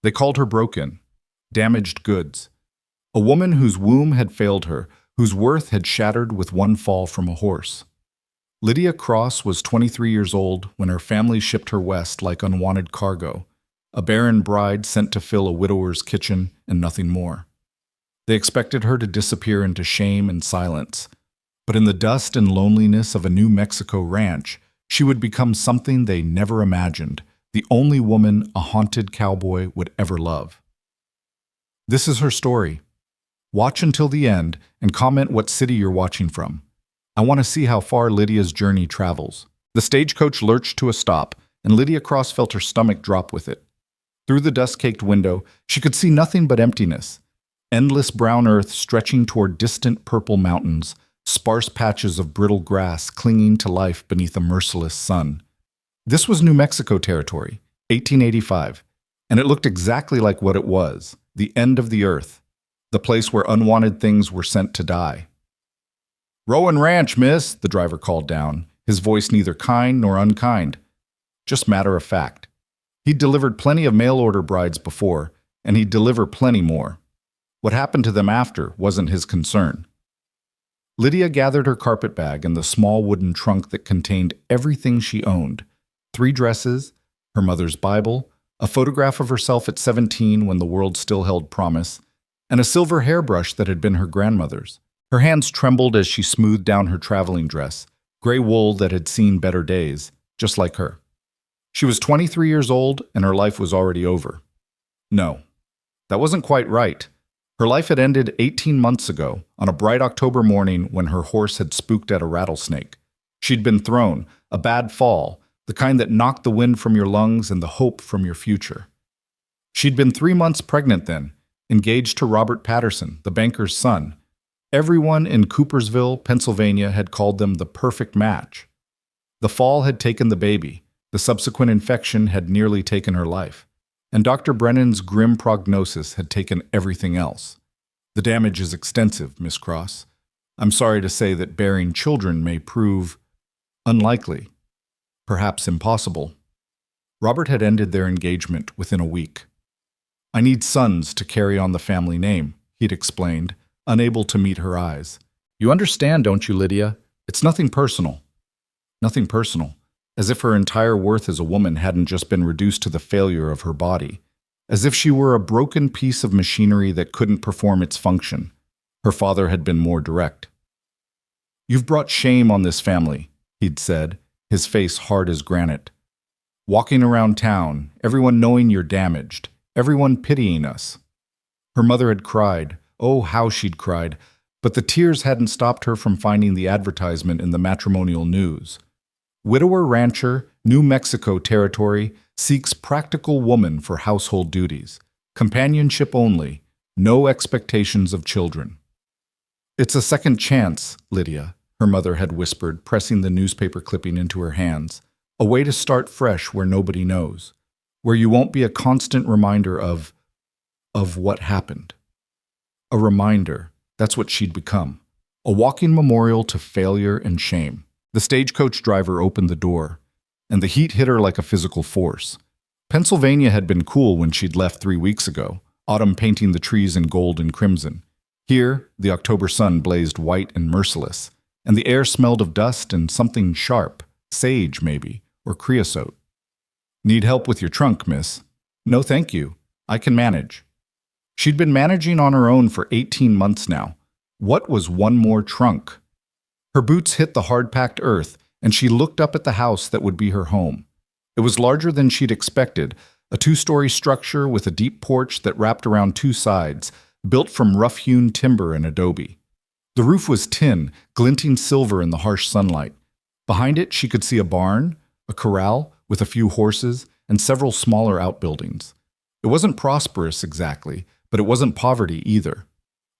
They called her broken, damaged goods. A woman whose womb had failed her, whose worth had shattered with one fall from a horse. Lydia Cross was 23 years old when her family shipped her west like unwanted cargo, a barren bride sent to fill a widower's kitchen and nothing more. They expected her to disappear into shame and silence, but in the dust and loneliness of a New Mexico ranch, she would become something they never imagined, the only woman a haunted cowboy would ever love. This is her story. Watch until the end and comment what city you're watching from. I want to see how far Lydia's journey travels. The stagecoach lurched to a stop, and Lydia Cross felt her stomach drop with it. Through the dust-caked window, she could see nothing but emptiness. Endless brown earth stretching toward distant purple mountains, sparse patches of brittle grass clinging to life beneath a merciless sun. This was New Mexico territory, 1885, and it looked exactly like what it was, the end of the earth, the place where unwanted things were sent to die. "Rowan Ranch, miss," the driver called down, his voice neither kind nor unkind, just matter of fact. He'd delivered plenty of mail-order brides before, and he'd deliver plenty more. What happened to them after wasn't his concern. Lydia gathered her carpetbag and the small wooden trunk that contained everything she owned: 3 dresses, her mother's Bible, a photograph of herself at 17 when the world still held promise, and a silver hairbrush that had been her grandmother's. Her hands trembled as she smoothed down her traveling dress, gray wool that had seen better days, just like her. She was 23 years old, and her life was already over. No, that wasn't quite right. Her life had ended 18 months ago, on a bright October morning when her horse had spooked at a rattlesnake. She'd been thrown, a bad fall, the kind that knocked the wind from your lungs and the hope from your future. She'd been 3 months pregnant then, engaged to Robert Patterson, the banker's son. Everyone in Coopersville, Pennsylvania had called them the perfect match. The fall had taken the baby, the subsequent infection had nearly taken her life, and Dr. Brennan's grim prognosis had taken everything else. The damage is extensive, Miss Cross. I'm sorry to say that bearing children may prove unlikely, perhaps impossible. Robert had ended their engagement within a week. I need sons to carry on the family name, he'd explained, unable to meet her eyes. You understand, don't you, Lydia? It's nothing personal. Nothing personal. As if her entire worth as a woman hadn't just been reduced to the failure of her body. As if she were a broken piece of machinery that couldn't perform its function. Her father had been more direct. You've brought shame on this family, he'd said, his face hard as granite. Walking around town, everyone knowing you're damaged, everyone pitying us. Her mother had cried. Oh, how she'd cried, but the tears hadn't stopped her from finding the advertisement in the matrimonial news. Widower rancher, New Mexico territory, seeks practical woman for household duties. Companionship only, no expectations of children. It's a second chance, Lydia, her mother had whispered, pressing the newspaper clipping into her hands. A way to start fresh where nobody knows, where you won't be a constant reminder of what happened. A reminder, that's what she'd become. A walking memorial to failure and shame. The stagecoach driver opened the door, and the heat hit her like a physical force. Pennsylvania had been cool when she'd left 3 weeks ago, autumn painting the trees in gold and crimson. Here, the October sun blazed white and merciless, and the air smelled of dust and something sharp, sage maybe, or creosote. Need help with your trunk, miss? No, thank you. I can manage. She'd been managing on her own for 18 months now. What was one more trunk? Her boots hit the hard-packed earth, and she looked up at the house that would be her home. It was larger than she'd expected, a 2-story structure with a deep porch that wrapped around 2 sides, built from rough-hewn timber and adobe. The roof was tin, glinting silver in the harsh sunlight. Behind it, she could see a barn, a corral with a few horses, and several smaller outbuildings. It wasn't prosperous exactly, but it wasn't poverty either.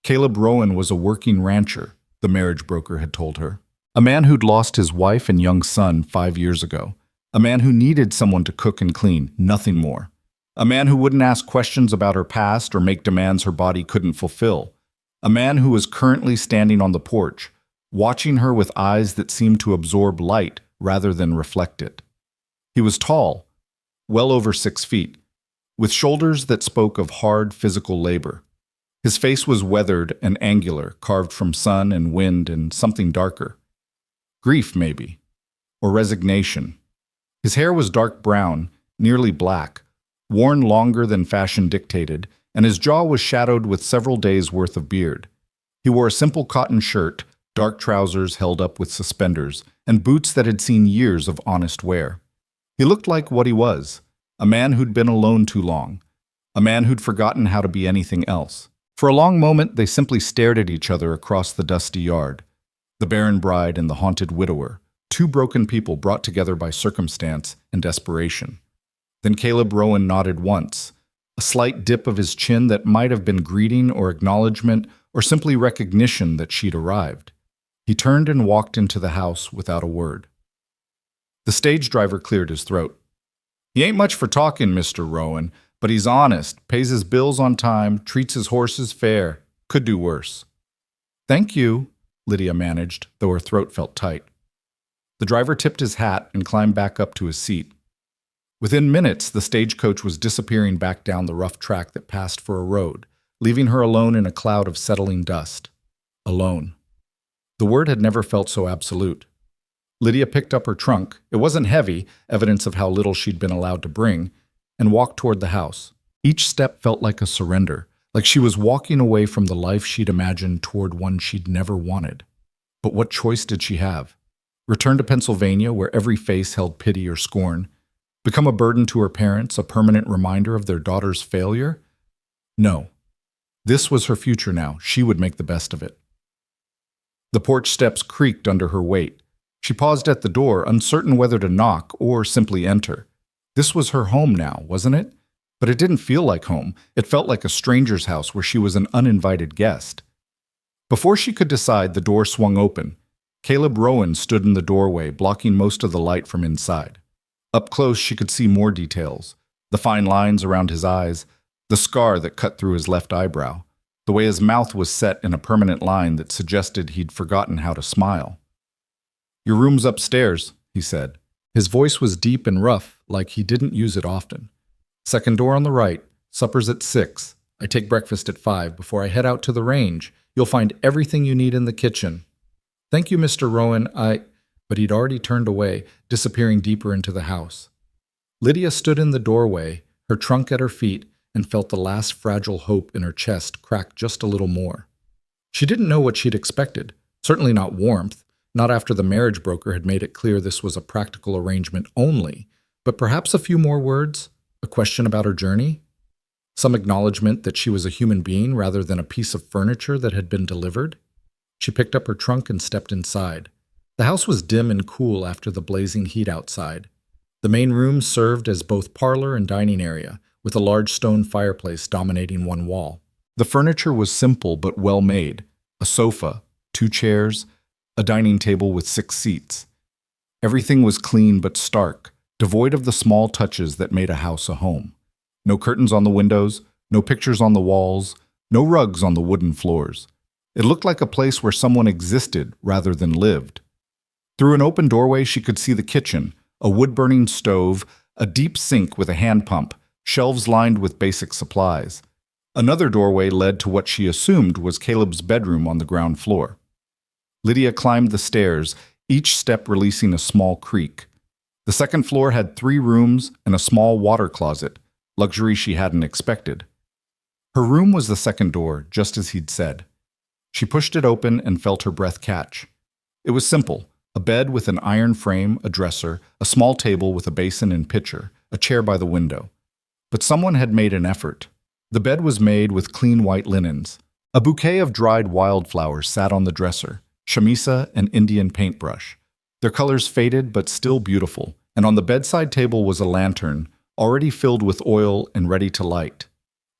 Caleb Rowan was a working rancher, the marriage broker had told her. A man who'd lost his wife and young son 5 years ago. A man who needed someone to cook and clean, nothing more. A man who wouldn't ask questions about her past or make demands her body couldn't fulfill. A man who was currently standing on the porch, watching her with eyes that seemed to absorb light rather than reflect it. He was tall, well over 6 feet. with shoulders that spoke of hard physical labor. His face was weathered and angular, carved from sun and wind and something darker. Grief, maybe, or resignation. His hair was dark brown, nearly black, worn longer than fashion dictated, and his jaw was shadowed with several days' worth of beard. He wore a simple cotton shirt, dark trousers held up with suspenders, and boots that had seen years of honest wear. He looked like what he was, a man who'd been alone too long, a man who'd forgotten how to be anything else. For a long moment, they simply stared at each other across the dusty yard. The barren bride and the haunted widower, two broken people brought together by circumstance and desperation. Then Caleb Rowan nodded once, a slight dip of his chin that might have been greeting or acknowledgement or simply recognition that she'd arrived. He turned and walked into the house without a word. The stage driver cleared his throat. "He ain't much for talking, Mr. Rowan, but he's honest, pays his bills on time, treats his horses fair. Could do worse." "Thank you," Lydia managed, though her throat felt tight. The driver tipped his hat and climbed back up to his seat. Within minutes, the stagecoach was disappearing back down the rough track that passed for a road, leaving her alone in a cloud of settling dust. Alone. The word had never felt so absolute. Lydia picked up her trunk. It wasn't heavy, evidence of how little she'd been allowed to bring, and walked toward the house. Each step felt like a surrender, like she was walking away from the life she'd imagined toward one she'd never wanted. But what choice did she have? Return to Pennsylvania, where every face held pity or scorn? Become a burden to her parents, a permanent reminder of their daughter's failure? No. This was her future now. She would make the best of it. The porch steps creaked under her weight. She paused at the door, uncertain whether to knock or simply enter. This was her home now, wasn't it? But it didn't feel like home. It felt like a stranger's house where she was an uninvited guest. Before she could decide, the door swung open. Caleb Rowan stood in the doorway, blocking most of the light from inside. Up close, she could see more details. The fine lines around his eyes, the scar that cut through his left eyebrow, the way his mouth was set in a permanent line that suggested he'd forgotten how to smile. "Your room's upstairs," he said. His voice was deep and rough, like he didn't use it often. "Second door on the right. Supper's at 6. I take breakfast at 5 before I head out to the range. You'll find everything you need in the kitchen." "Thank you, Mr. Rowan. But he'd already turned away, disappearing deeper into the house. Lydia stood in the doorway, her trunk at her feet, and felt the last fragile hope in her chest crack just a little more. She didn't know what she'd expected, certainly not warmth, not after the marriage broker had made it clear this was a practical arrangement only, but perhaps a few more words, a question about her journey, some acknowledgement that she was a human being rather than a piece of furniture that had been delivered. She picked up her trunk and stepped inside. The house was dim and cool after the blazing heat outside. The main room served as both parlor and dining area, with a large stone fireplace dominating one wall. The furniture was simple but well made: a sofa, 2 chairs, a dining table with 6 seats. Everything was clean but stark, devoid of the small touches that made a house a home. No curtains on the windows, no pictures on the walls, no rugs on the wooden floors. It looked like a place where someone existed rather than lived. Through an open doorway, she could see the kitchen, a wood-burning stove, a deep sink with a hand pump, shelves lined with basic supplies. Another doorway led to what she assumed was Caleb's bedroom on the ground floor. Lydia climbed the stairs, each step releasing a small creak. The second floor had 3 rooms and a small water closet, luxury she hadn't expected. Her room was the second door, just as he'd said. She pushed it open and felt her breath catch. It was simple: a bed with an iron frame, a dresser, a small table with a basin and pitcher, a chair by the window. But someone had made an effort. The bed was made with clean white linens. A bouquet of dried wildflowers sat on the dresser, chamisa and Indian paintbrush. Their colors faded but still beautiful, and on the bedside table was a lantern, already filled with oil and ready to light.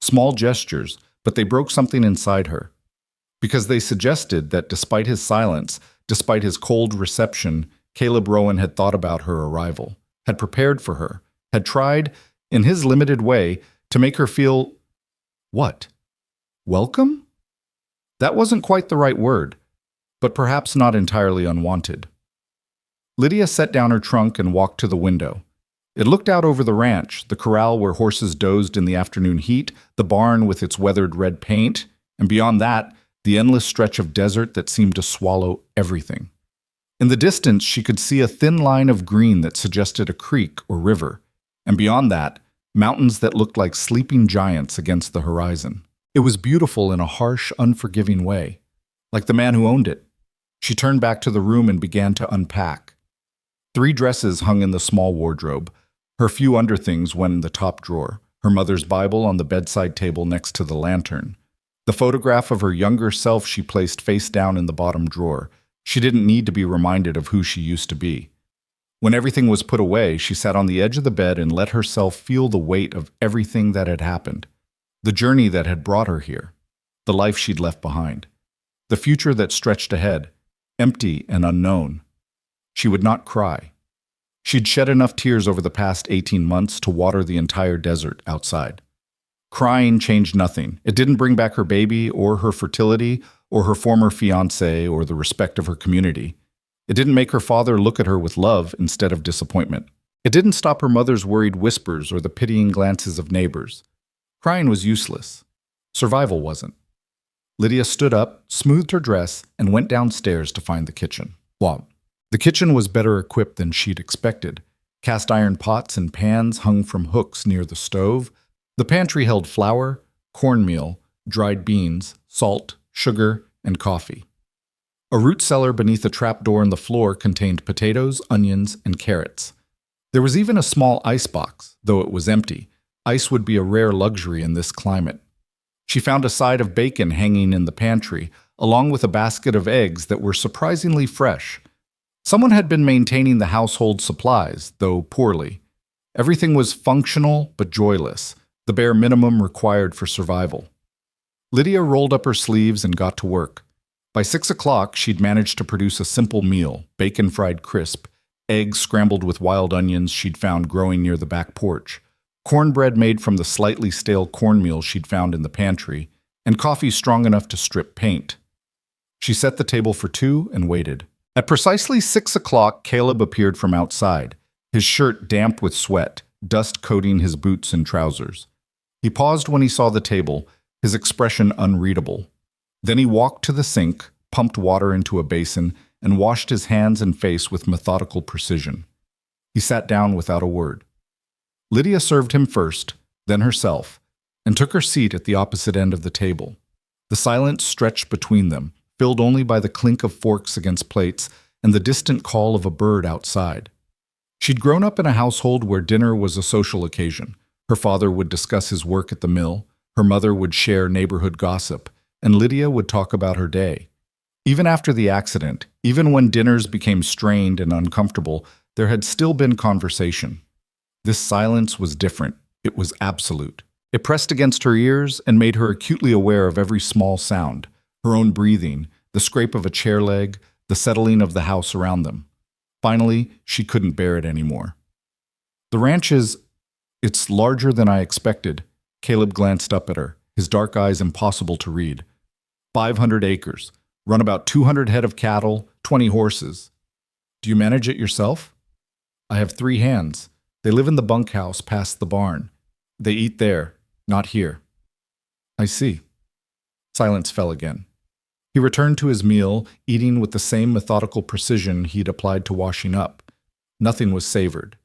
Small gestures, but they broke something inside her. Because they suggested that despite his silence, despite his cold reception, Caleb Rowan had thought about her arrival, had prepared for her, had tried, in his limited way, to make her feel… what? Welcome? That wasn't quite the right word, but perhaps not entirely unwanted. Lydia set down her trunk and walked to the window. It looked out over the ranch, the corral where horses dozed in the afternoon heat, the barn with its weathered red paint, and beyond that, the endless stretch of desert that seemed to swallow everything. In the distance, she could see a thin line of green that suggested a creek or river, and beyond that, mountains that looked like sleeping giants against the horizon. It was beautiful in a harsh, unforgiving way, like the man who owned it. She turned back to the room and began to unpack. 3 dresses hung in the small wardrobe. Her few underthings went in the top drawer, her mother's Bible on the bedside table next to the lantern. The photograph of her younger self she placed face down in the bottom drawer. She didn't need to be reminded of who she used to be. When everything was put away, she sat on the edge of the bed and let herself feel the weight of everything that had happened. The journey that had brought her here. The life she'd left behind. The future that stretched ahead, empty and unknown. She would not cry. She'd shed enough tears over the past 18 months to water the entire desert outside. Crying changed nothing. It didn't bring back her baby or her fertility or her former fiancé or the respect of her community. It didn't make her father look at her with love instead of disappointment. It didn't stop her mother's worried whispers or the pitying glances of neighbors. Crying was useless. Survival wasn't. Lydia stood up, smoothed her dress, and went downstairs to find the kitchen. Wow. The kitchen was better equipped than she'd expected. Cast iron pots and pans hung from hooks near the stove. The pantry held flour, cornmeal, dried beans, salt, sugar, and coffee. A root cellar beneath a trapdoor in the floor contained potatoes, onions, and carrots. There was even a small ice box, though it was empty. Ice would be a rare luxury in this climate. She found a side of bacon hanging in the pantry, along with a basket of eggs that were surprisingly fresh. Someone had been maintaining the household supplies, though poorly. Everything was functional but joyless, the bare minimum required for survival. Lydia rolled up her sleeves and got to work. By 6 o'clock, she'd managed to produce a simple meal, bacon fried crisp, eggs scrambled with wild onions she'd found growing near the back porch, cornbread made from the slightly stale cornmeal she'd found in the pantry, and coffee strong enough to strip paint. She set the table for 2 and waited. At precisely 6 o'clock, Caleb appeared from outside, his shirt damp with sweat, dust coating his boots and trousers. He paused when he saw the table, his expression unreadable. Then he walked to the sink, pumped water into a basin, and washed his hands and face with methodical precision. He sat down without a word. Lydia served him first, then herself, and took her seat at the opposite end of the table. The silence stretched between them, filled only by the clink of forks against plates and the distant call of a bird outside. She'd grown up in a household where dinner was a social occasion. Her father would discuss his work at the mill, her mother would share neighborhood gossip, and Lydia would talk about her day. Even after the accident, even when dinners became strained and uncomfortable, there had still been conversation. This silence was different. It was absolute. It pressed against her ears and made her acutely aware of every small sound, her own breathing, the scrape of a chair leg, the settling of the house around them. Finally, she couldn't bear it anymore. The ranch it's larger than I expected. Caleb glanced up at her, his dark eyes impossible to read. 500 acres, run about 200 head of cattle, 20 horses. Do you manage it yourself? I have 3 hands. They live in the bunkhouse past the barn. They eat there, not here. I see. Silence fell again. He returned to his meal, eating with the same methodical precision he'd applied to washing up. Nothing was savored.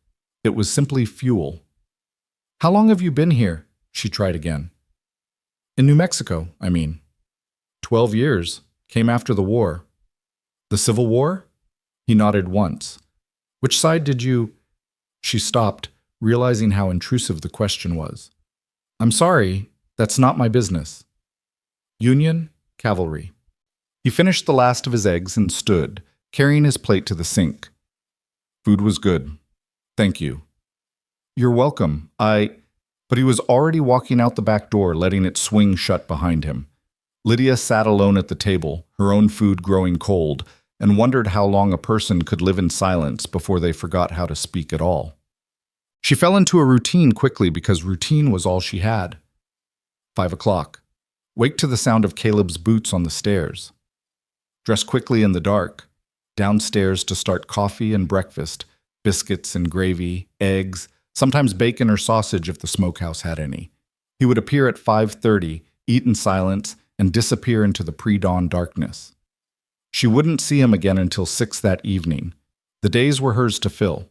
It was simply fuel. How long have you been here? She tried again. In New Mexico, I mean. 12 years. Came after the war. The Civil War? He nodded once. Which side did you... She stopped, realizing how intrusive the question was. I'm sorry, that's not my business. Union, cavalry. He finished the last of his eggs and stood, carrying his plate to the sink. Food was good. Thank you. You're welcome. But he was already walking out the back door, letting it swing shut behind him. Lydia sat alone at the table, her own food growing cold, and wondered how long a person could live in silence before they forgot how to speak at all. She fell into a routine quickly because routine was all she had. 5 o'clock. Wake to the sound of Caleb's boots on the stairs. Dress quickly in the dark. Downstairs to start coffee and breakfast, biscuits and gravy, eggs, sometimes bacon or sausage if the smokehouse had any. He would appear at 5:30, eat in silence, and disappear into the pre-dawn darkness. She wouldn't see him again until 6 that evening. The days were hers to fill.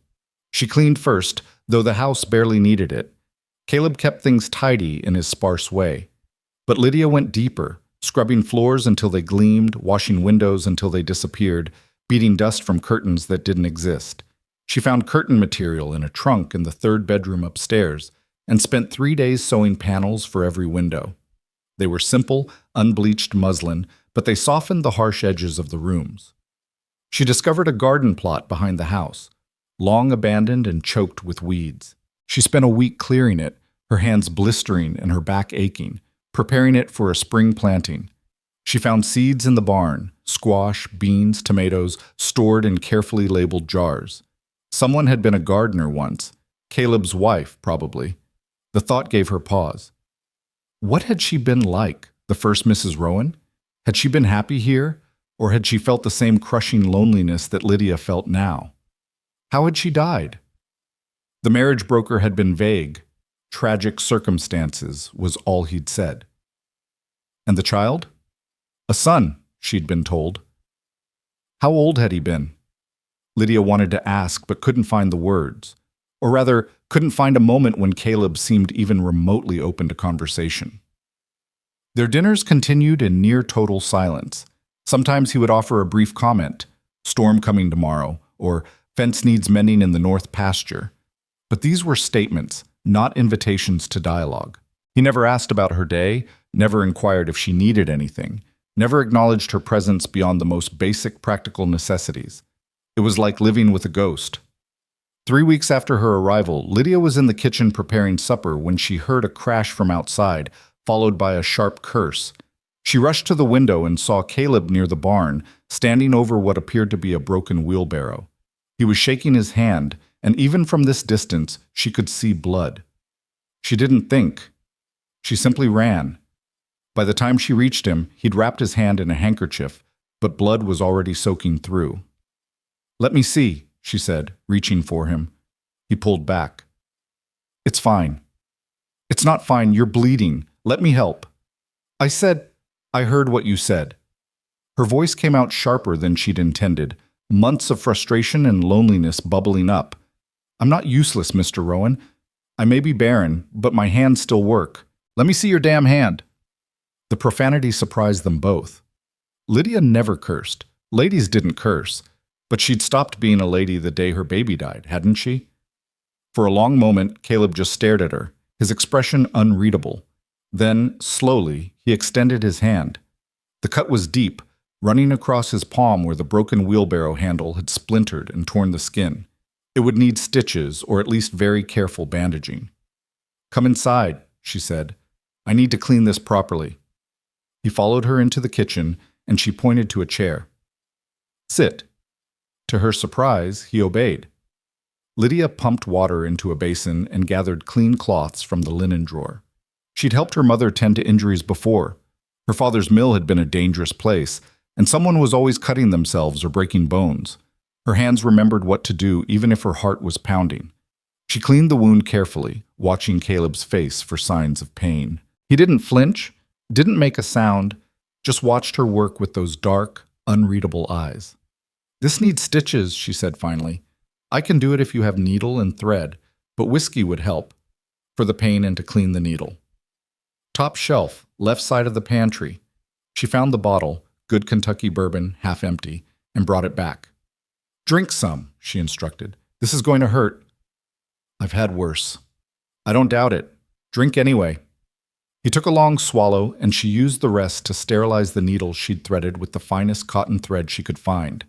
She cleaned first, though the house barely needed it. Caleb kept things tidy in his sparse way. But Lydia went deeper, scrubbing floors until they gleamed, washing windows until they disappeared, beating dust from curtains that didn't exist. She found curtain material in a trunk in the third bedroom upstairs and spent 3 days sewing panels for every window. They were simple, unbleached muslin, but they softened the harsh edges of the rooms. She discovered a garden plot behind the house, long abandoned and choked with weeds. She spent a week clearing it, her hands blistering and her back aching, preparing it for a spring planting. She found seeds in the barn, squash, beans, tomatoes, stored in carefully labeled jars. Someone had been a gardener once, Caleb's wife, probably. The thought gave her pause. What had she been like, the first Mrs. Rowan? Had she been happy here, or had she felt the same crushing loneliness that Lydia felt now? How had she died? The marriage broker had been vague. Tragic circumstances was all he'd said. And the child? A son, she'd been told. How old had he been? Lydia wanted to ask, but couldn't find the words. Or rather, couldn't find a moment when Caleb seemed even remotely open to conversation. Their dinners continued in near total silence. Sometimes he would offer a brief comment, storm coming tomorrow, or fence needs mending in the north pasture. But these were statements, not invitations to dialogue. He never asked about her day, never inquired if she needed anything, never acknowledged her presence beyond the most basic practical necessities. It was like living with a ghost. 3 weeks after her arrival, Lydia was in the kitchen preparing supper when she heard a crash from outside, followed by a sharp curse. She rushed to the window and saw Caleb near the barn, standing over what appeared to be a broken wheelbarrow. He was shaking his hand, and even from this distance, she could see blood. She didn't think. She simply ran. By the time she reached him, he'd wrapped his hand in a handkerchief, but blood was already soaking through. "Let me see," she said, reaching for him. He pulled back. "It's fine." "It's not fine. You're bleeding. Let me help." I heard what you said." Her voice came out sharper than she'd intended, months of frustration and loneliness bubbling up. "I'm not useless, Mr. Rowan. I may be barren, but my hands still work. Let me see your damn hand." The profanity surprised them both. Lydia never cursed. Ladies didn't curse. But she'd stopped being a lady the day her baby died, hadn't she? For a long moment, Caleb just stared at her, his expression unreadable. Then, slowly, he extended his hand. The cut was deep, running across his palm where the broken wheelbarrow handle had splintered and torn the skin. It would need stitches, or at least very careful bandaging. "Come inside," she said. "I need to clean this properly." He followed her into the kitchen, and she pointed to a chair. "Sit." To her surprise, he obeyed. Lydia pumped water into a basin and gathered clean cloths from the linen drawer. She'd helped her mother tend to injuries before. Her father's mill had been a dangerous place, and someone was always cutting themselves or breaking bones. Her hands remembered what to do even if her heart was pounding. She cleaned the wound carefully, watching Caleb's face for signs of pain. He didn't flinch, didn't make a sound, just watched her work with those dark, unreadable eyes. "This needs stitches," she said finally. "I can do it if you have needle and thread, but whiskey would help, for the pain and to clean the needle." Top shelf, left side of the pantry. She found the bottle, good Kentucky bourbon, half empty, and brought it back. "Drink some," she instructed. "This is going to hurt." "I've had worse." "I don't doubt it. Drink anyway." He took a long swallow, and she used the rest to sterilize the needles she'd threaded with the finest cotton thread she could find.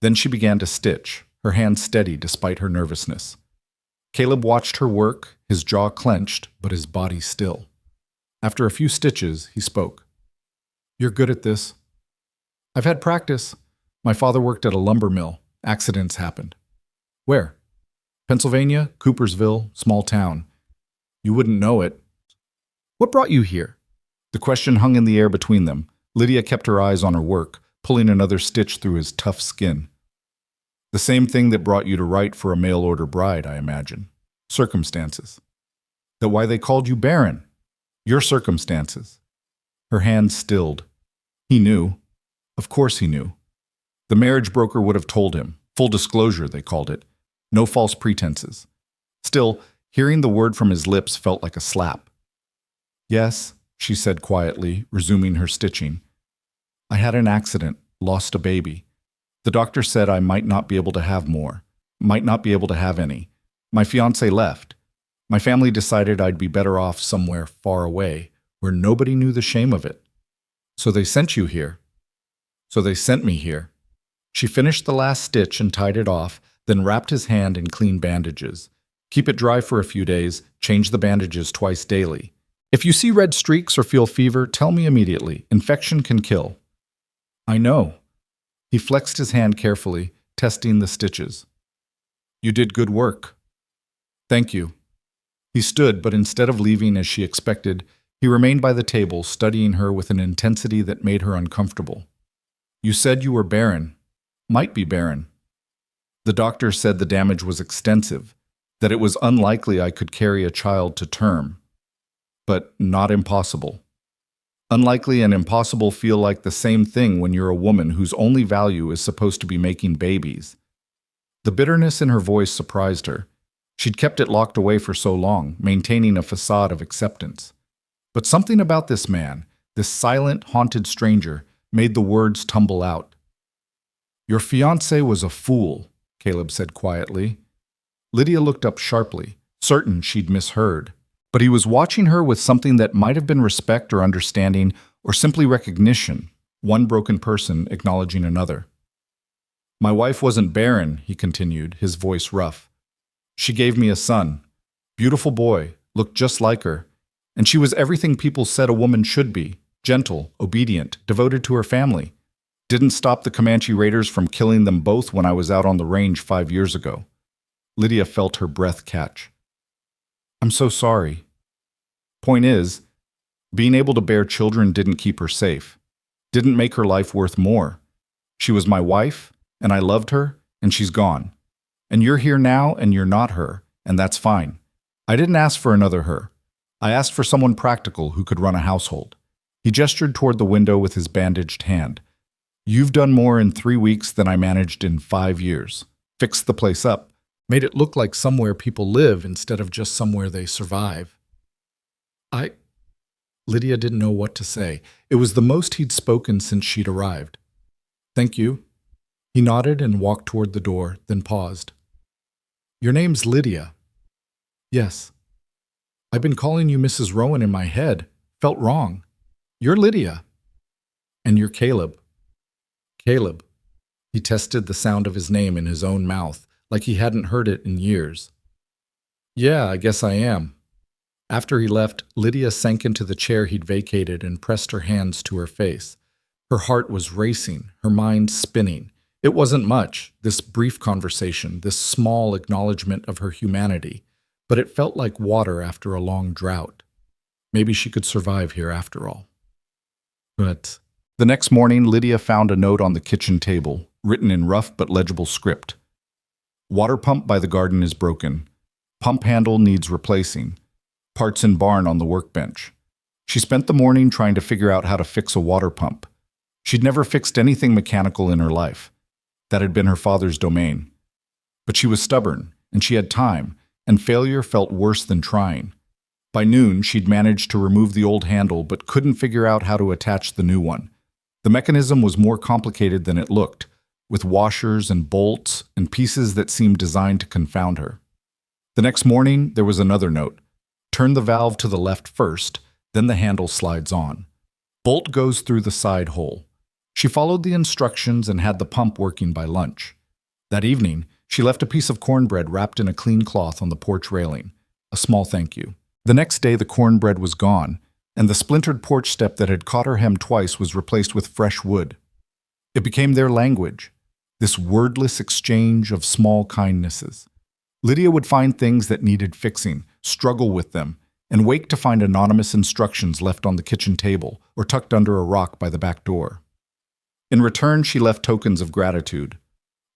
Then she began to stitch, her hands steady despite her nervousness. Caleb watched her work, his jaw clenched, but his body still. After a few stitches, he spoke. "You're good at this." "I've had practice. My father worked at a lumber mill. Accidents happened." "Where?" "Pennsylvania, Coopersville, small town." "You wouldn't know it." "What brought you here?" The question hung in the air between them. Lydia kept her eyes on her work, pulling another stitch through his tough skin. "The same thing that brought you to write for a mail-order bride, I imagine." Circumstances. That why they called you barren? Your circumstances. Her hand stilled. He knew. Of course he knew. The marriage broker would have told him. Full disclosure, they called it. No false pretenses. Still, hearing the word from his lips felt like a slap. Yes, she said quietly, resuming her stitching. I had an accident, lost a baby. The doctor said I might not be able to have more, might not be able to have any. My fiancé left. My family decided I'd be better off somewhere far away, where nobody knew the shame of it. So they sent you here. So they sent me here. She finished the last stitch and tied it off, then wrapped his hand in clean bandages. Keep it dry for a few days, change the bandages twice daily. If you see red streaks or feel fever, tell me immediately. Infection can kill. I know. He flexed his hand carefully, testing the stitches. You did good work. Thank you. He stood, but instead of leaving as she expected, he remained by the table, studying her with an intensity that made her uncomfortable. You said you were barren. Might be barren. The doctor said the damage was extensive, that it was unlikely I could carry a child to term. But not impossible. Unlikely and impossible feel like the same thing when you're a woman whose only value is supposed to be making babies. The bitterness in her voice surprised her. She'd kept it locked away for so long, maintaining a facade of acceptance. But something about this man, this silent, haunted stranger, made the words tumble out. Your fiancé was a fool, Caleb said quietly. Lydia looked up sharply, certain she'd misheard. But he was watching her with something that might have been respect or understanding or simply recognition, one broken person acknowledging another. My wife wasn't barren, he continued, his voice rough. She gave me a son. Beautiful boy, looked just like her. And she was everything people said a woman should be, gentle, obedient, devoted to her family. Didn't stop the Comanche raiders from killing them both when I was out on the range 5 years ago. Lydia felt her breath catch. I'm so sorry. Point is, being able to bear children didn't keep her safe, didn't make her life worth more. She was my wife, and I loved her, and she's gone. And you're here now, and you're not her, and that's fine. I didn't ask for another her. I asked for someone practical who could run a household. He gestured toward the window with his bandaged hand. You've done more in 3 weeks than I managed in 5 years. Fixed the place up. Made it look like somewhere people live instead of just somewhere they survive. Lydia didn't know what to say. It was the most he'd spoken since she'd arrived. Thank you. He nodded and walked toward the door, then paused. Your name's Lydia. Yes. I've been calling you Mrs. Rowan in my head. Felt wrong. You're Lydia. And you're Caleb. Caleb. He tested the sound of his name in his own mouth, like he hadn't heard it in years. Yeah, I guess I am. After he left, Lydia sank into the chair he'd vacated and pressed her hands to her face. Her heart was racing, her mind spinning. It wasn't much, this brief conversation, this small acknowledgement of her humanity, but it felt like water after a long drought. Maybe she could survive here after all. But the next morning, Lydia found a note on the kitchen table, written in rough but legible script. Water pump by the garden is broken. Pump handle needs replacing. Parts in barn on the workbench. She spent the morning trying to figure out how to fix a water pump. She'd never fixed anything mechanical in her life. That had been her father's domain. But she was stubborn, and she had time, and failure felt worse than trying. By noon, she'd managed to remove the old handle but couldn't figure out how to attach the new one. The mechanism was more complicated than it looked, with washers and bolts and pieces that seemed designed to confound her. The next morning, there was another note. Turn the valve to the left first, then the handle slides on. Bolt goes through the side hole. She followed the instructions and had the pump working by lunch. That evening, she left a piece of cornbread wrapped in a clean cloth on the porch railing, a small thank you. The next day, the cornbread was gone, and the splintered porch step that had caught her hem twice was replaced with fresh wood. It became their language, this wordless exchange of small kindnesses. Lydia would find things that needed fixing, struggle with them, and wake to find anonymous instructions left on the kitchen table or tucked under a rock by the back door. In return, she left tokens of gratitude.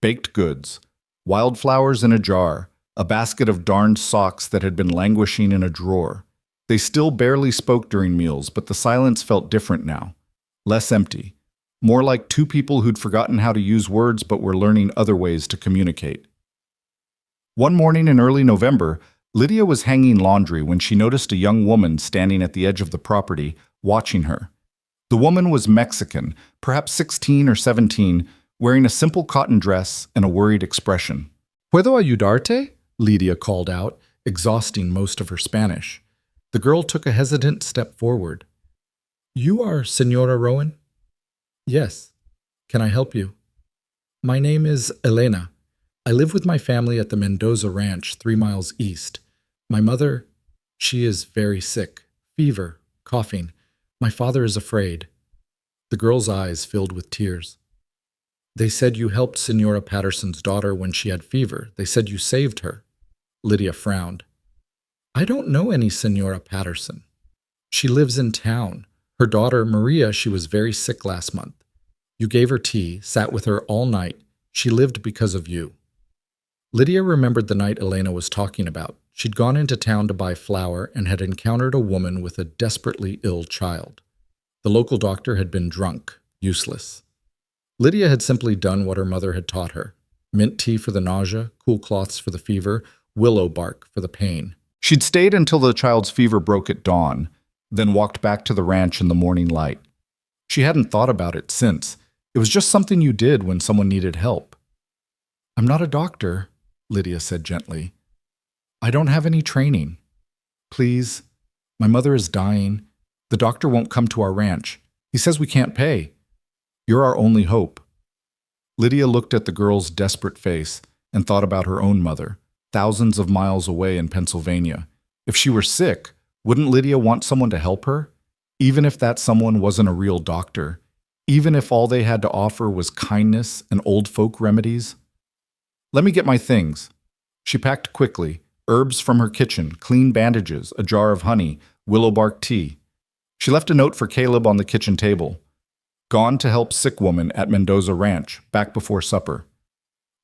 Baked goods, wildflowers in a jar, a basket of darned socks that had been languishing in a drawer. They still barely spoke during meals, but the silence felt different now. Less empty. More like two people who'd forgotten how to use words but were learning other ways to communicate. One morning in early November, Lydia was hanging laundry when she noticed a young woman standing at the edge of the property, watching her. The woman was Mexican, perhaps 16 or 17, wearing a simple cotton dress and a worried expression. "Puedo ayudarte?" Lydia called out, exhausting most of her Spanish. The girl took a hesitant step forward. "You are Senora Rowan?" "Yes. Can I help you?" "My name is Elena. I live with my family at the Mendoza Ranch, 3 miles east. My mother, she is very sick. Fever, coughing. My father is afraid." The girl's eyes filled with tears. "They said you helped Senora Patterson's daughter when she had fever. They said you saved her." Lydia frowned. "I don't know any Senora Patterson. She lives in town. Her daughter, Maria, she was very sick last month. You gave her tea, sat with her all night. She lived because of you." Lydia remembered the night Elena was talking about. She'd gone into town to buy flour and had encountered a woman with a desperately ill child. The local doctor had been drunk, useless. Lydia had simply done what her mother had taught her. Mint tea for the nausea, cool cloths for the fever, willow bark for the pain. She'd stayed until the child's fever broke at dawn, then walked back to the ranch in the morning light. She hadn't thought about it since. It was just something you did when someone needed help. "I'm not a doctor," Lydia said gently. "I don't have any training. Please, my mother is dying. The doctor won't come to our ranch. He says we can't pay. You're our only hope." Lydia looked at the girl's desperate face and thought about her own mother, thousands of miles away in Pennsylvania. If she were sick, wouldn't Lydia want someone to help her? Even if that someone wasn't a real doctor? Even if all they had to offer was kindness and old folk remedies? "Let me get my things." She packed quickly, herbs from her kitchen, clean bandages, a jar of honey, willow bark tea. She left a note for Caleb on the kitchen table. "Gone to help sick woman at Mendoza Ranch, back before supper."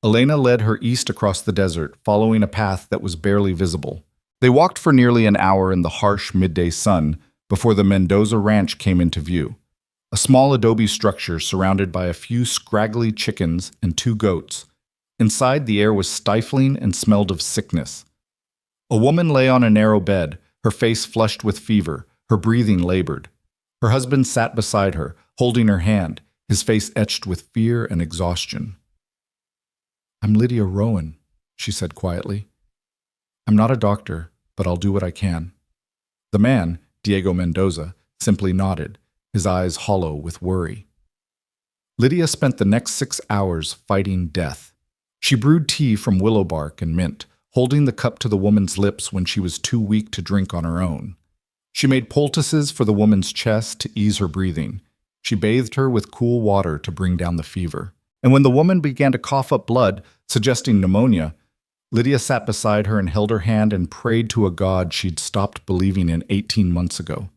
Elena led her east across the desert, following a path that was barely visible. They walked for nearly an hour in the harsh midday sun before the Mendoza Ranch came into view. A small adobe structure surrounded by a few scraggly chickens and 2 goats. Inside, the air was stifling and smelled of sickness. A woman lay on a narrow bed, her face flushed with fever, her breathing labored. Her husband sat beside her, holding her hand, his face etched with fear and exhaustion. "I'm Lydia Rowan," she said quietly. "I'm not a doctor, but I'll do what I can." The man, Diego Mendoza, simply nodded, his eyes hollow with worry. Lydia spent the next 6 hours fighting death. She brewed tea from willow bark and mint, holding the cup to the woman's lips when she was too weak to drink on her own. She made poultices for the woman's chest to ease her breathing. She bathed her with cool water to bring down the fever. And when the woman began to cough up blood, suggesting pneumonia, Lydia sat beside her and held her hand and prayed to a God she'd stopped believing in 18 months ago.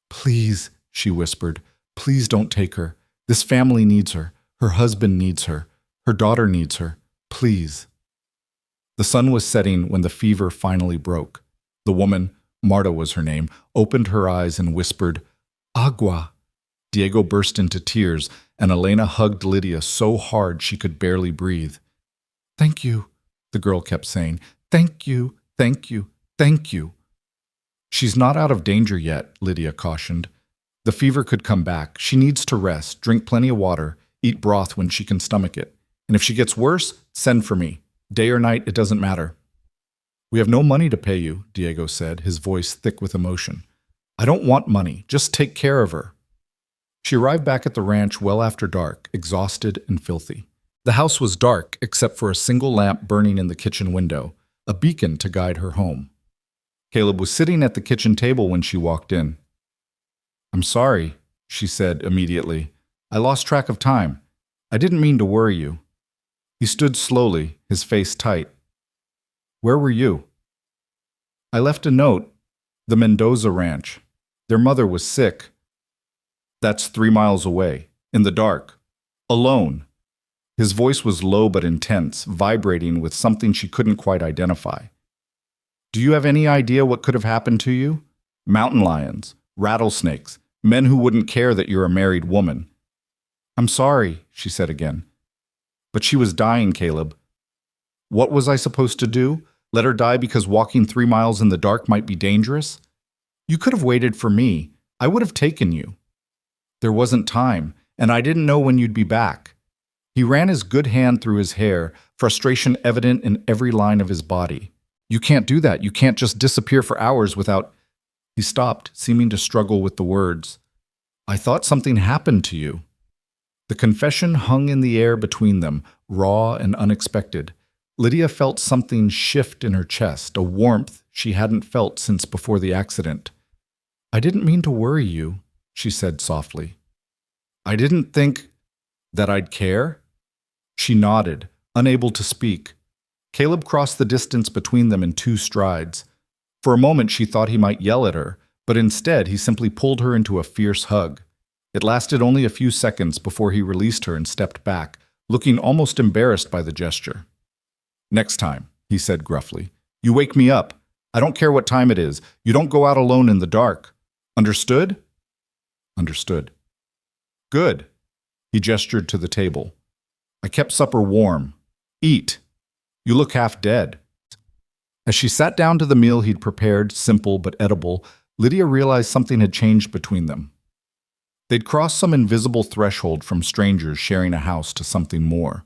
"Please," she whispered, "please don't take her. This family needs her. Her husband needs her. Her daughter needs her. Please." The sun was setting when the fever finally broke. The woman, Marta was her name, opened her eyes and whispered, "Agua." Diego burst into tears, and Elena hugged Lydia so hard she could barely breathe. "Thank you," the girl kept saying. "Thank you, thank you, thank you." "She's not out of danger yet," Lydia cautioned. "The fever could come back. She needs to rest, drink plenty of water, eat broth when she can stomach it. And if she gets worse, send for me. Day or night, it doesn't matter." "We have no money to pay you," Diego said, his voice thick with emotion. "I don't want money. Just take care of her." She arrived back at the ranch well after dark, exhausted and filthy. The house was dark except for a single lamp burning in the kitchen window, a beacon to guide her home. Caleb was sitting at the kitchen table when she walked in. "I'm sorry," she said immediately. "I lost track of time. I didn't mean to worry you." He stood slowly, his face tight. "Where were you?" "I left a note. The Mendoza Ranch. Their mother was sick." "That's 3 miles away, in the dark, alone." His voice was low but intense, vibrating with something she couldn't quite identify. Do you have any idea what could have happened to you? Mountain lions, rattlesnakes, men who wouldn't care that you're a married woman. I'm sorry, she said again. But she was dying, Caleb. What was I supposed to do? Let her die because walking 3 miles in the dark might be dangerous? You could have waited for me. I would have taken you. There wasn't time, and I didn't know when you'd be back. He ran his good hand through his hair, frustration evident in every line of his body. You can't do that. You can't just disappear for hours without... He stopped, seeming to struggle with the words. I thought something happened to you. The confession hung in the air between them, raw and unexpected. Lydia felt something shift in her chest, a warmth she hadn't felt since before the accident. I didn't mean to worry you, she said softly. I didn't think that I'd care? She nodded, unable to speak. Caleb crossed the distance between them in 2 strides. For a moment she thought he might yell at her, but instead he simply pulled her into a fierce hug. It lasted only a few seconds before he released her and stepped back, looking almost embarrassed by the gesture. Next time, he said gruffly, you wake me up. I don't care what time it is. You don't go out alone in the dark. Understood? Understood. Good. He gestured to the table. I kept supper warm. Eat. You look half dead. As she sat down to the meal he'd prepared, simple but edible, Lydia realized something had changed between them. They'd crossed some invisible threshold from strangers sharing a house to something more.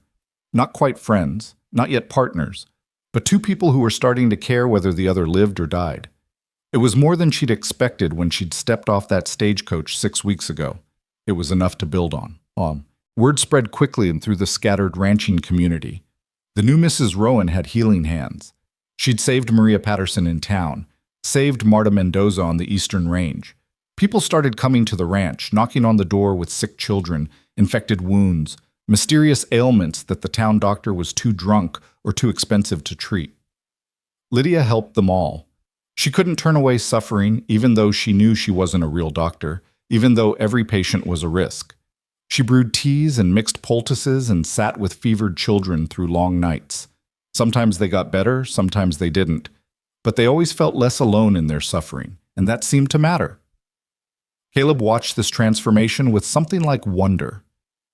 Not quite friends, not yet partners, but 2 people who were starting to care whether the other lived or died. It was more than she'd expected when she'd stepped off that stagecoach 6 weeks ago. It was enough to build on. Word spread quickly and through the scattered ranching community. The new Mrs. Rowan had healing hands. She'd saved Maria Patterson in town, saved Marta Mendoza on the Eastern Range. People started coming to the ranch, knocking on the door with sick children, infected wounds, mysterious ailments that the town doctor was too drunk or too expensive to treat. Lydia helped them all. She couldn't turn away suffering, even though she knew she wasn't a real doctor, even though every patient was a risk. She brewed teas and mixed poultices and sat with fevered children through long nights. Sometimes they got better, sometimes they didn't. But they always felt less alone in their suffering, and that seemed to matter. Caleb watched this transformation with something like wonder.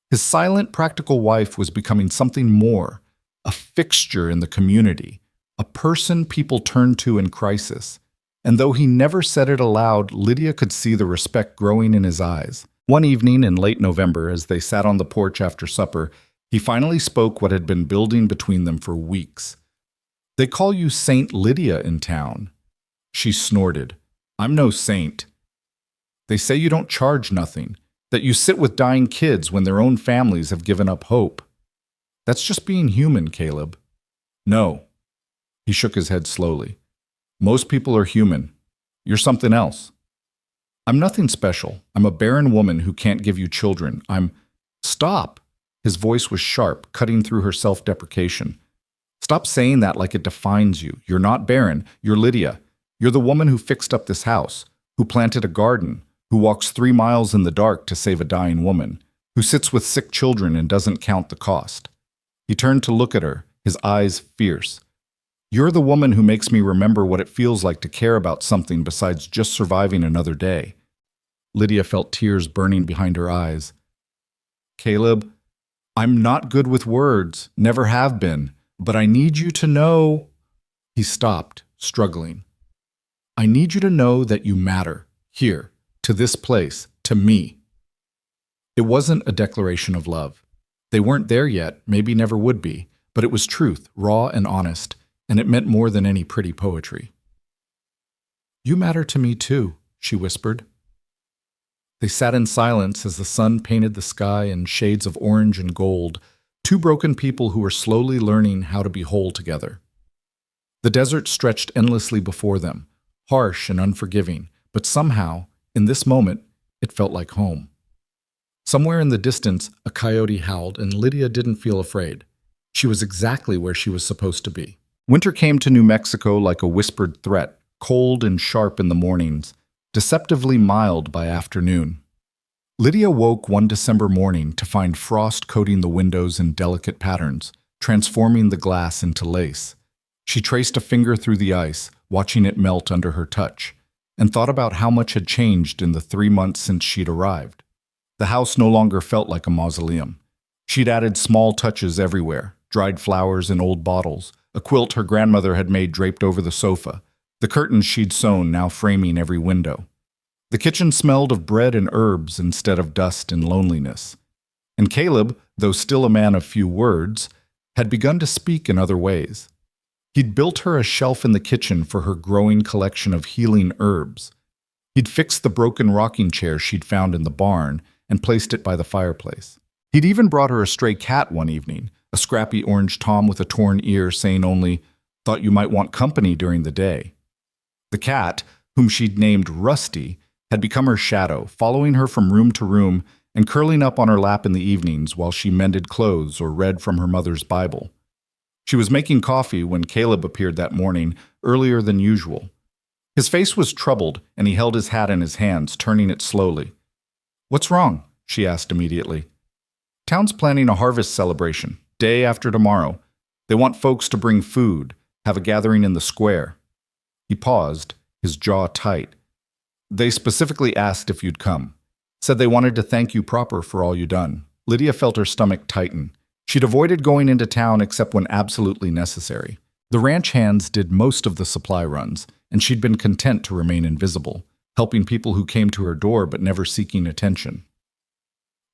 His silent, practical wife was becoming something more, a fixture in the community, a person people turned to in crisis. And though he never said it aloud, Lydia could see the respect growing in his eyes. One evening in late November, as they sat on the porch after supper, he finally spoke what had been building between them for weeks. They call you Saint Lydia in town. She snorted. I'm no saint. They say you don't charge nothing, that you sit with dying kids when their own families have given up hope. That's just being human, Caleb. No. He shook his head slowly. Most people are human. You're something else. I'm nothing special. I'm a barren woman who can't give you children. Stop! His voice was sharp, cutting through her self-deprecation. Stop saying that like it defines you. You're not barren. You're Lydia. You're the woman who fixed up this house, who planted a garden, who walks 3 miles in the dark to save a dying woman, who sits with sick children and doesn't count the cost. He turned to look at her, his eyes fierce. You're the woman who makes me remember what it feels like to care about something besides just surviving another day. Lydia felt tears burning behind her eyes. Caleb, I'm not good with words, never have been, but I need you to know... He stopped, struggling. I need you to know that you matter, here, to this place, to me. It wasn't a declaration of love. They weren't there yet, maybe never would be, but it was truth, raw and honest, and it meant more than any pretty poetry. You matter to me too, she whispered. They sat in silence as the sun painted the sky in shades of orange and gold, 2 broken people who were slowly learning how to be whole together. The desert stretched endlessly before them, harsh and unforgiving, but somehow, in this moment, it felt like home. Somewhere in the distance, a coyote howled, and Lydia didn't feel afraid. She was exactly where she was supposed to be. Winter came to New Mexico like a whispered threat, cold and sharp in the mornings, deceptively mild by afternoon. Lydia woke one December morning to find frost coating the windows in delicate patterns, transforming the glass into lace. She traced a finger through the ice, watching it melt under her touch, and thought about how much had changed in the 3 months since she'd arrived. The house no longer felt like a mausoleum. She'd added small touches everywhere, dried flowers in old bottles, a quilt her grandmother had made draped over the sofa, the curtains she'd sewn now framing every window. The kitchen smelled of bread and herbs instead of dust and loneliness. And Caleb, though still a man of few words, had begun to speak in other ways. He'd built her a shelf in the kitchen for her growing collection of healing herbs. He'd fixed the broken rocking chair she'd found in the barn and placed it by the fireplace. He'd even brought her a stray cat one evening, a scrappy orange tom with a torn ear saying only, "Thought you might want company during the day." The cat, whom she'd named Rusty, had become her shadow, following her from room to room and curling up on her lap in the evenings while she mended clothes or read from her mother's Bible. She was making coffee when Caleb appeared that morning, earlier than usual. His face was troubled, and he held his hat in his hands, turning it slowly. "What's wrong?" she asked immediately. "Town's planning a harvest celebration, day after tomorrow. They want folks to bring food, have a gathering in the square." He paused, his jaw tight. "They specifically asked if you'd come. Said they wanted to thank you proper for all you done." Lydia felt her stomach tighten. She'd avoided going into town except when absolutely necessary. The ranch hands did most of the supply runs, and she'd been content to remain invisible, helping people who came to her door but never seeking attention.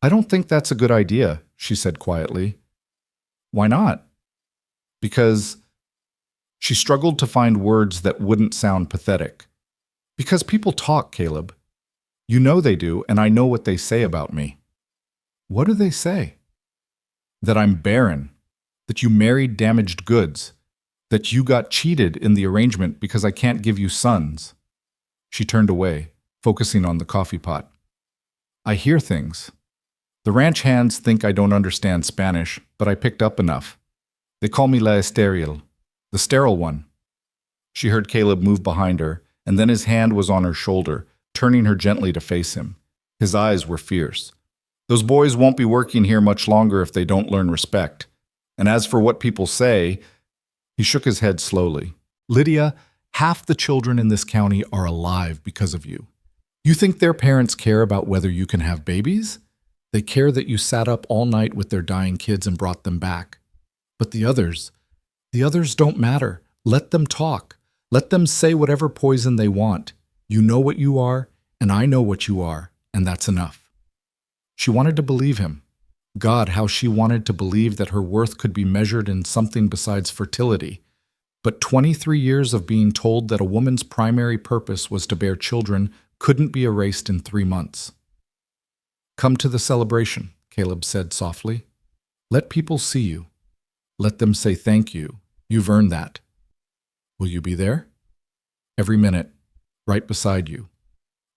"I don't think that's a good idea," she said quietly. "Why not?" "Because—" She struggled to find words that wouldn't sound pathetic. "Because people talk, Caleb. You know they do, and I know what they say about me." "What do they say?" "That I'm barren, that you married damaged goods, that you got cheated in the arrangement because I can't give you sons." She turned away, focusing on the coffee pot. "I hear things. The ranch hands think I don't understand Spanish, but I picked up enough. They call me La Estéril, the sterile one." She heard Caleb move behind her, and then his hand was on her shoulder, turning her gently to face him. His eyes were fierce. "Those boys won't be working here much longer if they don't learn respect. And as for what people say—" He shook his head slowly. "Lydia, half the children in this county are alive because of you. You think their parents care about whether you can have babies? They care that you sat up all night with their dying kids and brought them back. But the others don't matter. Let them talk. Let them say whatever poison they want. You know what you are, and I know what you are, and that's enough." She wanted to believe him. God, how she wanted to believe that her worth could be measured in something besides fertility. But 23 years of being told that a woman's primary purpose was to bear children couldn't be erased in 3 months. "Come to the celebration," Caleb said softly. "Let people see you. Let them say thank you. You've earned that." "Will you be there?" "Every minute, right beside you."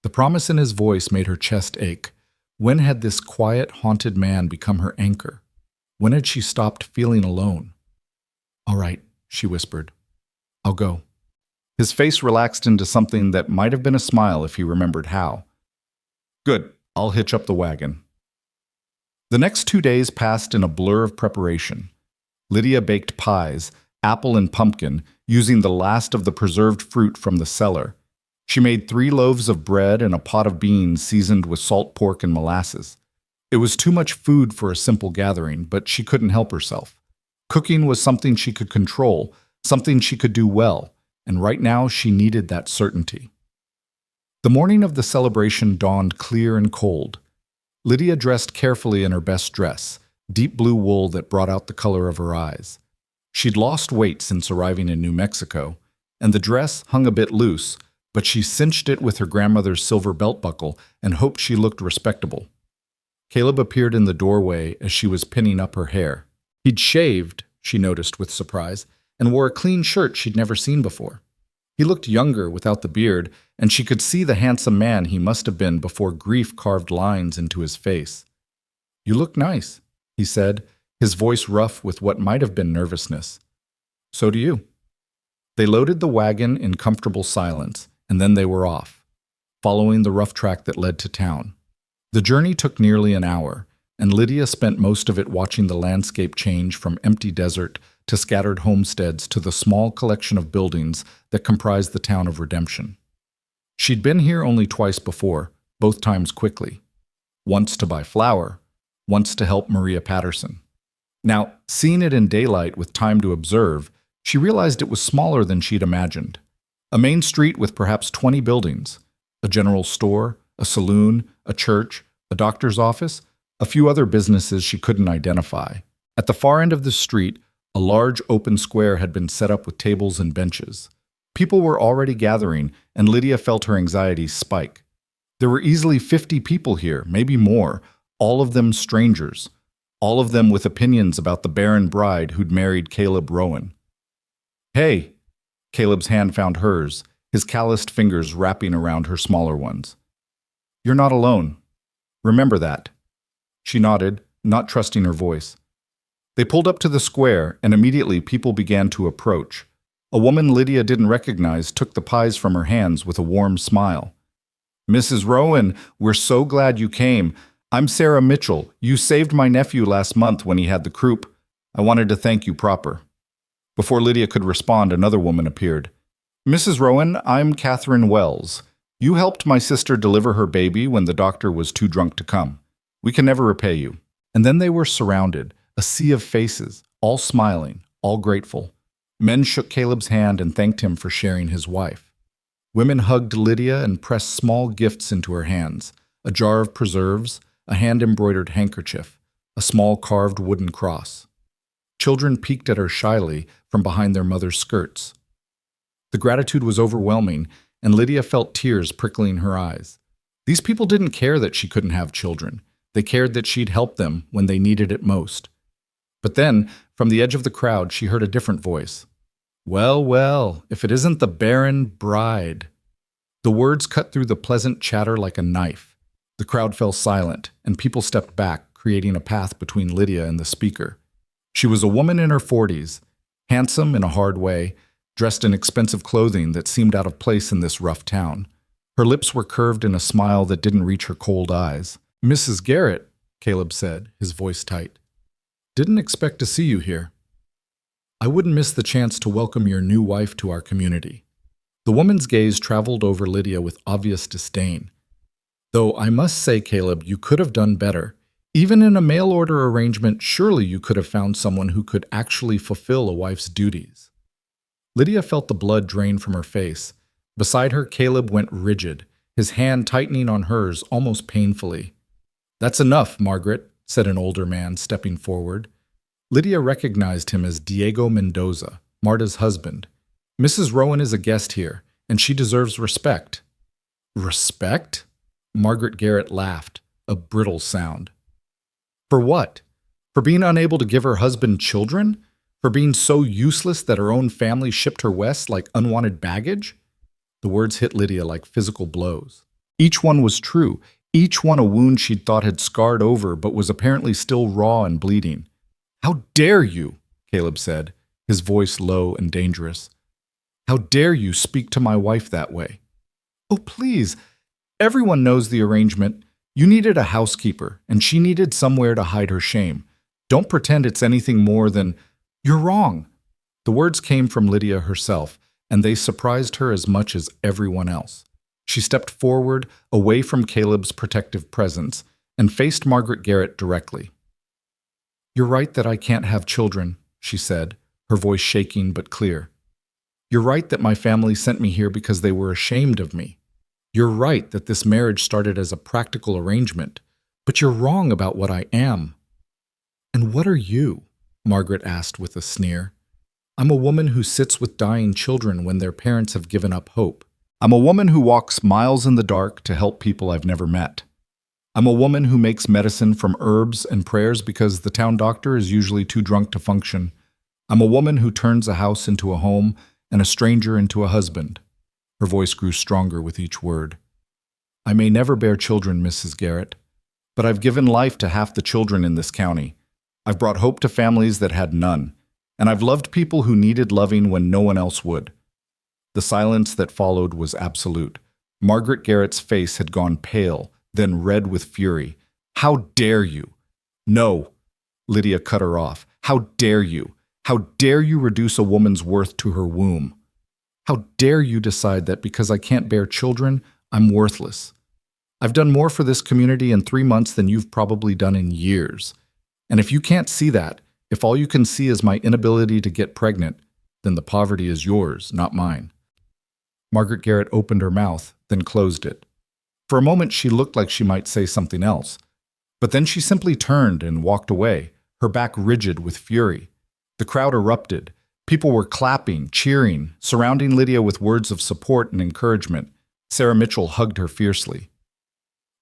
The promise in his voice made her chest ache. When had this quiet, haunted man become her anchor? When had she stopped feeling alone? "All right," she whispered. "I'll go." His face relaxed into something that might have been a smile if he remembered how. "Good, I'll hitch up the wagon." The next 2 days passed in a blur of preparation. Lydia baked pies, apple and pumpkin, using the last of the preserved fruit from the cellar. She made 3 loaves of bread and a pot of beans seasoned with salt pork and molasses. It was too much food for a simple gathering, but she couldn't help herself. Cooking was something she could control, something she could do well, and right now she needed that certainty. The morning of the celebration dawned clear and cold. Lydia dressed carefully in her best dress, deep blue wool that brought out the color of her eyes. She'd lost weight since arriving in New Mexico, and the dress hung a bit loose, but she cinched it with her grandmother's silver belt buckle and hoped she looked respectable. Caleb appeared in the doorway as she was pinning up her hair. He'd shaved, she noticed with surprise, and wore a clean shirt she'd never seen before. He looked younger without the beard, and she could see the handsome man he must have been before grief carved lines into his face. "You look nice," he said, his voice rough with what might have been nervousness. "So do you." They loaded the wagon in comfortable silence, and then they were off, following the rough track that led to town. The journey took nearly an hour, and Lydia spent most of it watching the landscape change from empty desert to scattered homesteads to the small collection of buildings that comprised the town of Redemption. She'd been here only twice before, both times quickly. Once to buy flour, once to help Maria Patterson. Now, seeing it in daylight with time to observe, she realized it was smaller than she'd imagined. A main street with perhaps 20 buildings, a general store, a saloon, a church, a doctor's office, a few other businesses she couldn't identify. At the far end of the street, a large open square had been set up with tables and benches. People were already gathering, and Lydia felt her anxieties spike. There were easily 50 people here, maybe more, all of them strangers, all of them with opinions about the barren bride who'd married Caleb Rowan. "Hey!" Caleb's hand found hers, his calloused fingers wrapping around her smaller ones. "You're not alone. Remember that." She nodded, not trusting her voice. They pulled up to the square, and immediately people began to approach. A woman Lydia didn't recognize took the pies from her hands with a warm smile. "Mrs. Rowan, we're so glad you came. I'm Sarah Mitchell. You saved my nephew last month when he had the croup. I wanted to thank you proper." Before Lydia could respond, another woman appeared. "Mrs. Rowan, I'm Catherine Wells. You helped my sister deliver her baby when the doctor was too drunk to come. We can never repay you." And then they were surrounded, a sea of faces, all smiling, all grateful. Men shook Caleb's hand and thanked him for sharing his wife. Women hugged Lydia and pressed small gifts into her hands, a jar of preserves, a hand-embroidered handkerchief, a small carved wooden cross. Children peeked at her shyly from behind their mother's skirts. The gratitude was overwhelming, and Lydia felt tears prickling her eyes. These people didn't care that she couldn't have children. They cared that she'd help them when they needed it most. But then, from the edge of the crowd, she heard a different voice. "Well, well, if it isn't the barren bride." The words cut through the pleasant chatter like a knife. The crowd fell silent, and people stepped back, creating a path between Lydia and the speaker. She was a woman in her 40s, handsome in a hard way, dressed in expensive clothing that seemed out of place in this rough town. Her lips were curved in a smile that didn't reach her cold eyes. "Mrs. Garrett," Caleb said, his voice tight. "Didn't expect to see you here. I wouldn't miss the chance to welcome your new wife to our community." The woman's gaze traveled over Lydia with obvious disdain. "Though I must say, Caleb, you could have done better. Even in a mail-order arrangement, surely you could have found someone who could actually fulfill a wife's duties." Lydia felt the blood drain from her face. Beside her, Caleb went rigid, his hand tightening on hers almost painfully. "That's enough, Margaret," said an older man, stepping forward. Lydia recognized him as Diego Mendoza, Marta's husband. "Mrs. Rowan is a guest here, and she deserves respect." "Respect?" Margaret Garrett laughed, a brittle sound. "For what? For being unable to give her husband children? For being so useless that her own family shipped her west like unwanted baggage?" The words hit Lydia like physical blows. Each one was true, each one a wound she'd thought had scarred over but was apparently still raw and bleeding. "How dare you?" Caleb said, his voice low and dangerous. "How dare you speak to my wife that way?" "Oh, please. Everyone knows the arrangement. You needed a housekeeper, and she needed somewhere to hide her shame. Don't pretend it's anything more than—" "You're wrong." The words came from Lydia herself, and they surprised her as much as everyone else. She stepped forward, away from Caleb's protective presence, and faced Margaret Garrett directly. "You're right that I can't have children," she said, her voice shaking but clear. "You're right that my family sent me here because they were ashamed of me. You're right that this marriage started as a practical arrangement, but you're wrong about what I am." "And what are you?" Margaret asked with a sneer. "I'm a woman who sits with dying children when their parents have given up hope. I'm a woman who walks miles in the dark to help people I've never met. I'm a woman who makes medicine from herbs and prayers because the town doctor is usually too drunk to function. I'm a woman who turns a house into a home and a stranger into a husband." Her voice grew stronger with each word. "I may never bear children, Mrs. Garrett, but I've given life to half the children in this county. I've brought hope to families that had none, and I've loved people who needed loving when no one else would." The silence that followed was absolute. Margaret Garrett's face had gone pale, then red with fury. "How dare you?" "No," Lydia cut her off. "How dare you? How dare you reduce a woman's worth to her womb? How dare you decide that because I can't bear children, I'm worthless? I've done more for this community in 3 months than you've probably done in years. And if you can't see that, if all you can see is my inability to get pregnant, then the poverty is yours, not mine." Margaret Garrett opened her mouth, then closed it. For a moment, she looked like she might say something else. But then she simply turned and walked away, her back rigid with fury. The crowd erupted. People were clapping, cheering, surrounding Lydia with words of support and encouragement. Sarah Mitchell hugged her fiercely.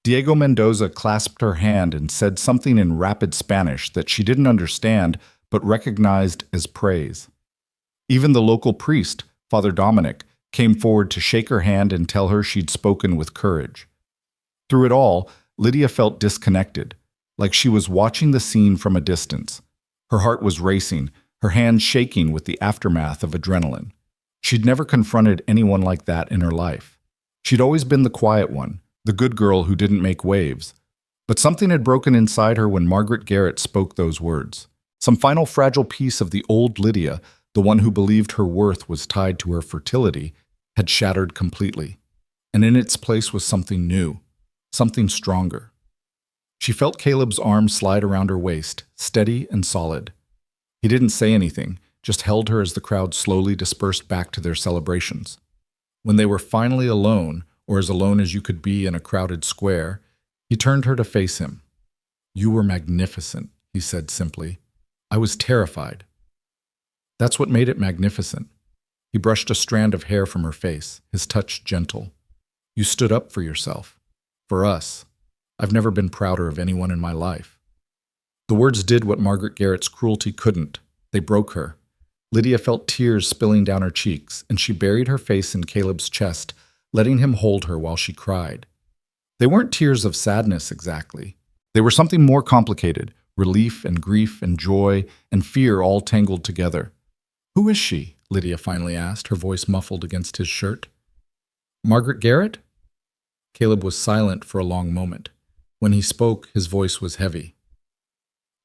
Diego Mendoza clasped her hand and said something in rapid Spanish that she didn't understand but recognized as praise. Even the local priest, Father Dominic, came forward to shake her hand and tell her she'd spoken with courage. Through it all, Lydia felt disconnected, like she was watching the scene from a distance. Her heart was racing, her hands shaking with the aftermath of adrenaline. She'd never confronted anyone like that in her life. She'd always been the quiet one, the good girl who didn't make waves. But something had broken inside her when Margaret Garrett spoke those words. Some final fragile piece of the old Lydia, the one who believed her worth was tied to her fertility, had shattered completely. And in its place was something new, something stronger. She felt Caleb's arm slide around her waist, steady and solid. He didn't say anything, just held her as the crowd slowly dispersed back to their celebrations. When they were finally alone, or as alone as you could be in a crowded square, he turned her to face him. "You were magnificent," he said simply. "I was terrified." That's what made it magnificent. He brushed a strand of hair from her face, his touch gentle. "You stood up for yourself. For us. I've never been prouder of anyone in my life." The words did what Margaret Garrett's cruelty couldn't. They broke her. Lydia felt tears spilling down her cheeks, and she buried her face in Caleb's chest, letting him hold her while she cried. They weren't tears of sadness exactly. They were something more complicated, relief and grief and joy and fear all tangled together. "Who is she?" Lydia finally asked, her voice muffled against his shirt. "Margaret Garrett?" Caleb was silent for a long moment. When he spoke, his voice was heavy.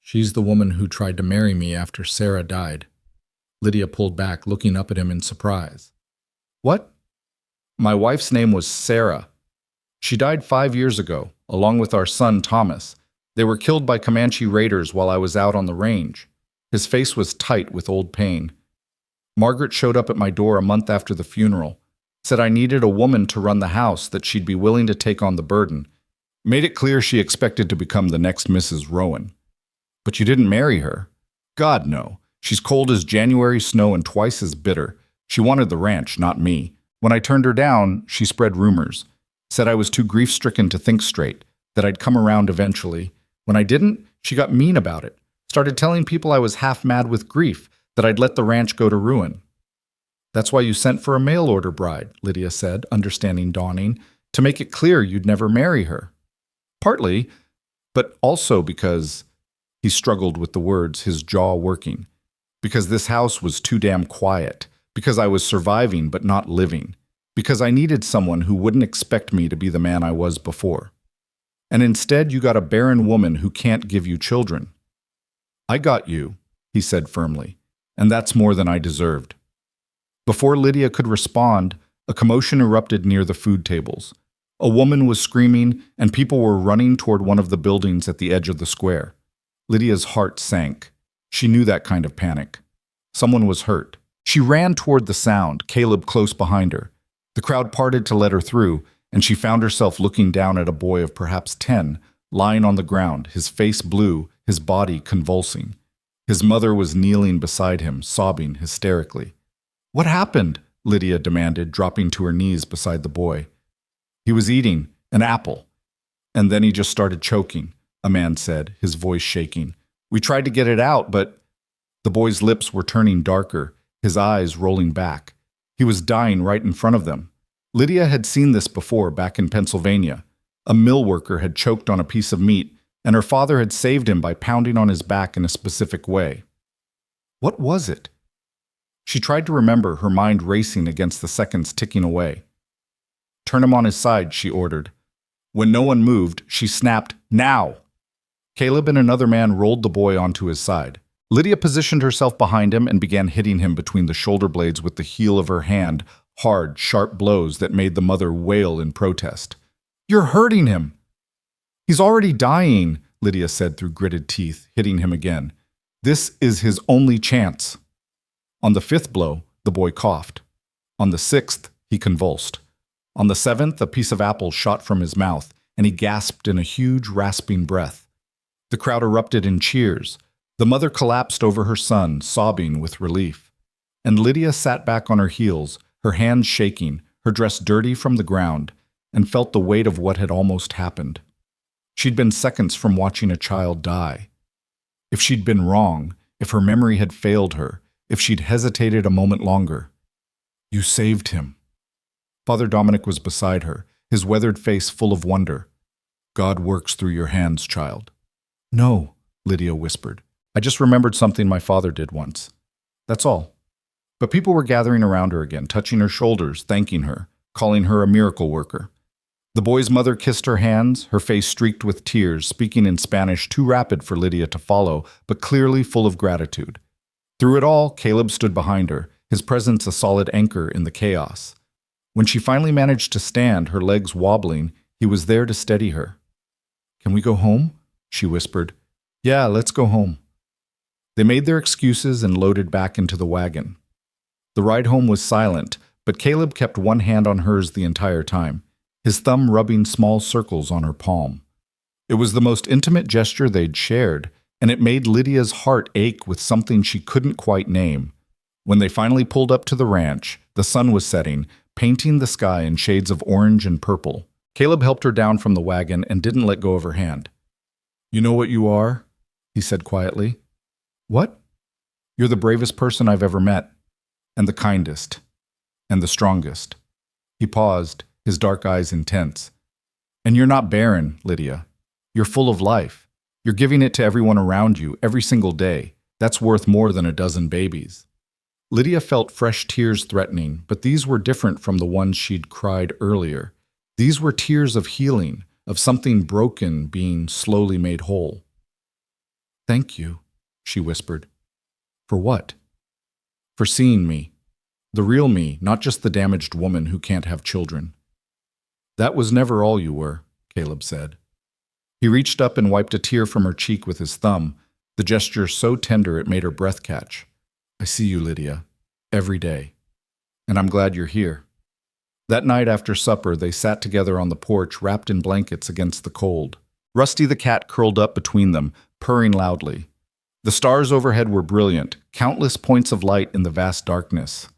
"She's the woman who tried to marry me after Sarah died." Lydia pulled back, looking up at him in surprise. "What?" "My wife's name was Sarah. She died 5 years ago, along with our son Thomas. They were killed by Comanche raiders while I was out on the range." His face was tight with old pain. "Margaret showed up at my door a month after the funeral. Said I needed a woman to run the house, that she'd be willing to take on the burden. Made it clear she expected to become the next Mrs. Rowan." "But you didn't marry her?" "God, no. She's cold as January snow and twice as bitter. She wanted the ranch, not me. When I turned her down, she spread rumors. Said I was too grief-stricken to think straight, that I'd come around eventually. When I didn't, she got mean about it. Started telling people I was half mad with grief, that I'd let the ranch go to ruin." "That's why you sent for a mail-order bride," Lydia said, understanding dawning, "to make it clear you'd never marry her." "Partly, but also because," he struggled with the words, his jaw working, "because this house was too damn quiet, because I was surviving but not living, because I needed someone who wouldn't expect me to be the man I was before. And instead you got a barren woman who can't give you children." "I got you," he said firmly, "and that's more than I deserved." Before Lydia could respond, a commotion erupted near the food tables. A woman was screaming, and people were running toward one of the buildings at the edge of the square. Lydia's heart sank. She knew that kind of panic. Someone was hurt. She ran toward the sound, Caleb close behind her. The crowd parted to let her through, and she found herself looking down at a boy of perhaps 10, lying on the ground, his face blue, his body convulsing. His mother was kneeling beside him, sobbing hysterically. "What happened?" Lydia demanded, dropping to her knees beside the boy. "He was eating an apple. And then he just started choking," a man said, his voice shaking. "We tried to get it out, but—" The boy's lips were turning darker, his eyes rolling back. He was dying right in front of them. Lydia had seen this before back in Pennsylvania. A mill worker had choked on a piece of meat, and her father had saved him by pounding on his back in a specific way. What was it? She tried to remember, her mind racing against the seconds ticking away. "Turn him on his side," she ordered. When no one moved, she snapped, "Now!" Caleb and another man rolled the boy onto his side. Lydia positioned herself behind him and began hitting him between the shoulder blades with the heel of her hand, hard, sharp blows that made the mother wail in protest. "You're hurting him!" "He's already dying," Lydia said through gritted teeth, hitting him again. "This is his only chance." On the fifth blow, the boy coughed. On the sixth, he convulsed. On the seventh, a piece of apple shot from his mouth, and he gasped in a huge, rasping breath. The crowd erupted in cheers. The mother collapsed over her son, sobbing with relief. And Lydia sat back on her heels, her hands shaking, her dress dirty from the ground, and felt the weight of what had almost happened. She'd been seconds from watching a child die. If she'd been wrong, if her memory had failed her, if she'd hesitated a moment longer. "You saved him." Father Dominic was beside her, his weathered face full of wonder. "God works through your hands, child." "No," Lydia whispered. "I just remembered something my father did once. That's all." But people were gathering around her again, touching her shoulders, thanking her, calling her a miracle worker. The boy's mother kissed her hands, her face streaked with tears, speaking in Spanish too rapid for Lydia to follow, but clearly full of gratitude. Through it all, Caleb stood behind her, his presence a solid anchor in the chaos. When she finally managed to stand, her legs wobbling, he was there to steady her. "Can we go home?" she whispered. "Yeah, let's go home." They made their excuses and loaded back into the wagon. The ride home was silent, but Caleb kept one hand on hers the entire time, his thumb rubbing small circles on her palm. It was the most intimate gesture they'd shared, and it made Lydia's heart ache with something she couldn't quite name. When they finally pulled up to the ranch, the sun was setting, painting the sky in shades of orange and purple. Caleb helped her down from the wagon and didn't let go of her hand. "You know what you are?" he said quietly. "What?" "You're the bravest person I've ever met, and the kindest, and the strongest." He paused, his dark eyes intense. "And you're not barren, Lydia. You're full of life. You're giving it to everyone around you every single day. That's worth more than a dozen babies." Lydia felt fresh tears threatening, but these were different from the ones she'd cried earlier. These were tears of healing, of something broken being slowly made whole. "Thank you," she whispered. "For what?" "For seeing me. The real me, not just the damaged woman who can't have children." "That was never all you were," Caleb said. He reached up and wiped a tear from her cheek with his thumb, the gesture so tender it made her breath catch. "I see you, Lydia, every day. And I'm glad you're here." That night after supper, they sat together on the porch, wrapped in blankets against the cold. Rusty the cat curled up between them, purring loudly. The stars overhead were brilliant, countless points of light in the vast darkness.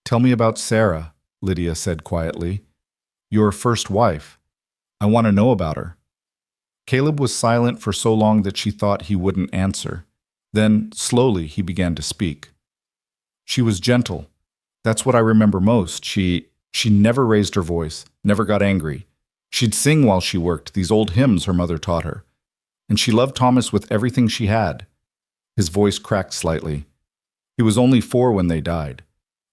"Tell me about Sarah," Lydia said quietly. "Your first wife. I want to know about her." Caleb was silent for so long that she thought he wouldn't answer. Then, slowly, he began to speak. "She was gentle. That's what I remember most. She never raised her voice, never got angry. She'd sing while she worked, these old hymns her mother taught her. And she loved Thomas with everything she had." His voice cracked slightly. He was only 4 when they died,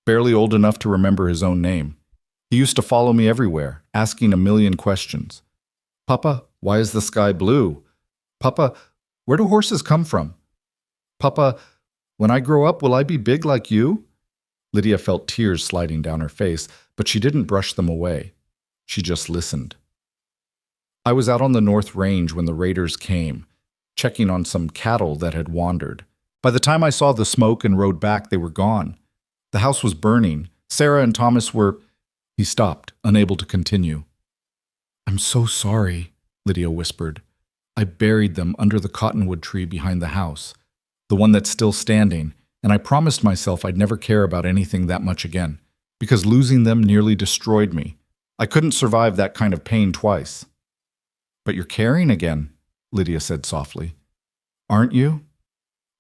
barely old enough to remember his own name. He used to follow me everywhere, asking a million questions. "Papa, why is the sky blue? Papa, where do horses come from? Papa, when I grow up, will I be big like you?" Lydia felt tears sliding down her face, but she didn't brush them away. She just listened. "I was out on the North Range when the raiders came, checking on some cattle that had wandered. By the time I saw the smoke and rode back, they were gone. The house was burning. Sarah and Thomas were—" He stopped, unable to continue. "I'm so sorry," Lydia whispered. "I buried them under the cottonwood tree behind the house, the one that's still standing, and I promised myself I'd never care about anything that much again, because losing them nearly destroyed me. I couldn't survive that kind of pain twice." "But you're caring again," Lydia said softly. "Aren't you?"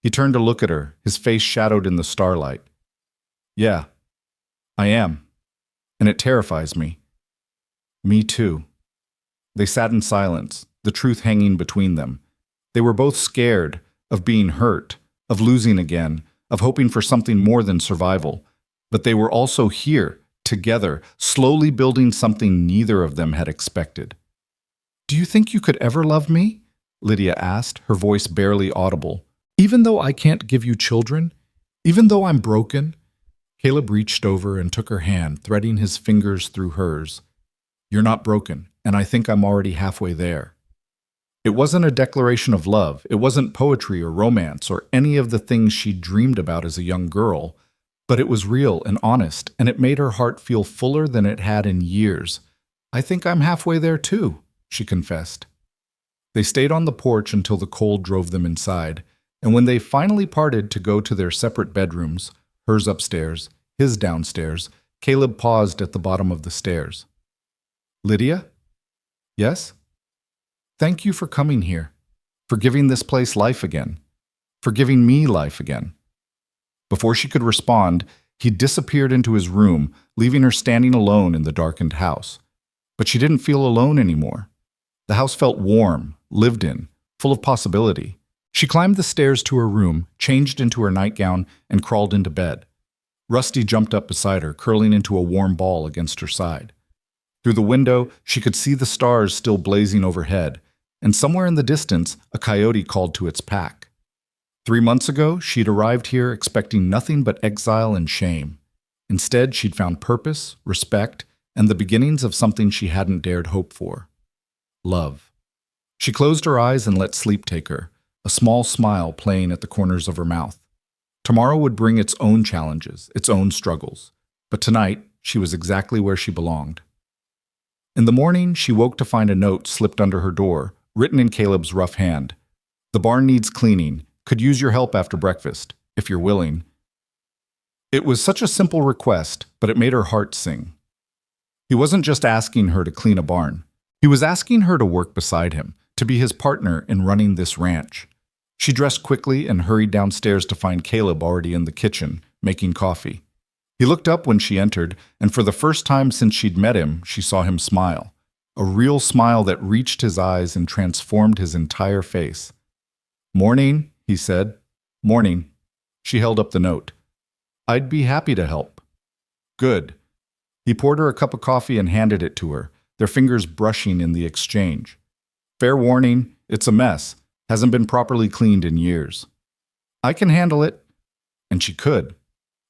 He turned to look at her, his face shadowed in the starlight. "Yeah, I am. And it terrifies me." "Me too." They sat in silence, the truth hanging between them. They were both scared, of being hurt, of losing again, of hoping for something more than survival. But they were also here, together, slowly building something neither of them had expected. Do you think you could ever love me? Lydia asked, her voice barely audible. Even though I can't give you children? Even though I'm broken? Caleb reached over and took her hand, threading his fingers through hers. You're not broken, and I think I'm already halfway there. It wasn't a declaration of love. It wasn't poetry or romance or any of the things she dreamed about as a young girl, but it was real and honest, and it made her heart feel fuller than it had in years. I think I'm halfway there too, she confessed. They stayed on the porch until the cold drove them inside, and when they finally parted to go to their separate bedrooms, hers upstairs, his downstairs, Caleb paused at the bottom of the stairs. Lydia? Yes? Thank you for coming here, for giving this place life again, for giving me life again. Before she could respond, he disappeared into his room, leaving her standing alone in the darkened house. But she didn't feel alone anymore. The house felt warm, lived in, full of possibility. She climbed the stairs to her room, changed into her nightgown, and crawled into bed. Rusty jumped up beside her, curling into a warm ball against her side. Through the window, she could see the stars still blazing overhead, and somewhere in the distance, a coyote called to its pack. 3 months ago, she'd arrived here expecting nothing but exile and shame. Instead, she'd found purpose, respect, and the beginnings of something she hadn't dared hope for. Love. She closed her eyes and let sleep take her, a small smile playing at the corners of her mouth. Tomorrow would bring its own challenges, its own struggles, but tonight she was exactly where she belonged. In the morning, she woke to find a note slipped under her door, written in Caleb's rough hand. The barn needs cleaning. Could use your help after breakfast, if you're willing. It was such a simple request, but it made her heart sing. He wasn't just asking her to clean a barn. He was asking her to work beside him, to be his partner in running this ranch. She dressed quickly and hurried downstairs to find Caleb already in the kitchen, making coffee. He looked up when she entered, and for the first time since she'd met him, she saw him smile. A real smile that reached his eyes and transformed his entire face. Morning, he said. Morning. She held up the note. I'd be happy to help. Good. He poured her a cup of coffee and handed it to her, their fingers brushing in the exchange. Fair warning, it's a mess. Hasn't been properly cleaned in years. I can handle it. And she could.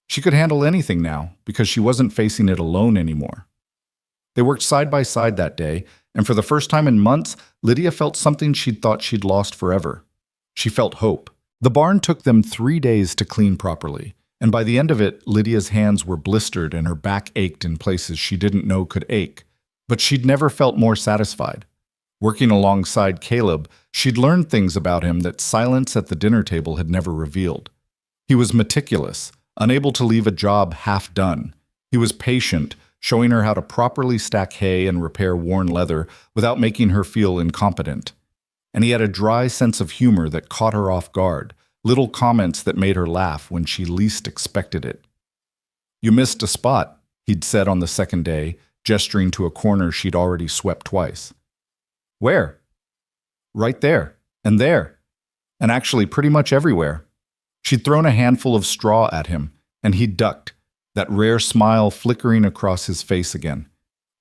She could handle anything now, because she wasn't facing it alone anymore. They worked side by side that day, and for the first time in months, Lydia felt something she'd thought she'd lost forever. She felt hope. The barn took them 3 days to clean properly, and by the end of it, Lydia's hands were blistered and her back ached in places she didn't know could ache. But she'd never felt more satisfied. Working alongside Caleb, she'd learned things about him that silence at the dinner table had never revealed. He was meticulous, unable to leave a job half done. He was patient, showing her how to properly stack hay and repair worn leather without making her feel incompetent. And he had a dry sense of humor that caught her off guard, little comments that made her laugh when she least expected it. You missed a spot, he'd said on the second day, gesturing to a corner she'd already swept twice. Where? Right there, and actually pretty much everywhere. She'd thrown a handful of straw at him, and he ducked, that rare smile flickering across his face again.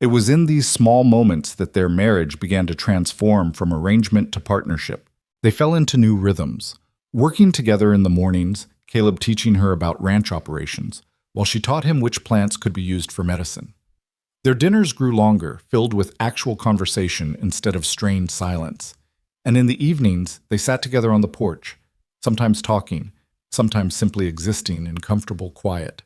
It was in these small moments that their marriage began to transform from arrangement to partnership. They fell into new rhythms, working together in the mornings, Caleb teaching her about ranch operations, while she taught him which plants could be used for medicine. Their dinners grew longer, filled with actual conversation instead of strained silence. And in the evenings, they sat together on the porch, sometimes talking, sometimes simply existing in comfortable quiet.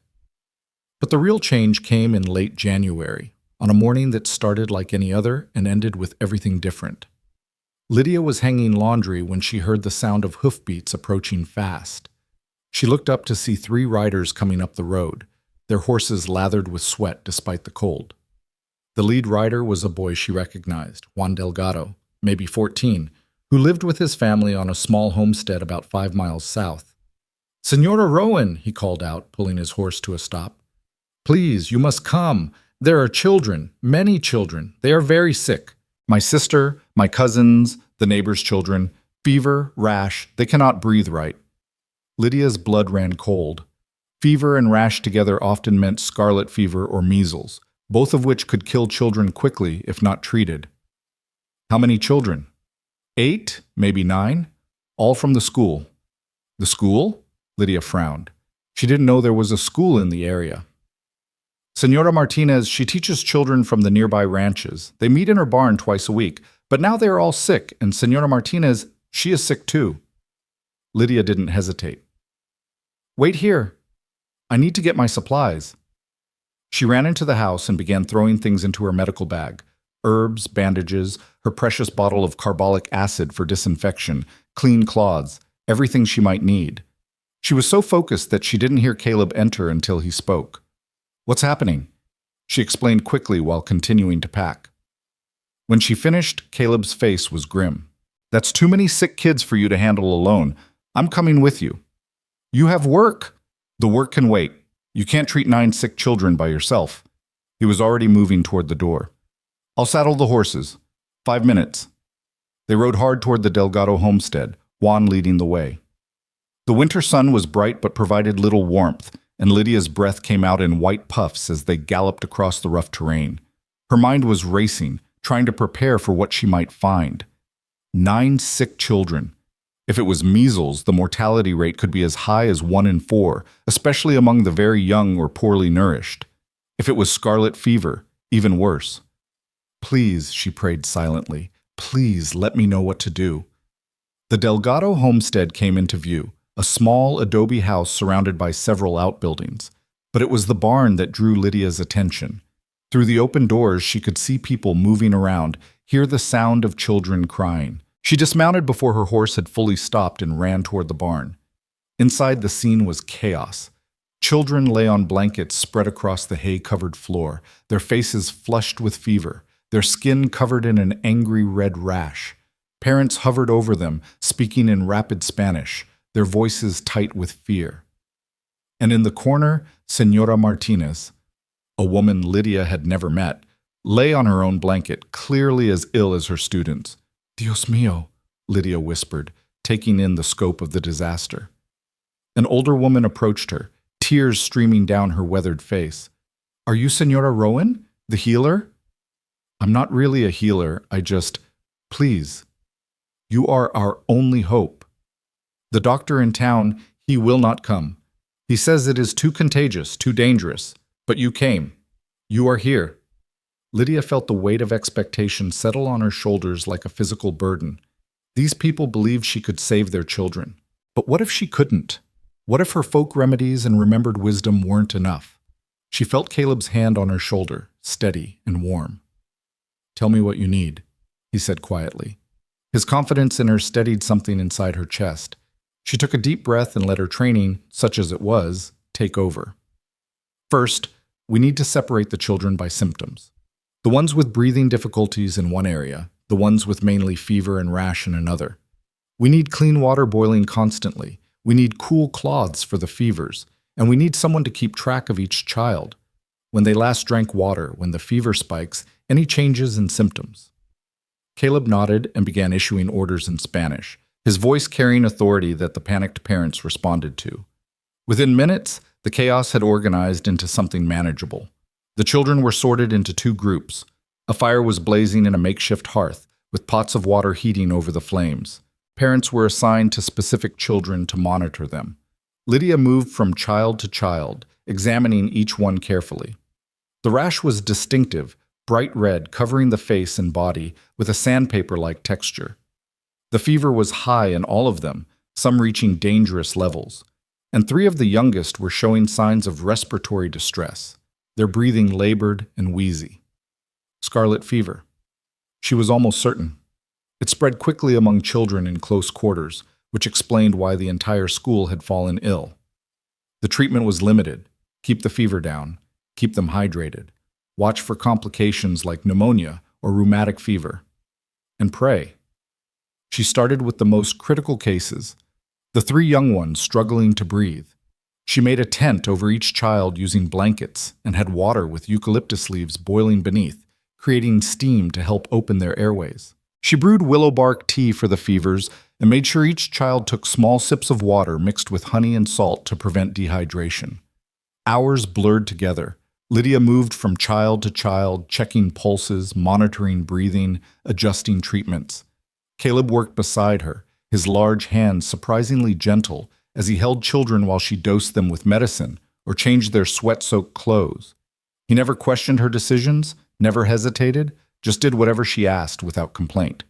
But the real change came in late January, on a morning that started like any other and ended with everything different. Lydia was hanging laundry when she heard the sound of hoofbeats approaching fast. She looked up to see 3 riders coming up the road, their horses lathered with sweat despite the cold. The lead rider was a boy she recognized, Juan Delgado, maybe 14, who lived with his family on a small homestead about 5 miles south. "Senora Rowan," he called out, pulling his horse to a stop. "Please, you must come. There are children, many children. They are very sick. My sister, my cousins, the neighbor's children. Fever, rash, they cannot breathe right." Lydia's blood ran cold. Fever and rash together often meant scarlet fever or measles, both of which could kill children quickly if not treated. How many children? 8, maybe 9, all from the school. The school? Lydia frowned. She didn't know there was a school in the area. Senora Martinez, she teaches children from the nearby ranches. They meet in her barn twice a week, but now they are all sick, and Senora Martinez, she is sick too. Lydia didn't hesitate. Wait here. I need to get my supplies. She ran into the house and began throwing things into her medical bag. Herbs, bandages, her precious bottle of carbolic acid for disinfection, clean cloths, everything she might need. She was so focused that she didn't hear Caleb enter until he spoke. What's happening? She explained quickly while continuing to pack. When she finished, Caleb's face was grim. That's too many sick kids for you to handle alone. I'm coming with you. You have work. The work can wait. You can't treat 9 sick children by yourself. He was already moving toward the door. I'll saddle the horses. 5 minutes. They rode hard toward the Delgado homestead, Juan leading the way. The winter sun was bright but provided little warmth, and Lydia's breath came out in white puffs as they galloped across the rough terrain. Her mind was racing, trying to prepare for what she might find. 9 sick children. If it was measles, the mortality rate could be as high as 1 in 4, especially among the very young or poorly nourished. If it was scarlet fever, even worse. Please, she prayed silently, please let me know what to do. The Delgado homestead came into view, a small adobe house surrounded by several outbuildings. But it was the barn that drew Lydia's attention. Through the open doors, she could see people moving around, hear the sound of children crying. She dismounted before her horse had fully stopped and ran toward the barn. Inside, the scene was chaos. Children lay on blankets spread across the hay-covered floor, their faces flushed with fever, their skin covered in an angry red rash. Parents hovered over them, speaking in rapid Spanish, their voices tight with fear. And in the corner, Senora Martinez, a woman Lydia had never met, lay on her own blanket, clearly as ill as her students. Dios mío, Lydia whispered, taking in the scope of the disaster. An older woman approached her, tears streaming down her weathered face. Are you Senora Rowan, the healer? I'm not really a healer, please. You are our only hope. The doctor in town, he will not come. He says it is too contagious, too dangerous. But you came. You are here. Lydia felt the weight of expectation settle on her shoulders like a physical burden. These people believed she could save their children. But what if she couldn't? What if her folk remedies and remembered wisdom weren't enough? She felt Caleb's hand on her shoulder, steady and warm. Tell me what you need, he said quietly. His confidence in her steadied something inside her chest. She took a deep breath and let her training, such as it was, take over. First, we need to separate the children by symptoms. The ones with breathing difficulties in one area, the ones with mainly fever and rash in another. We need clean water boiling constantly. We need cool cloths for the fevers. And we need someone to keep track of each child. When they last drank water, when the fever spikes, any changes in symptoms. Caleb nodded and began issuing orders in Spanish, his voice carrying authority that the panicked parents responded to. Within minutes, the chaos had organized into something manageable. The children were sorted into 2 groups. A fire was blazing in a makeshift hearth, with pots of water heating over the flames. Parents were assigned to specific children to monitor them. Lydia moved from child to child, examining each one carefully. The rash was distinctive, bright red, covering the face and body with a sandpaper-like texture. The fever was high in all of them, some reaching dangerous levels. And 3 of the youngest were showing signs of respiratory distress, their breathing labored and wheezy. Scarlet fever. She was almost certain. It spread quickly among children in close quarters, which explained why the entire school had fallen ill. The treatment was limited. Keep the fever down. Keep them hydrated. Watch for complications like pneumonia or rheumatic fever. And pray. She started with the most critical cases, the 3 young ones struggling to breathe. She made a tent over each child using blankets and had water with eucalyptus leaves boiling beneath, creating steam to help open their airways. She brewed willow bark tea for the fevers and made sure each child took small sips of water mixed with honey and salt to prevent dehydration. Hours blurred together. Lydia moved from child to child, checking pulses, monitoring breathing, adjusting treatments. Caleb worked beside her, his large hands surprisingly gentle as he held children while she dosed them with medicine or changed their sweat-soaked clothes. He never questioned her decisions, never hesitated, just did whatever she asked without complaint.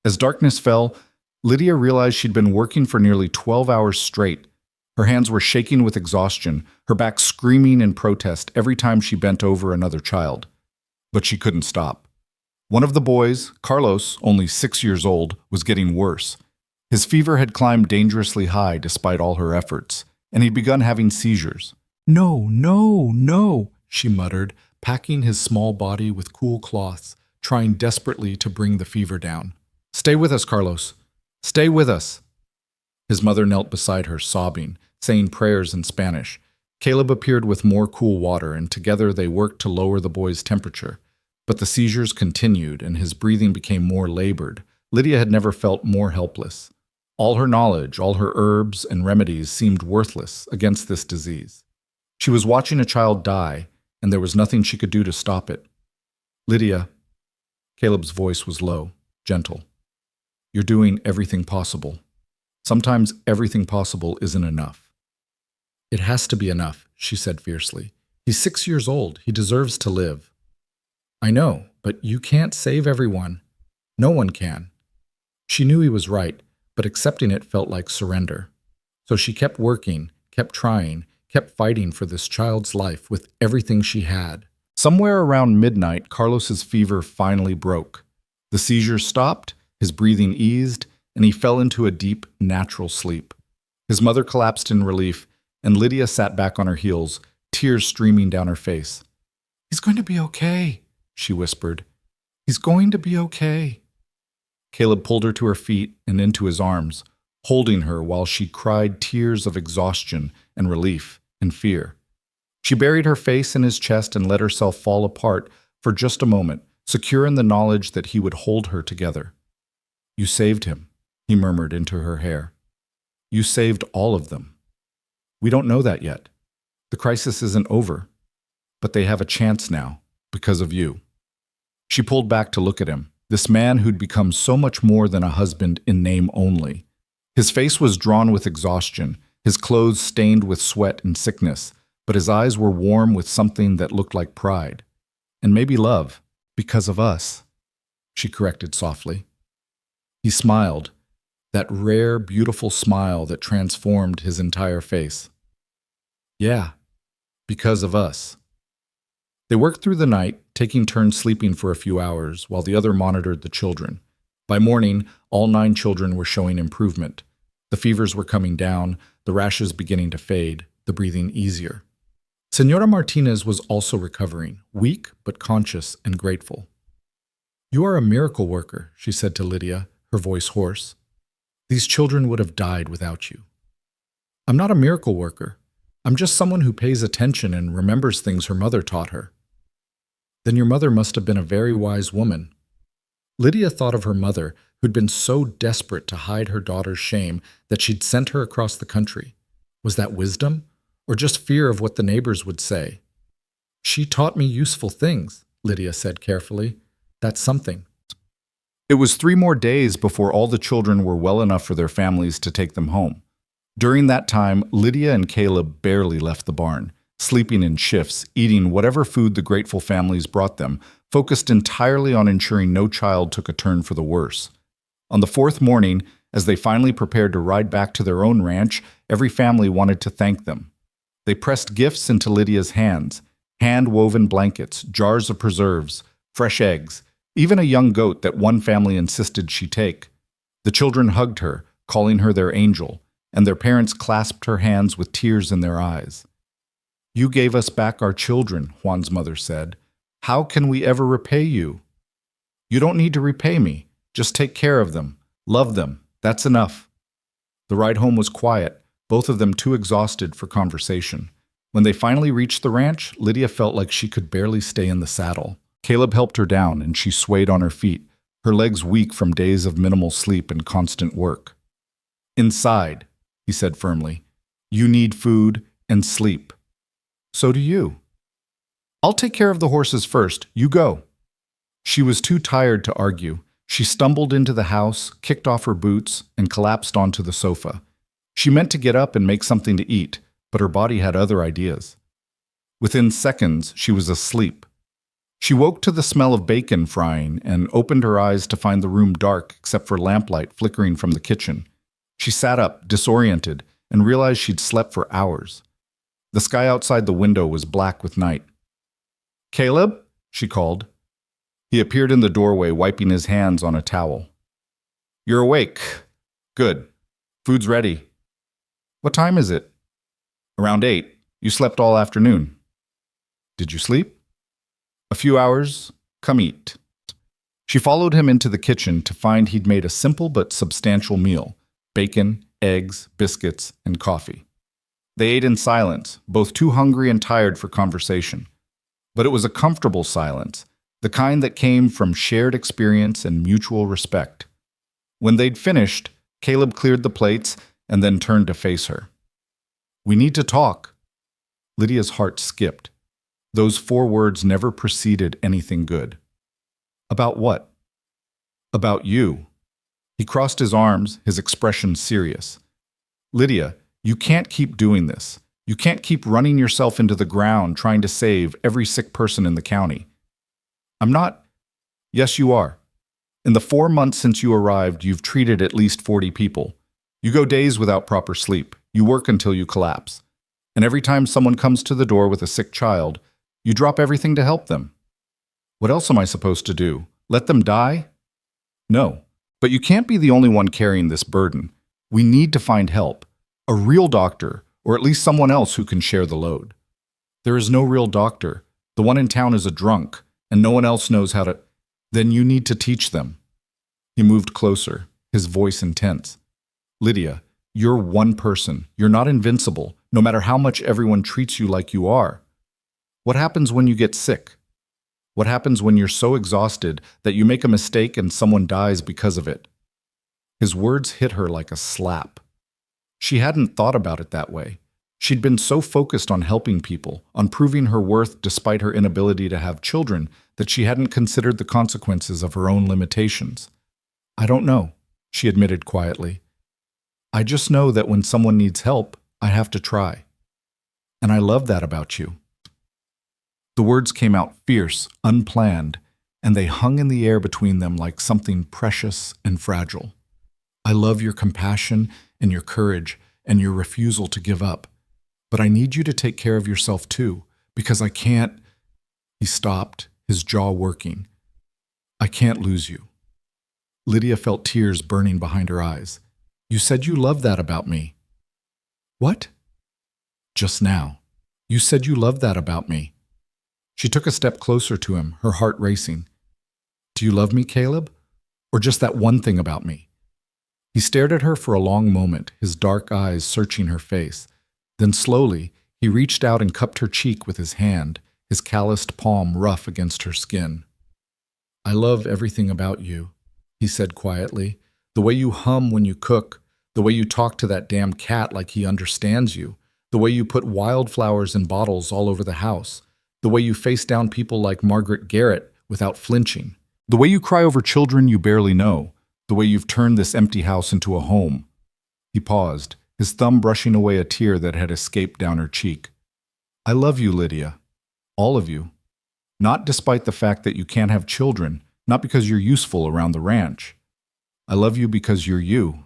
As darkness fell, Lydia realized she'd been working for nearly 12 hours straight. Her hands were shaking with exhaustion, her back screaming in protest every time she bent over another child. But she couldn't stop. One of the boys, Carlos, only 6 years old, was getting worse. His fever had climbed dangerously high despite all her efforts, and he'd begun having seizures. "No, no, no," she muttered, packing his small body with cool cloths, trying desperately to bring the fever down. "Stay with us, Carlos. Stay with us." His mother knelt beside her, sobbing, saying prayers in Spanish. Caleb appeared with more cool water, and together they worked to lower the boy's temperature. But the seizures continued, and his breathing became more labored. Lydia had never felt more helpless. All her knowledge, all her herbs and remedies seemed worthless against this disease. She was watching a child die, and there was nothing she could do to stop it. "Lydia," Caleb's voice was low, gentle. "You're doing everything possible. Sometimes everything possible isn't enough." "It has to be enough," she said fiercely. "He's 6 years old. He deserves to live." "I know, but you can't save everyone. No one can." She knew he was right, but accepting it felt like surrender. So she kept working, kept trying, kept fighting for this child's life with everything she had. Somewhere around midnight, Carlos's fever finally broke. The seizures stopped, his breathing eased, and he fell into a deep, natural sleep. His mother collapsed in relief, and Lydia sat back on her heels, tears streaming down her face. "He's going to be okay," she whispered. "He's going to be okay." Caleb pulled her to her feet and into his arms, holding her while she cried tears of exhaustion and relief and fear. She buried her face in his chest and let herself fall apart for just a moment, secure in the knowledge that he would hold her together. "You saved him," he murmured into her hair. "You saved all of them. We don't know that yet. The crisis isn't over, but they have a chance now because of you." She pulled back to look at him, this man who'd become so much more than a husband in name only. His face was drawn with exhaustion, his clothes stained with sweat and sickness, but his eyes were warm with something that looked like pride. And maybe love, because of us, she corrected softly. He smiled, that rare, beautiful smile that transformed his entire face. "Yeah, because of us." They worked through the night, taking turns sleeping for a few hours while the other monitored the children. By morning, all 9 children were showing improvement. The fevers were coming down, the rashes beginning to fade, the breathing easier. Senora Martinez was also recovering, weak but conscious and grateful. "You are a miracle worker," she said to Lydia, her voice hoarse. "These children would have died without you." "I'm not a miracle worker. I'm just someone who pays attention and remembers things her mother taught her." "Then your mother must have been a very wise woman." Lydia thought of her mother, who'd been so desperate to hide her daughter's shame that she'd sent her across the country. Was that wisdom, or just fear of what the neighbors would say? "She taught me useful things," Lydia said carefully. "That's something." It was 3 more days before all the children were well enough for their families to take them home. During that time, Lydia and Caleb barely left the barn, sleeping in shifts, eating whatever food the grateful families brought them, focused entirely on ensuring no child took a turn for the worse. On the 4th morning, as they finally prepared to ride back to their own ranch, every family wanted to thank them. They pressed gifts into Lydia's hands, hand-woven blankets, jars of preserves, fresh eggs, even a young goat that one family insisted she take. The children hugged her, calling her their angel, and their parents clasped her hands with tears in their eyes. "You gave us back our children," Juan's mother said. "How can we ever repay you?" "You don't need to repay me. Just take care of them. Love them. That's enough." The ride home was quiet, both of them too exhausted for conversation. When they finally reached the ranch, Lydia felt like she could barely stay in the saddle. Caleb helped her down, and she swayed on her feet, her legs weak from days of minimal sleep and constant work. "Inside," he said firmly. "You need food and sleep. So do you." I'll take care of the horses first. You go. She was too tired to argue. She stumbled into the house, kicked off her boots, and collapsed onto the sofa. She meant to get up and make something to eat, but her body had other ideas. Within seconds, she was asleep. She woke to the smell of bacon frying and opened her eyes to find the room dark except for lamplight flickering from the kitchen. She sat up, disoriented, and realized she'd slept for hours. The sky outside the window was black with night. "Caleb?" she called. He appeared in the doorway, wiping his hands on a towel. "You're awake. Good. Food's ready." "What time is it?" "Around 8. You slept all afternoon." "Did you sleep?" "A few hours. Come eat." She followed him into the kitchen to find he'd made a simple but substantial meal: bacon, eggs, biscuits, and coffee. They ate in silence, both too hungry and tired for conversation. But it was a comfortable silence, the kind that came from shared experience and mutual respect. When they'd finished, Caleb cleared the plates and then turned to face her. "We need to talk." Lydia's heart skipped. Those 4 words never preceded anything good. "About what?" "About you." He crossed his arms, his expression serious. "Lydia, you can't keep doing this. You can't keep running yourself into the ground trying to save every sick person in the county." "I'm not." "Yes, you are. In the 4 months since you arrived, you've treated at least 40 people. You go days without proper sleep. You work until you collapse. And every time someone comes to the door with a sick child, you drop everything to help them. What else am I supposed to do? Let them die?" "No. But you can't be the only one carrying this burden. We need to find help. A real doctor, or at least someone else who can share the load." "There is no real doctor. The one in town is a drunk, and no one else knows how to—" "Then you need to teach them." He moved closer, his voice intense. "Lydia, you're one person. You're not invincible, no matter how much everyone treats you like you are. What happens when you get sick? What happens when you're so exhausted that you make a mistake and someone dies because of it?" His words hit her like a slap. She hadn't thought about it that way. She'd been so focused on helping people, on proving her worth despite her inability to have children, that she hadn't considered the consequences of her own limitations. "I don't know," she admitted quietly. "I just know that when someone needs help, I have to try. And I love that about you." The words came out fierce, unplanned, and they hung in the air between them like something precious and fragile. "I love your compassion and your courage and your refusal to give up. But I need you to take care of yourself too, because I can't—" He stopped, his jaw working. "I can't lose you." Lydia felt tears burning behind her eyes. "You said you loved that about me." "What?" "Just now. You said you loved that about me." She took a step closer to him, her heart racing. "Do you love me, Caleb? Or just that one thing about me?" He stared at her for a long moment, his dark eyes searching her face. Then slowly, he reached out and cupped her cheek with his hand, his calloused palm rough against her skin. "I love everything about you," he said quietly. "The way you hum when you cook, the way you talk to that damn cat like he understands you, the way you put wildflowers in bottles all over the house, the way you face down people like Margaret Garrett without flinching, the way you cry over children you barely know, the way you've turned this empty house into a home." He paused, his thumb brushing away a tear that had escaped down her cheek. "I love you, Lydia. All of you. Not despite the fact that you can't have children, not because you're useful around the ranch. I love you because you're you."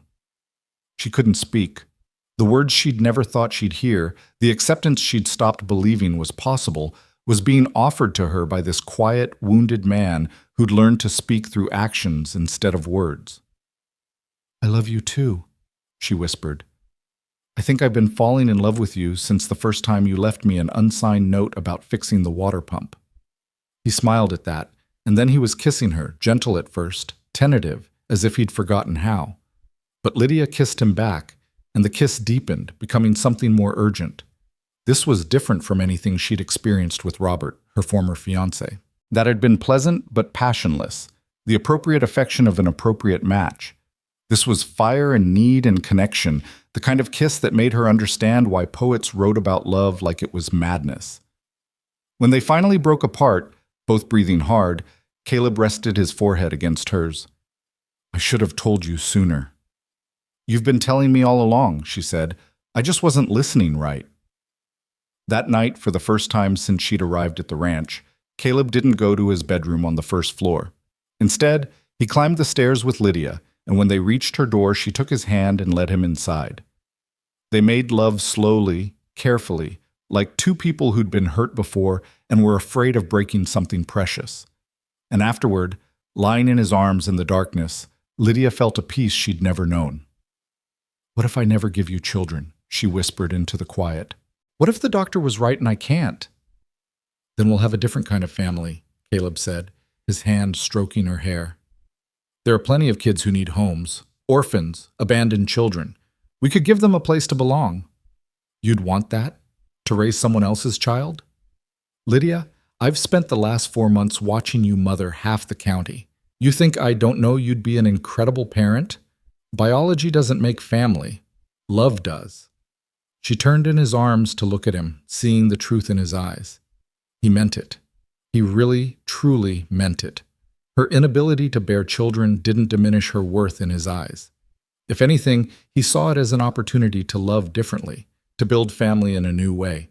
She couldn't speak. The words she'd never thought she'd hear, the acceptance she'd stopped believing was possible, was being offered to her by this quiet, wounded man who'd learned to speak through actions instead of words. "I love you too," she whispered. "I think I've been falling in love with you since the first time you left me an unsigned note about fixing the water pump." He smiled at that, and then he was kissing her, gentle at first, tentative, as if he'd forgotten how. But Lydia kissed him back, and the kiss deepened, becoming something more urgent. This was different from anything she'd experienced with Robert, her former fiancé. That had been pleasant but passionless, the appropriate affection of an appropriate match. This was fire and need and connection, the kind of kiss that made her understand why poets wrote about love like it was madness. When they finally broke apart, both breathing hard, Caleb rested his forehead against hers. "I should have told you sooner." "You've been telling me all along," she said. "I just wasn't listening right." That night, for the first time since she'd arrived at the ranch, Caleb didn't go to his bedroom on the first floor. Instead, he climbed the stairs with Lydia, and when they reached her door, she took his hand and led him inside. They made love slowly, carefully, like two people who'd been hurt before and were afraid of breaking something precious. And afterward, lying in his arms in the darkness, Lydia felt a peace she'd never known. "What if I never give you children?" she whispered into the quiet. "What if the doctor was right and I can't?" "Then we'll have a different kind of family," Caleb said, his hand stroking her hair. "There are plenty of kids who need homes, orphans, abandoned children. We could give them a place to belong." "You'd want that? To raise someone else's child?" "Lydia, I've spent the last 4 months watching you mother half the county. You think I don't know you'd be an incredible parent? Biology doesn't make family. Love does." She turned in his arms to look at him, seeing the truth in his eyes. He meant it. He really, truly meant it. Her inability to bear children didn't diminish her worth in his eyes. If anything, he saw it as an opportunity to love differently, to build family in a new way.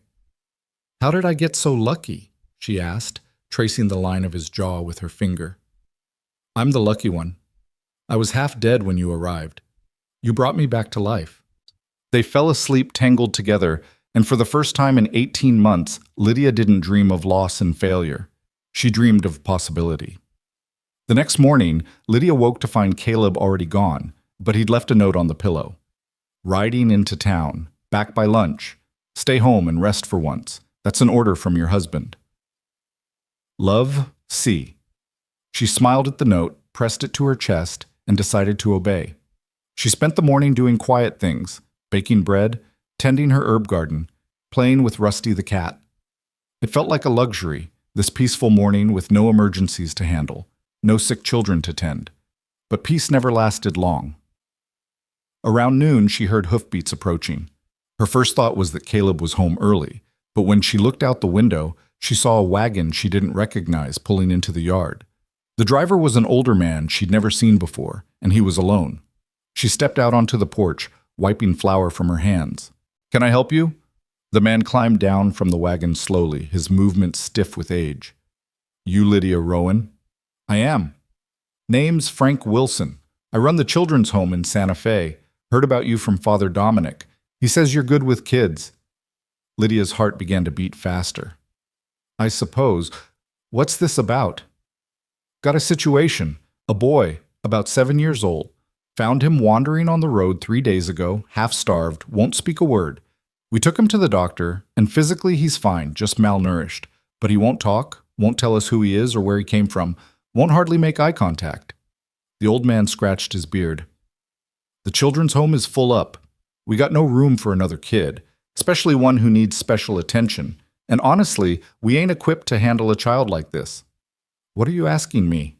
"How did I get so lucky?" she asked, tracing the line of his jaw with her finger. "I'm the lucky one. I was half dead when you arrived. You brought me back to life." They fell asleep tangled together, and for the first time in 18 months, Lydia didn't dream of loss and failure. She dreamed of possibility. The next morning, Lydia woke to find Caleb already gone, but he'd left a note on the pillow. "Riding into town. Back by lunch. Stay home and rest for once. That's an order from your husband. Love, C." She smiled at the note, pressed it to her chest, and decided to obey. She spent the morning doing quiet things, baking bread, tending her herb garden, playing with Rusty the cat. It felt like a luxury, this peaceful morning with no emergencies to handle, no sick children to tend. But peace never lasted long. Around noon, she heard hoofbeats approaching. Her first thought was that Caleb was home early, but when she looked out the window, she saw a wagon she didn't recognize pulling into the yard. The driver was an older man she'd never seen before, and he was alone. She stepped out onto the porch, wiping flour from her hands. "Can I help you?" The man climbed down from the wagon slowly, his movements stiff with age. "You Lydia Rowan?" "I am." "Name's Frank Wilson. I run the children's home in Santa Fe. Heard about you from Father Dominic. He says you're good with kids." Lydia's heart began to beat faster. "I suppose. What's this about?" "Got a situation. A boy, about 7 years old. Found him wandering on the road 3 days ago, half-starved, won't speak a word. We took him to the doctor, and physically he's fine, just malnourished. But he won't talk, won't tell us who he is or where he came from, won't hardly make eye contact." The old man scratched his beard. "The children's home is full up. We got no room for another kid, especially one who needs special attention. And honestly, we ain't equipped to handle a child like this." "What are you asking me?"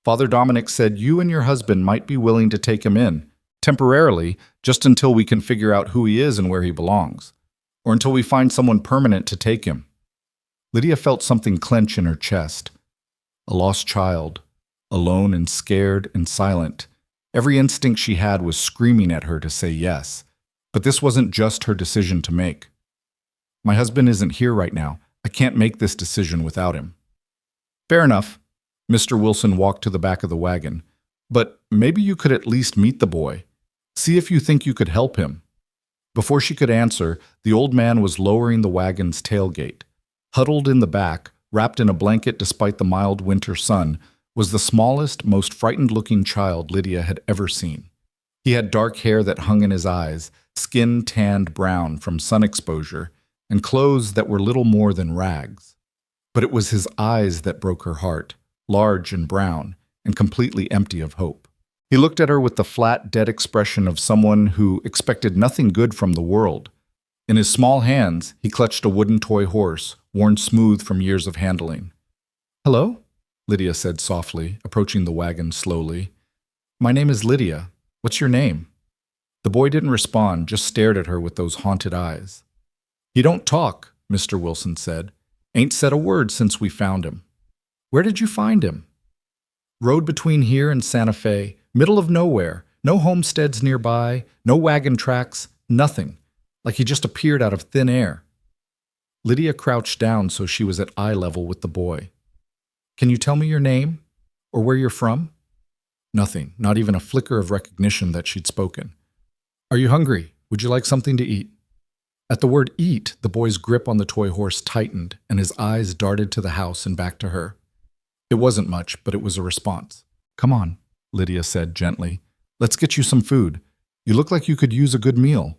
"Father Dominic said you and your husband might be willing to take him in, temporarily, just until we can figure out who he is and where he belongs, or until we find someone permanent to take him." Lydia felt something clench in her chest. A lost child, alone and scared and silent. Every instinct she had was screaming at her to say yes. But this wasn't just her decision to make. "My husband isn't here right now. I can't make this decision without him." "Fair enough." Mr. Wilson walked to the back of the wagon. "But maybe you could at least meet the boy. See if you think you could help him." Before she could answer, the old man was lowering the wagon's tailgate. Huddled in the back, wrapped in a blanket despite the mild winter sun, was the smallest, most frightened-looking child Lydia had ever seen. He had dark hair that hung in his eyes, skin tanned brown from sun exposure, and clothes that were little more than rags. But it was his eyes that broke her heart, large and brown, and completely empty of hope. He looked at her with the flat, dead expression of someone who expected nothing good from the world. In his small hands, he clutched a wooden toy horse, worn smooth from years of handling. "Hello?" Lydia said softly, approaching the wagon slowly. "My name is Lydia. What's your name?" The boy didn't respond, just stared at her with those haunted eyes. "He don't talk," Mr. Wilson said. Ain't said a word since we found him. Where did you find him? Road between here and Santa Fe, middle of nowhere, no homesteads nearby, no wagon tracks, nothing. Like he just appeared out of thin air. Lydia crouched down so she was at eye level with the boy. Can you tell me your name? Or where you're from? Nothing, not even a flicker of recognition that she'd spoken. Are you hungry? Would you like something to eat? At the word eat, the boy's grip on the toy horse tightened and his eyes darted to the house and back to her. It wasn't much, but it was a response. Come on, Lydia said gently. Let's get you some food. You look like you could use a good meal.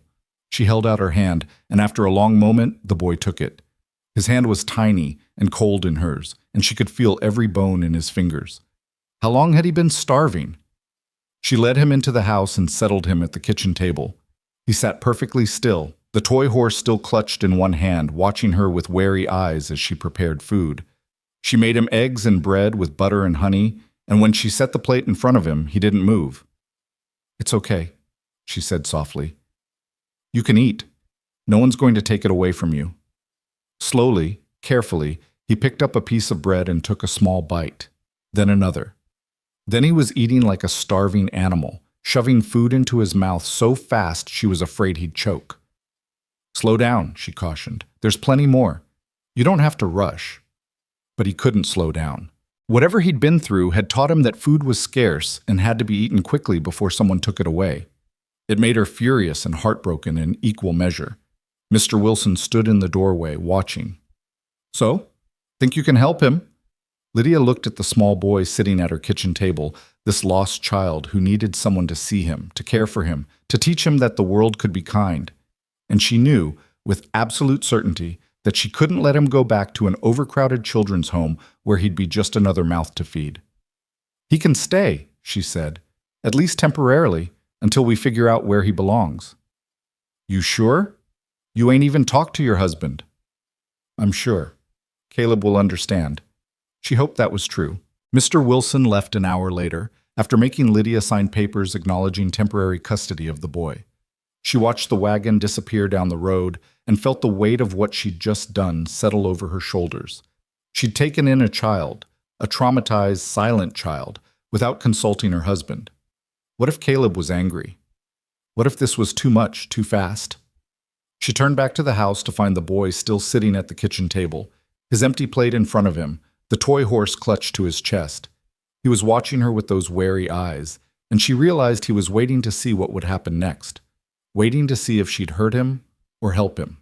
She held out her hand, and after a long moment, the boy took it. His hand was tiny and cold in hers, and she could feel every bone in his fingers. How long had he been starving? She led him into the house and settled him at the kitchen table. He sat perfectly still, the toy horse still clutched in one hand, watching her with wary eyes as she prepared food. She made him eggs and bread with butter and honey, and when she set the plate in front of him, he didn't move. It's okay, she said softly. You can eat. No one's going to take it away from you. Slowly, carefully, he picked up a piece of bread and took a small bite, then another. Then he was eating like a starving animal, shoving food into his mouth so fast she was afraid he'd choke. Slow down, she cautioned. There's plenty more. You don't have to rush. But he couldn't slow down. Whatever he'd been through had taught him that food was scarce and had to be eaten quickly before someone took it away. It made her furious and heartbroken in equal measure. Mr. Wilson stood in the doorway, watching. So, think you can help him? Lydia looked at the small boy sitting at her kitchen table, this lost child who needed someone to see him, to care for him, to teach him that the world could be kind. And she knew, with absolute certainty, that she couldn't let him go back to an overcrowded children's home where he'd be just another mouth to feed. He can stay, she said, at least temporarily, until we figure out where he belongs. You sure? You ain't even talked to your husband. I'm sure. Caleb will understand. She hoped that was true. Mr. Wilson left an hour later, after making Lydia sign papers acknowledging temporary custody of the boy. She watched the wagon disappear down the road and felt the weight of what she'd just done settle over her shoulders. She'd taken in a child, a traumatized, silent child, without consulting her husband. What if Caleb was angry? What if this was too much, too fast? She turned back to the house to find the boy still sitting at the kitchen table, his empty plate in front of him, the toy horse clutched to his chest. He was watching her with those wary eyes, and she realized he was waiting to see what would happen next, waiting to see if she'd hurt him or help him.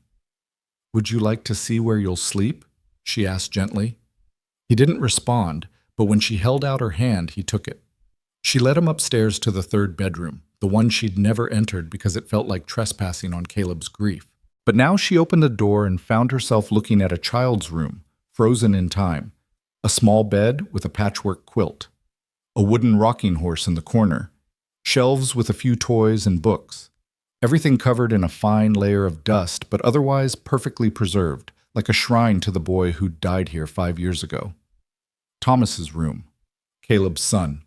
Would you like to see where you'll sleep? She asked gently. He didn't respond, but when she held out her hand, he took it. She led him upstairs to the third bedroom, the one she'd never entered because it felt like trespassing on Caleb's grief. But now she opened the door and found herself looking at a child's room, frozen in time. A small bed with a patchwork quilt, a wooden rocking horse in the corner, shelves with a few toys and books, everything covered in a fine layer of dust but otherwise perfectly preserved, like a shrine to the boy who'd died here 5 years ago. Thomas's room, Caleb's son.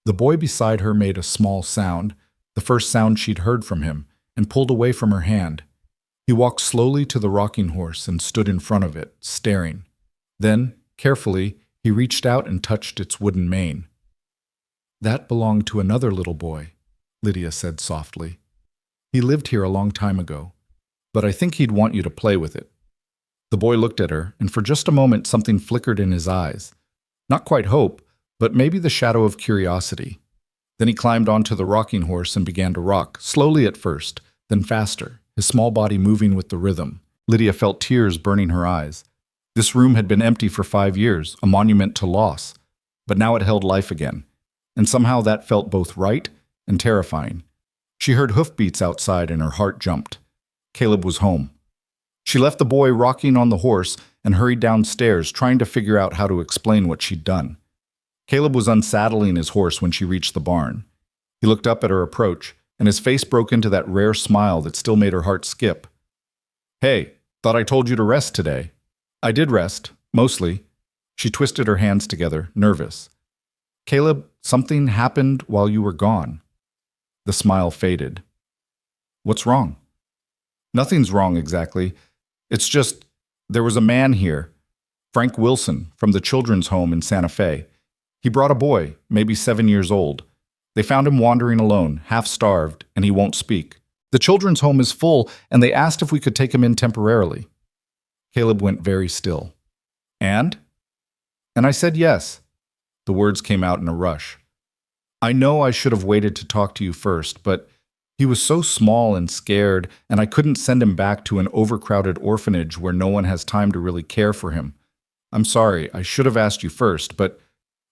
The boy beside her made a small sound, the first sound she'd heard from him, and pulled away from her hand. He walked slowly to the rocking horse and stood in front of it, staring. Then, carefully, he reached out and touched its wooden mane. That belonged to another little boy, Lydia said softly. He lived here a long time ago, but I think he'd want you to play with it. The boy looked at her, and for just a moment something flickered in his eyes. Not quite hope, but maybe the shadow of curiosity. Then he climbed onto the rocking horse and began to rock, slowly at first, then faster, his small body moving with the rhythm. Lydia felt tears burning her eyes. This room had been empty for 5 years, a monument to loss, but now it held life again, and somehow that felt both right and terrifying. She heard hoofbeats outside and her heart jumped. Caleb was home. She left the boy rocking on the horse and hurried downstairs, trying to figure out how to explain what she'd done. Caleb was unsaddling his horse when she reached the barn. He looked up at her approach, and his face broke into that rare smile that still made her heart skip. Hey, thought I told you to rest today. I did rest, mostly. She twisted her hands together, nervous. Caleb, something happened while you were gone. The smile faded. What's wrong? Nothing's wrong exactly. It's just, there was a man here. Frank Wilson, from the children's home in Santa Fe. He brought a boy, maybe 7 years old. They found him wandering alone, half-starved, and he won't speak. The children's home is full, and they asked if we could take him in temporarily. Caleb went very still. And? And I said yes. The words came out in a rush. I know I should have waited to talk to you first, but he was so small and scared, and I couldn't send him back to an overcrowded orphanage where no one has time to really care for him. I'm sorry, I should have asked you first, but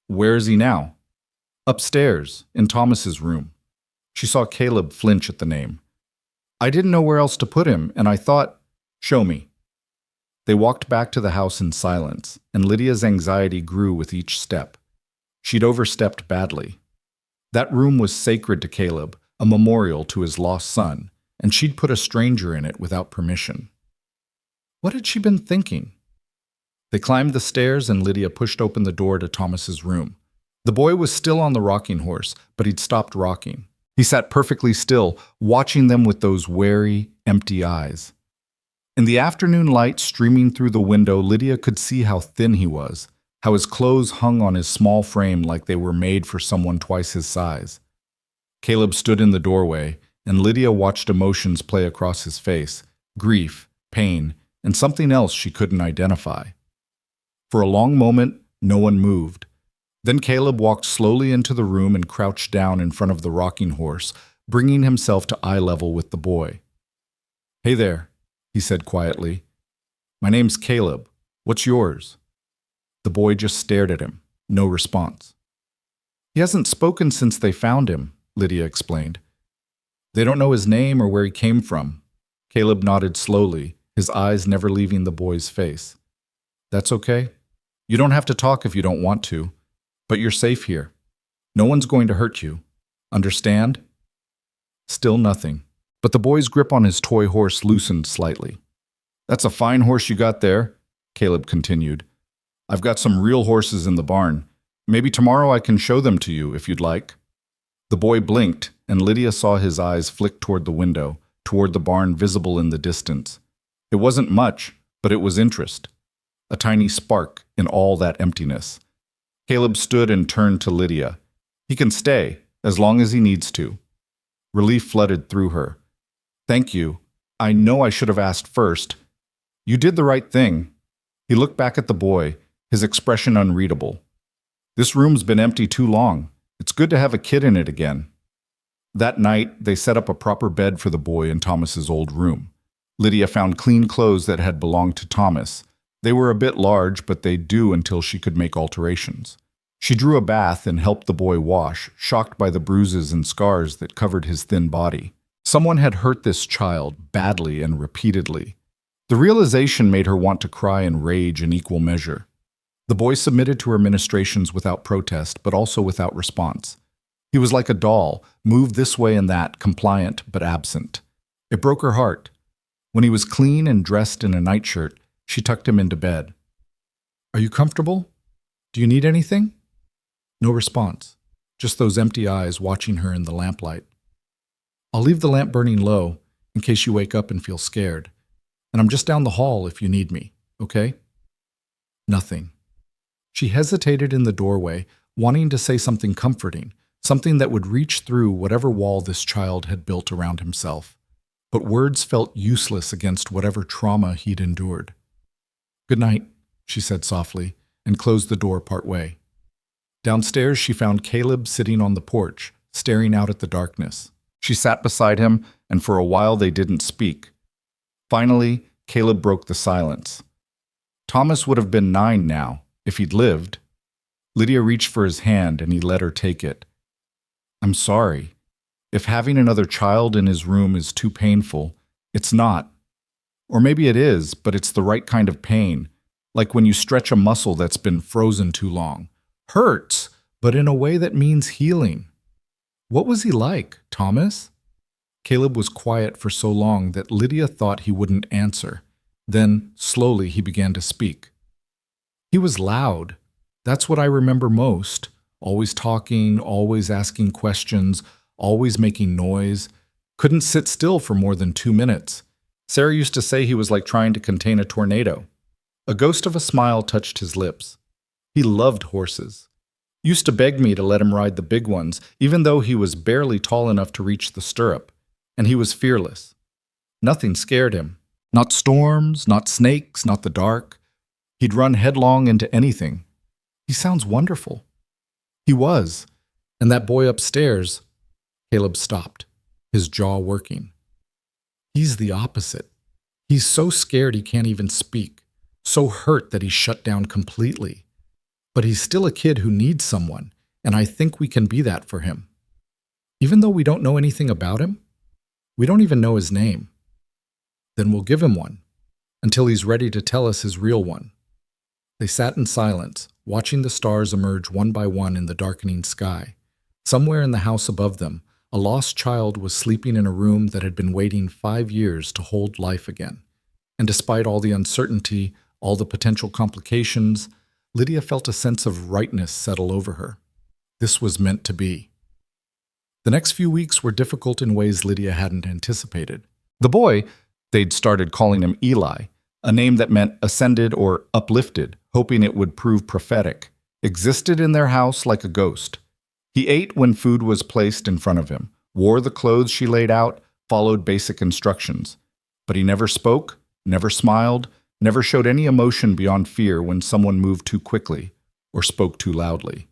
where is he now? Upstairs, in Thomas's room. She saw Caleb flinch at the name. I didn't know where else to put him, and I thought, show me. They walked back to the house in silence, and Lydia's anxiety grew with each step. She'd overstepped badly. That room was sacred to Caleb, a memorial to his lost son, and she'd put a stranger in it without permission. What had she been thinking? They climbed the stairs, and Lydia pushed open the door to Thomas's room. The boy was still on the rocking horse, but he'd stopped rocking. He sat perfectly still, watching them with those wary, empty eyes. In the afternoon light streaming through the window, Lydia could see how thin he was, how his clothes hung on his small frame like they were made for someone twice his size. Caleb stood in the doorway, and Lydia watched emotions play across his face, grief, pain, and something else she couldn't identify. For a long moment, no one moved. Then Caleb walked slowly into the room and crouched down in front of the rocking horse, bringing himself to eye level with the boy. Hey there, he said quietly. My name's Caleb. What's yours? The boy just stared at him, no response. He hasn't spoken since they found him, Lydia explained. They don't know his name or where he came from. Caleb nodded slowly, his eyes never leaving the boy's face. That's okay. You don't have to talk if you don't want to, but you're safe here. No one's going to hurt you. Understand? Still nothing, but the boy's grip on his toy horse loosened slightly. That's a fine horse you got there, Caleb continued. I've got some real horses in the barn. Maybe tomorrow I can show them to you if you'd like. The boy blinked, and Lydia saw his eyes flick toward the window, toward the barn visible in the distance. It wasn't much, but it was interest. A tiny spark in all that emptiness. Caleb stood and turned to Lydia. He can stay, as long as he needs to. Relief flooded through her. Thank you. I know I should have asked first. You did the right thing. He looked back at the boy, his expression unreadable. This room's been empty too long. It's good to have a kid in it again. That night, they set up a proper bed for the boy in Thomas's old room. Lydia found clean clothes that had belonged to Thomas. They were a bit large, but they'd do until she could make alterations. She drew a bath and helped the boy wash, shocked by the bruises and scars that covered his thin body. Someone had hurt this child badly and repeatedly. The realization made her want to cry and rage in equal measure. The boy submitted to her ministrations without protest, but also without response. He was like a doll, moved this way and that, compliant but absent. It broke her heart. When he was clean and dressed in a nightshirt, she tucked him into bed. Are you comfortable? Do you need anything? No response, just those empty eyes watching her in the lamplight. I'll leave the lamp burning low in case you wake up and feel scared. And I'm just down the hall if you need me, okay? Nothing. She hesitated in the doorway, wanting to say something comforting, something that would reach through whatever wall this child had built around himself. But words felt useless against whatever trauma he'd endured. Good night, she said softly, and closed the door partway. Downstairs, she found Caleb sitting on the porch, staring out at the darkness. She sat beside him, and for a while they didn't speak. Finally, Caleb broke the silence. Thomas would have been 9 now, if he'd lived. Lydia reached for his hand, and he let her take it. I'm sorry. If having another child in his room is too painful, it's not. Or maybe it is, but it's the right kind of pain, like when you stretch a muscle that's been frozen too long. Hurts, but in a way that means healing. What was he like, Thomas? Caleb was quiet for so long that Lydia thought he wouldn't answer. Then, slowly, he began to speak. He was loud. That's what I remember most. Always talking, always asking questions, always making noise. Couldn't sit still for more than 2 minutes. Sarah used to say he was like trying to contain a tornado. A ghost of a smile touched his lips. He loved horses. Used to beg me to let him ride the big ones, even though he was barely tall enough to reach the stirrup. And he was fearless. Nothing scared him. Not storms, not snakes, not the dark. He'd run headlong into anything. He sounds wonderful. He was. And that boy upstairs. Caleb stopped, his jaw working. He's the opposite. He's so scared he can't even speak, so hurt that he's shut down completely. But he's still a kid who needs someone, and I think we can be that for him. Even though we don't know anything about him, we don't even know his name. Then we'll give him one, until he's ready to tell us his real one. They sat in silence, watching the stars emerge one by one in the darkening sky. Somewhere in the house above them, a lost child was sleeping in a room that had been waiting 5 years to hold life again. And despite all the uncertainty, all the potential complications, Lydia felt a sense of rightness settle over her. This was meant to be. The next few weeks were difficult in ways Lydia hadn't anticipated. The boy, they'd started calling him Eli, a name that meant ascended or uplifted, hoping it would prove prophetic, existed in their house like a ghost. He ate when food was placed in front of him, wore the clothes she laid out, followed basic instructions. But he never spoke, never smiled, never showed any emotion beyond fear when someone moved too quickly or spoke too loudly.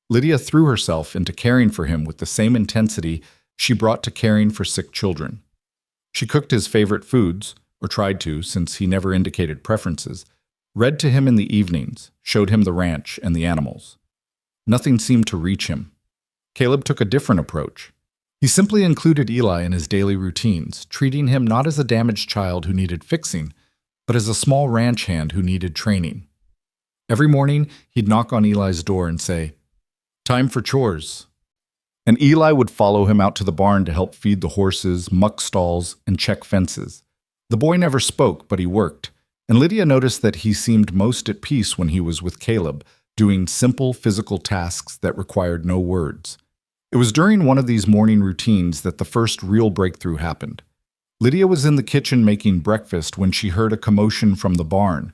Lydia threw herself into caring for him with the same intensity she brought to caring for sick children. She cooked his favorite foods, or tried to since he never indicated preferences, read to him in the evenings, showed him the ranch and the animals. Nothing seemed to reach him. Caleb took a different approach. He simply included Eli in his daily routines, treating him not as a damaged child who needed fixing, but as a small ranch hand who needed training. Every morning, he'd knock on Eli's door and say, "Time for chores." And Eli would follow him out to the barn to help feed the horses, muck stalls, and check fences. The boy never spoke, but he worked, and Lydia noticed that he seemed most at peace when he was with Caleb, doing simple physical tasks that required no words. It was during one of these morning routines that the first real breakthrough happened. Lydia was in the kitchen making breakfast when she heard a commotion from the barn.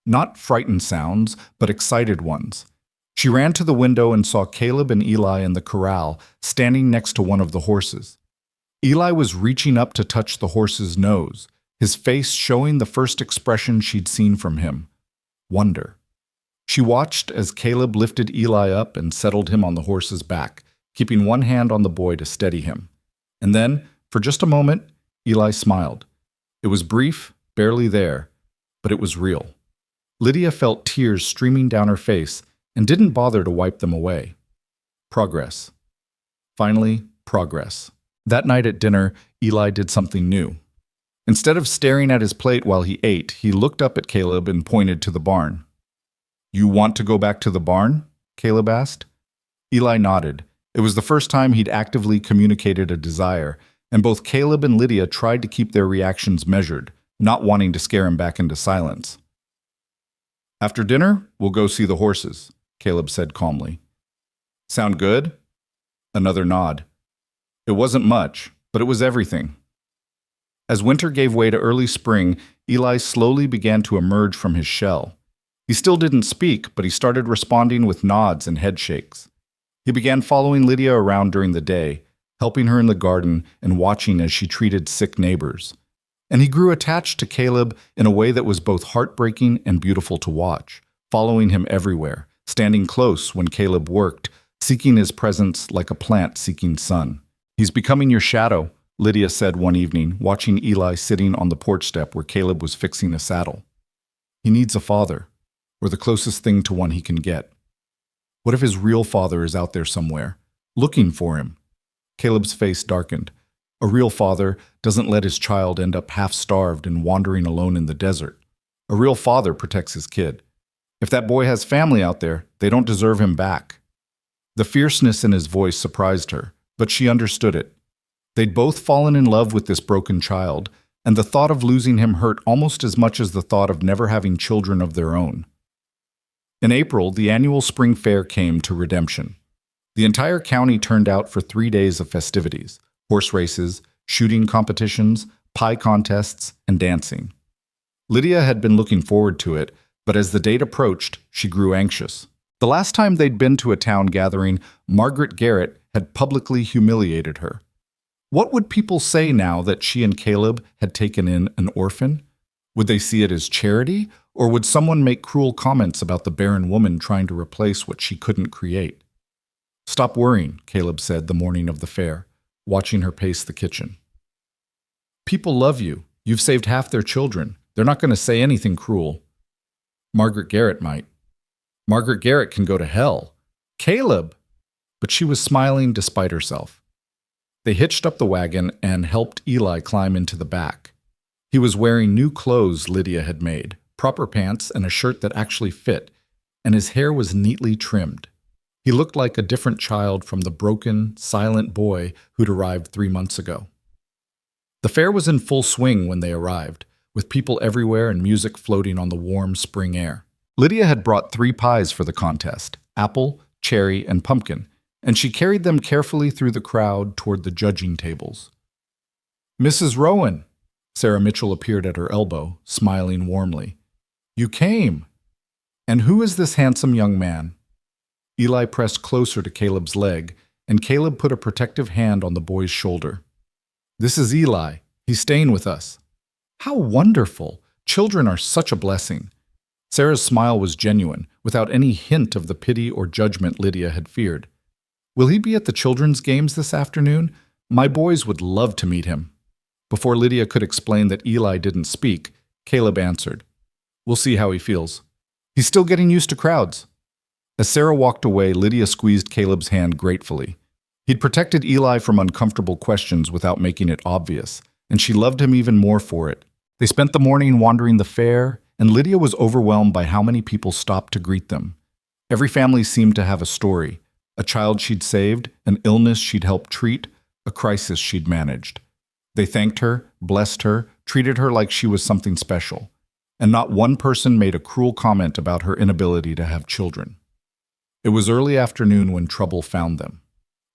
Not frightened sounds, but excited ones. She ran to the window and saw Caleb and Eli in the corral, standing next to one of the horses. Eli was reaching up to touch the horse's nose, his face showing the first expression she'd seen from him: wonder. She watched as Caleb lifted Eli up and settled him on the horse's back, keeping one hand on the boy to steady him. And then, for just a moment, Eli smiled. It was brief, barely there, but it was real. Lydia felt tears streaming down her face and didn't bother to wipe them away. Progress. Finally, progress. That night at dinner, Eli did something new. Instead of staring at his plate while he ate, he looked up at Caleb and pointed to the barn. "You want to go back to the barn?" Caleb asked. Eli nodded. It was the first time he'd actively communicated a desire, and both Caleb and Lydia tried to keep their reactions measured, not wanting to scare him back into silence. "After dinner, we'll go see the horses," Caleb said calmly. "Sound good?" Another nod. It wasn't much, but it was everything. As winter gave way to early spring, Eli slowly began to emerge from his shell. He still didn't speak, but he started responding with nods and head shakes. He began following Lydia around during the day, helping her in the garden and watching as she treated sick neighbors. And he grew attached to Caleb in a way that was both heartbreaking and beautiful to watch, following him everywhere, standing close when Caleb worked, seeking his presence like a plant seeking sun. "He's becoming your shadow," Lydia said one evening, watching Eli sitting on the porch step where Caleb was fixing a saddle. "He needs a father, or the closest thing to one he can get. What if his real father is out there somewhere, looking for him?" Caleb's face darkened. A real father doesn't let his child end up half-starved and wandering alone in the desert. A real father protects his kid. If that boy has family out there, they don't deserve him back. The fierceness in his voice surprised her, but she understood it. They'd both fallen in love with this broken child, and the thought of losing him hurt almost as much as the thought of never having children of their own. In April, the annual spring fair came to redemption. The entire county turned out for 3 days of festivities: horse races, shooting competitions, pie contests, and dancing. Lydia had been looking forward to it, but as the date approached, she grew anxious. The last time they'd been to a town gathering, Margaret Garrett had publicly humiliated her. What would people say now that she and Caleb had taken in an orphan? Would they see it as charity, or would someone make cruel comments about the barren woman trying to replace what she couldn't create? "Stop worrying," Caleb said the morning of the fair, watching her pace the kitchen. "People love you. You've saved half their children. They're not going to say anything cruel." "Margaret Garrett might." "Margaret Garrett can go to hell." "Caleb!" But she was smiling despite herself. They hitched up the wagon and helped Eli climb into the back. He was wearing new clothes Lydia had made, proper pants and a shirt that actually fit, and his hair was neatly trimmed. He looked like a different child from the broken, silent boy who'd arrived 3 months ago. The fair was in full swing when they arrived, with people everywhere and music floating on the warm spring air. Lydia had brought 3 pies for the contest: apple, cherry, and pumpkin, and she carried them carefully through the crowd toward the judging tables. "Mrs. Rowan!" Sarah Mitchell appeared at her elbow, smiling warmly. "You came! And who is this handsome young man?" Eli pressed closer to Caleb's leg, and Caleb put a protective hand on the boy's shoulder. "This is Eli. He's staying with us." "How wonderful! Children are such a blessing." Sarah's smile was genuine, without any hint of the pity or judgment Lydia had feared. "Will he be at the children's games this afternoon? My boys would love to meet him." Before Lydia could explain that Eli didn't speak, Caleb answered, "We'll see how he feels. He's still getting used to crowds." As Sarah walked away, Lydia squeezed Caleb's hand gratefully. He'd protected Eli from uncomfortable questions without making it obvious, and she loved him even more for it. They spent the morning wandering the fair, and Lydia was overwhelmed by how many people stopped to greet them. Every family seemed to have a story: a child she'd saved, an illness she'd helped treat, a crisis she'd managed. They thanked her, blessed her, treated her like she was something special. And not one person made a cruel comment about her inability to have children. It was early afternoon when trouble found them.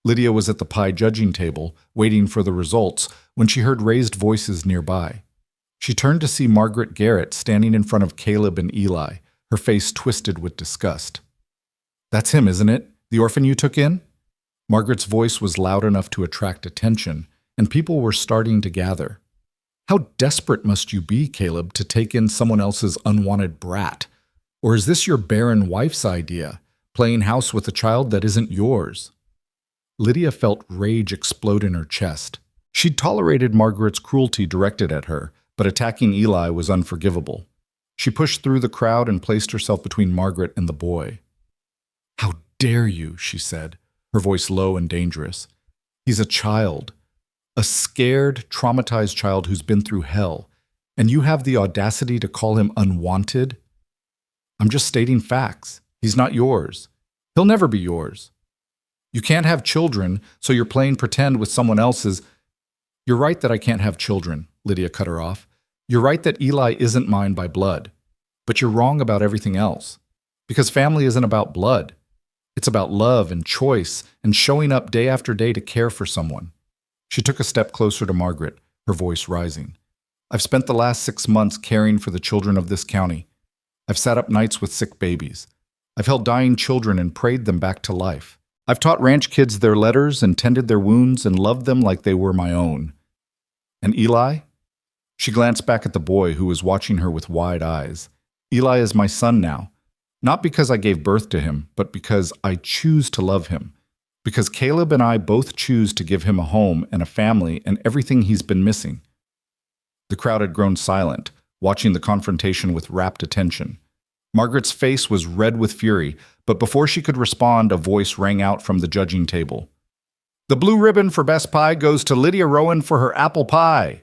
Lydia was at the pie judging table, waiting for the results, when she heard raised voices nearby. She turned to see Margaret Garrett standing in front of Caleb and Eli, her face twisted with disgust. "That's him, isn't it? The orphan you took in?" Margaret's voice was loud enough to attract attention, and people were starting to gather. "How desperate must you be, Caleb, to take in someone else's unwanted brat? Or is this your barren wife's idea, playing house with a child that isn't yours?" Lydia felt rage explode in her chest. She'd tolerated Margaret's cruelty directed at her, but attacking Eli was unforgivable. She pushed through the crowd and placed herself between Margaret and the boy. "How dare you," she said, her voice low and dangerous. "He's a child. A scared, traumatized child who's been through hell, and you have the audacity to call him unwanted? I'm just stating facts. He's not yours. He'll never be yours. You can't have children, so you're playing pretend with someone else's." "You're right that I can't have children," Lydia cut her off. "You're right that Eli isn't mine by blood. But you're wrong about everything else. Because family isn't about blood. It's about love and choice and showing up day after day to care for someone." She took a step closer to Margaret, her voice rising. "I've spent the last 6 months caring for the children of this county. I've sat up nights with sick babies. I've held dying children and prayed them back to life. I've taught ranch kids their letters and tended their wounds and loved them like they were my own. And Eli?" She glanced back at the boy who was watching her with wide eyes. "Eli is my son now. Not because I gave birth to him, but because I choose to love him. Because Caleb and I both choose to give him a home and a family and everything he's been missing." The crowd had grown silent, watching the confrontation with rapt attention. Margaret's face was red with fury, but before she could respond, a voice rang out from the judging table. "The blue ribbon for Best Pie goes to Lydia Rowan for her apple pie."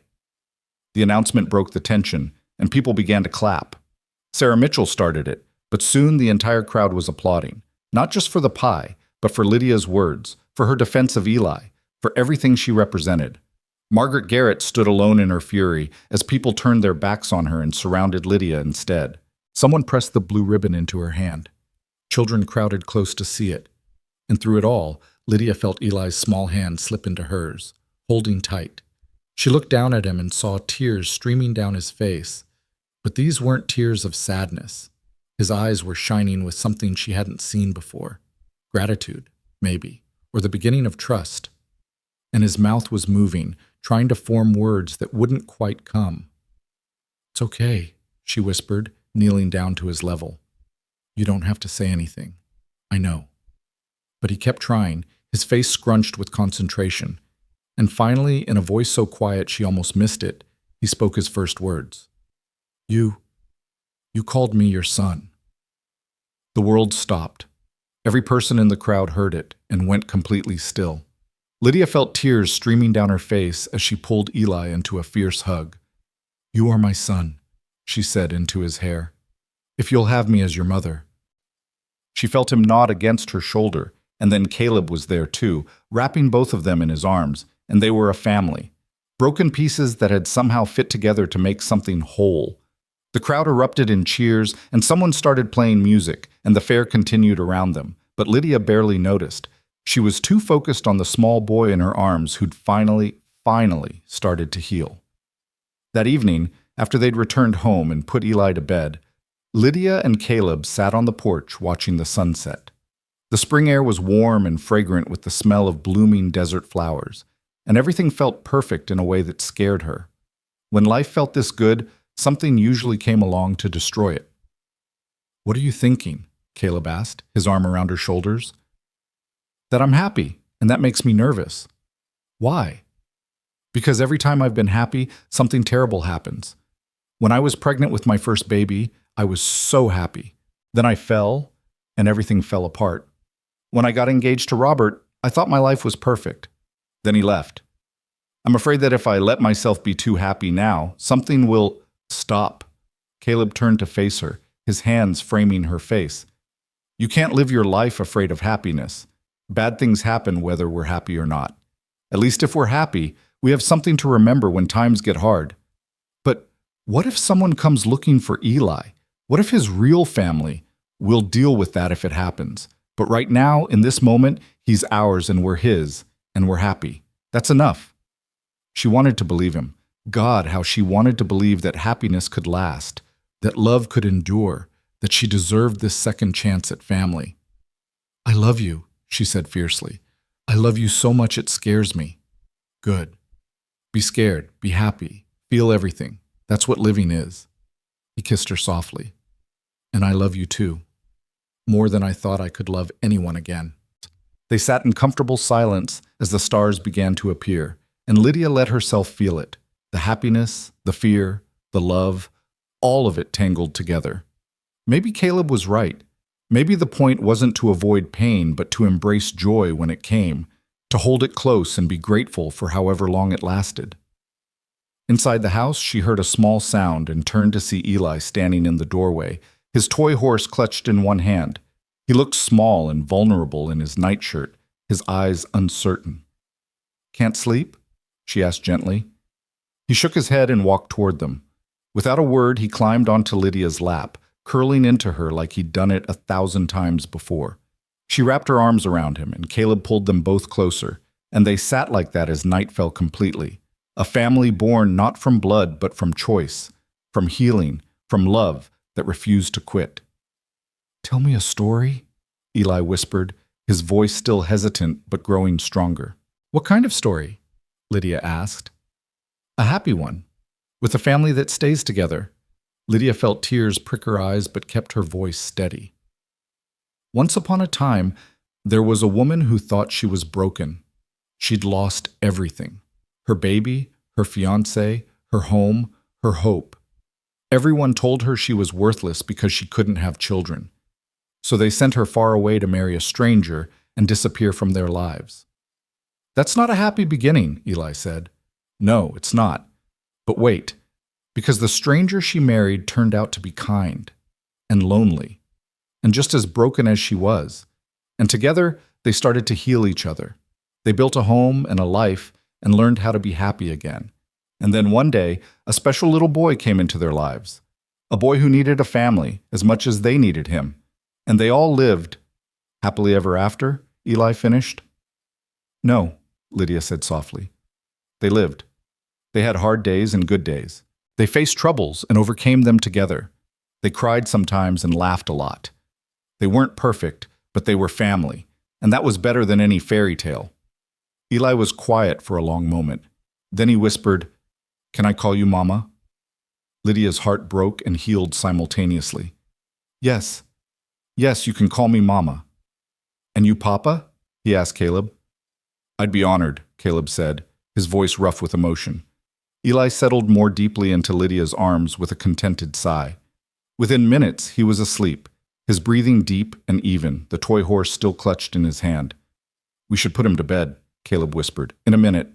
The announcement broke the tension, and people began to clap. Sarah Mitchell started it, but soon the entire crowd was applauding, not just for the pie, but for Lydia's words, for her defense of Eli, for everything she represented. Margaret Garrett stood alone in her fury as people turned their backs on her and surrounded Lydia instead. Someone pressed the blue ribbon into her hand. Children crowded close to see it. And through it all, Lydia felt Eli's small hand slip into hers, holding tight. She looked down at him and saw tears streaming down his face. But these weren't tears of sadness. His eyes were shining with something she hadn't seen before. Gratitude, maybe, or the beginning of trust. And his mouth was moving, trying to form words that wouldn't quite come. "It's okay," she whispered, kneeling down to his level. "You don't have to say anything. I know." But he kept trying, his face scrunched with concentration. And finally, in a voice so quiet she almost missed it, he spoke his first words. You called me your son." The world stopped. Every person in the crowd heard it and went completely still. Lydia felt tears streaming down her face as she pulled Eli into a fierce hug. "You are my son," she said into his hair. "If you'll have me as your mother." She felt him nod against her shoulder, and then Caleb was there too, wrapping both of them in his arms, and they were a family. Broken pieces that had somehow fit together to make something whole. The crowd erupted in cheers, and someone started playing music, and the fair continued around them, but Lydia barely noticed. She was too focused on the small boy in her arms who'd finally started to heal. That evening, after they'd returned home and put Eli to bed, Lydia and Caleb sat on the porch watching the sunset. The spring air was warm and fragrant with the smell of blooming desert flowers, and everything felt perfect in a way that scared her. When life felt this good, something usually came along to destroy it. "What are you thinking?" Caleb asked, his arm around her shoulders. "That I'm happy, and that makes me nervous." "Why?" "Because every time I've been happy, something terrible happens. When I was pregnant with my first baby, I was so happy. Then I fell, and everything fell apart. When I got engaged to Robert, I thought my life was perfect. Then he left. I'm afraid that if I let myself be too happy now, something will stop." Caleb turned to face her, his hands framing her face. "You can't live your life afraid of happiness. Bad things happen whether we're happy or not. At least if we're happy, we have something to remember when times get hard. But what if someone comes looking for Eli? What if his real family? We'll deal with that if it happens. But right now, in this moment, he's ours and we're his, and we're happy. That's enough." She wanted to believe him. God, how she wanted to believe that happiness could last, that love could endure, that she deserved this second chance at family. "I love you," she said fiercely. "I love you so much it scares me." "Good. Be scared, be happy, feel everything. That's what living is." He kissed her softly. "And I love you too. More than I thought I could love anyone again." They sat in comfortable silence as the stars began to appear, and Lydia let herself feel it. The happiness, the fear, the love, all of it tangled together. Maybe Caleb was right. Maybe the point wasn't to avoid pain, but to embrace joy when it came, to hold it close and be grateful for however long it lasted. Inside the house, she heard a small sound and turned to see Eli standing in the doorway, his toy horse clutched in one hand. He looked small and vulnerable in his nightshirt, his eyes uncertain. "Can't sleep?" she asked gently. He shook his head and walked toward them. Without a word, he climbed onto Lydia's lap, curling into her like he'd done it 1,000 times before. She wrapped her arms around him, and Caleb pulled them both closer, and they sat like that as night fell completely. A family born not from blood, but from choice, from healing, from love that refused to quit. "Tell me a story," Eli whispered, his voice still hesitant but growing stronger. "What kind of story?" Lydia asked. "A happy one, with a family that stays together." Lydia felt tears prick her eyes but kept her voice steady. "Once upon a time, there was a woman who thought she was broken. She'd lost everything. Her baby, her fiancé, her home, her hope. Everyone told her she was worthless because she couldn't have children. So they sent her far away to marry a stranger and disappear from their lives." "That's not a happy beginning," Eli said. "No, it's not. But wait, because the stranger she married turned out to be kind and lonely and just as broken as she was. And together, they started to heal each other. They built a home and a life and learned how to be happy again. And then one day, a special little boy came into their lives. A boy who needed a family as much as they needed him. And they all lived happily ever after," Eli finished. "No," Lydia said softly. "They lived. They had hard days and good days. They faced troubles and overcame them together. They cried sometimes and laughed a lot. They weren't perfect, but they were family, and that was better than any fairy tale. Eli was quiet for a long moment. Then he whispered, "Can I call you Mama?" Lydia's heart broke and healed simultaneously. "Yes, yes, you can call me Mama." "And you Papa?" he asked Caleb. "I'd be honored," Caleb said, his voice rough with emotion. Eli settled more deeply into Lydia's arms with a contented sigh. Within minutes, he was asleep, his breathing deep and even, the toy horse still clutched in his hand. "We should put him to bed," Caleb whispered. "In a minute.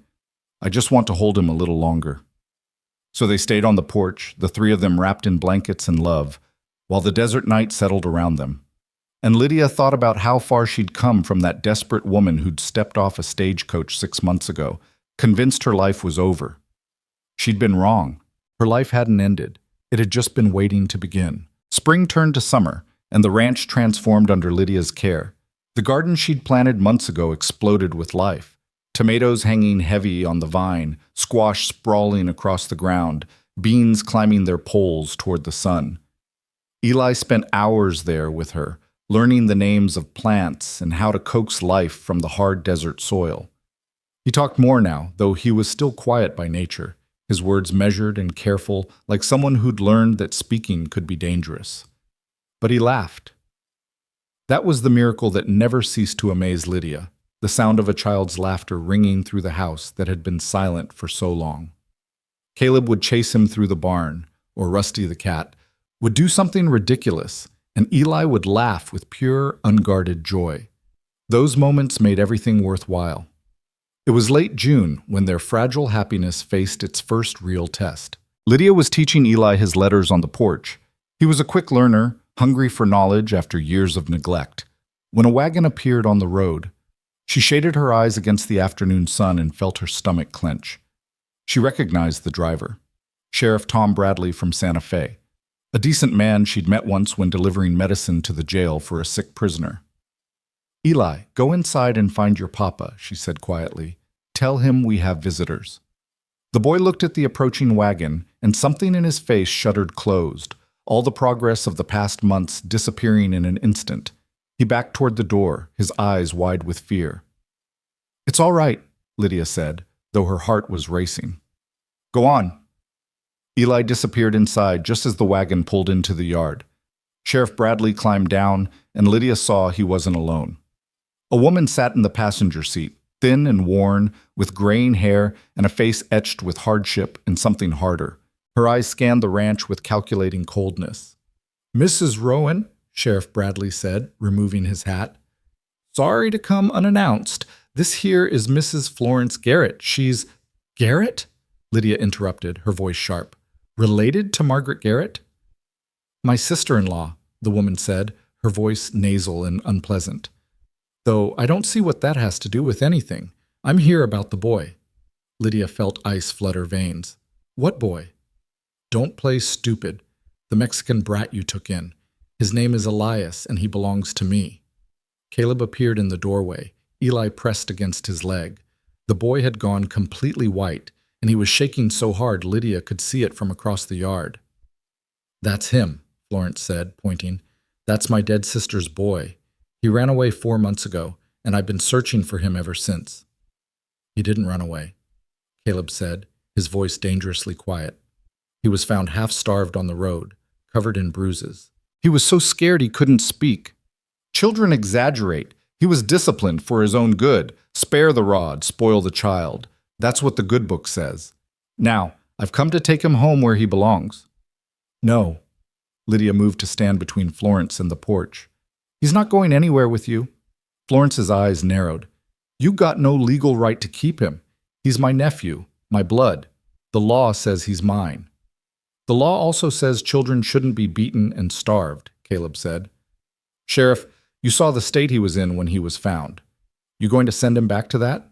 I just want to hold him a little longer." So they stayed on the porch, the three of them wrapped in blankets and love, while the desert night settled around them. And Lydia thought about how far she'd come from that desperate woman who'd stepped off a stagecoach 6 months ago, convinced her life was over. She'd been wrong. Her life hadn't ended. It had just been waiting to begin. Spring turned to summer, and the ranch transformed under Lydia's care. The garden she'd planted months ago exploded with life. Tomatoes hanging heavy on the vine, squash sprawling across the ground, beans climbing their poles toward the sun. Eli spent hours there with her, learning the names of plants and how to coax life from the hard desert soil. He talked more now, though he was still quiet by nature, his words measured and careful, like someone who'd learned that speaking could be dangerous. But he laughed. That was the miracle that never ceased to amaze Lydia, the sound of a child's laughter ringing through the house that had been silent for so long. Caleb would chase him through the barn, or Rusty the cat would do something ridiculous, and Eli would laugh with pure, unguarded joy. Those moments made everything worthwhile. It was late June when their fragile happiness faced its first real test. Lydia was teaching Eli his letters on the porch. He was a quick learner, hungry for knowledge after years of neglect. When a wagon appeared on the road, she shaded her eyes against the afternoon sun and felt her stomach clench. She recognized the driver, Sheriff Tom Bradley from Santa Fe, a decent man she'd met once when delivering medicine to the jail for a sick prisoner. "Eli, go inside and find your papa," she said quietly. "Tell him we have visitors." The boy looked at the approaching wagon, and something in his face shuddered closed, all the progress of the past months disappearing in an instant. He backed toward the door, his eyes wide with fear. "It's all right," Lydia said, though her heart was racing. "Go on." Eli disappeared inside just as the wagon pulled into the yard. Sheriff Bradley climbed down, and Lydia saw he wasn't alone. A woman sat in the passenger seat, thin and worn, with graying hair and a face etched with hardship and something harder. Her eyes scanned the ranch with calculating coldness. "Mrs. Rowan," Sheriff Bradley said, removing his hat. "Sorry to come unannounced. This here is Mrs. Florence Garrett. She's—" "Garrett?" Lydia interrupted, her voice sharp. "Related to Margaret Garrett?" "My sister-in-law," the woman said, her voice nasal and unpleasant. "Though I don't see what that has to do with anything. I'm here about the boy." Lydia felt ice flood her veins. "What boy?" "Don't play stupid. The Mexican brat you took in. His name is Elias, and he belongs to me." Caleb appeared in the doorway. Eli pressed against his leg. The boy had gone completely white, and he was shaking so hard Lydia could see it from across the yard. "That's him," Florence said, pointing. "That's my dead sister's boy. He ran away 4 months ago, and I've been searching for him ever since." "He didn't run away," Caleb said, his voice dangerously quiet. "He was found half-starved on the road, covered in bruises. He was so scared he couldn't speak. Children exaggerate. He was disciplined for his own good. Spare the rod, spoil the child. That's what the good book says. Now, I've come to take him home where he belongs." "No." Lydia moved to stand between Florence and the porch. "He's not going anywhere with you." Florence's eyes narrowed. "You got no legal right to keep him. He's my nephew, my blood. The law says he's mine." "The law also says children shouldn't be beaten and starved," Caleb said. "Sheriff, you saw the state he was in when he was found. You going to send him back to that?"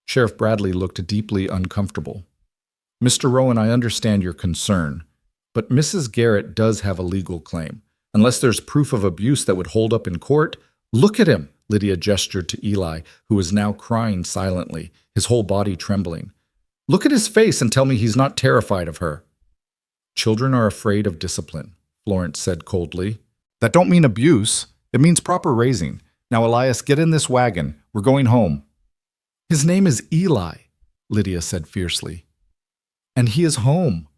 Sheriff Bradley looked deeply uncomfortable. "Mr. Rowan, I understand your concern, but Mrs. Garrett does have a legal claim. Unless there's proof of abuse that would hold up in court—" "Look at him," Lydia gestured to Eli, who was now crying silently, his whole body trembling. "Look at his face and tell me he's not terrified of her." Children are afraid of discipline, Florence said coldly. That don't mean abuse. It means proper raising. Now, Elias, get in this wagon. We're going home. His name is Eli, Lydia said fiercely. And he is home.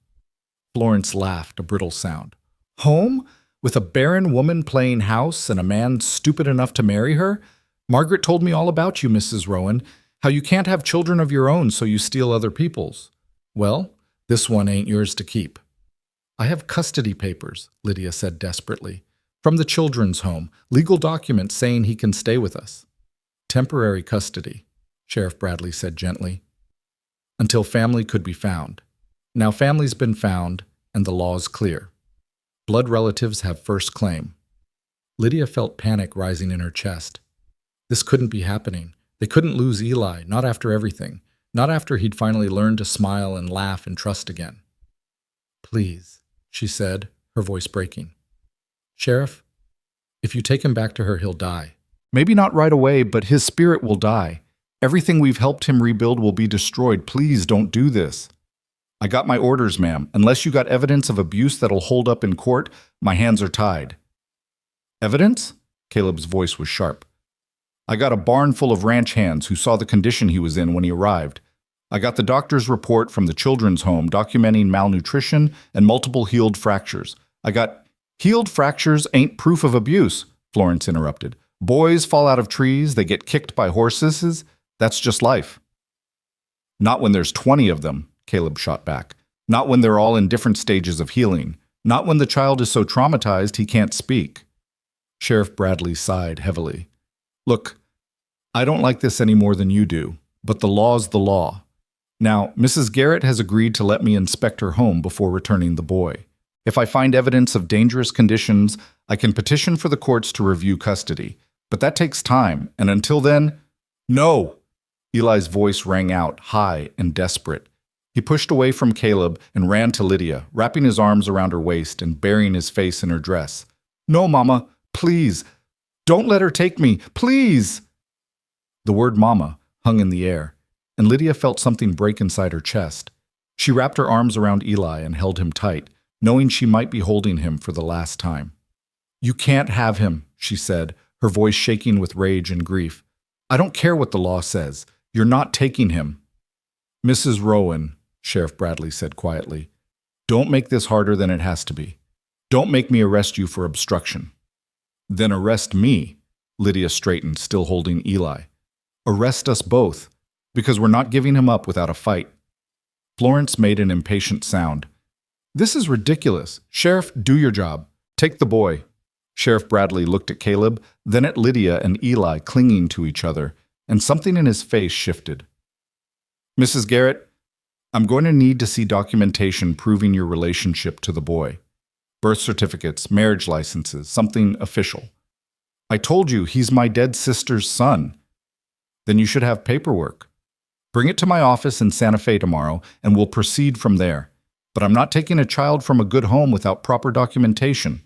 Florence laughed, a brittle sound. Home? With a barren woman playing house and a man stupid enough to marry her? Margaret told me all about you, Mrs. Rowan, how you can't have children of your own, so you steal other people's. Well, this one ain't yours to keep. I have custody papers, Lydia said desperately. From the children's home, legal documents saying he can stay with us. Temporary custody, Sheriff Bradley said gently. Until family could be found. Now family's been found, and the law's clear. Blood relatives have first claim. Lydia felt panic rising in her chest. This couldn't be happening. They couldn't lose Eli, not after everything. Not after he'd finally learned to smile and laugh and trust again. Please, she said, her voice breaking. Sheriff, if you take him back to her, he'll die. Maybe not right away, but his spirit will die. Everything we've helped him rebuild will be destroyed. Please don't do this. I got my orders, ma'am. Unless you got evidence of abuse that'll hold up in court, my hands are tied. Evidence? Caleb's voice was sharp. I got a barn full of ranch hands who saw the condition he was in when he arrived. I got the doctor's report from the children's home documenting malnutrition and multiple healed fractures. Healed fractures ain't proof of abuse, Florence interrupted. Boys fall out of trees, they get kicked by horses. That's just life. Not when there's 20 of them, Caleb shot back. Not when they're all in different stages of healing. Not when the child is so traumatized he can't speak. Sheriff Bradley sighed heavily. Look, I don't like this any more than you do, but the law's the law. Now, Mrs. Garrett has agreed to let me inspect her home before returning the boy. If I find evidence of dangerous conditions, I can petition for the courts to review custody. But that takes time, and until then, no! Eli's voice rang out, high and desperate. He pushed away from Caleb and ran to Lydia, wrapping his arms around her waist and burying his face in her dress. No, Mama, please! Don't let her take me, please! The word Mama hung in the air, and Lydia felt something break inside her chest. She wrapped her arms around Eli and held him tight, knowing she might be holding him for the last time. You can't have him, she said, her voice shaking with rage and grief. I don't care what the law says. You're not taking him. Mrs. Rowan, Sheriff Bradley said quietly, don't make this harder than it has to be. Don't make me arrest you for obstruction. Then arrest me, Lydia straightened, still holding Eli. Arrest us both, because we're not giving him up without a fight. Florence made an impatient sound. This is ridiculous. Sheriff, do your job. Take the boy. Sheriff Bradley looked at Caleb, then at Lydia and Eli clinging to each other, and something in his face shifted. Mrs. Garrett, I'm going to need to see documentation proving your relationship to the boy. Birth certificates, marriage licenses, something official. I told you he's my dead sister's son. Then you should have paperwork. Bring it to my office in Santa Fe tomorrow, and we'll proceed from there. But I'm not taking a child from a good home without proper documentation.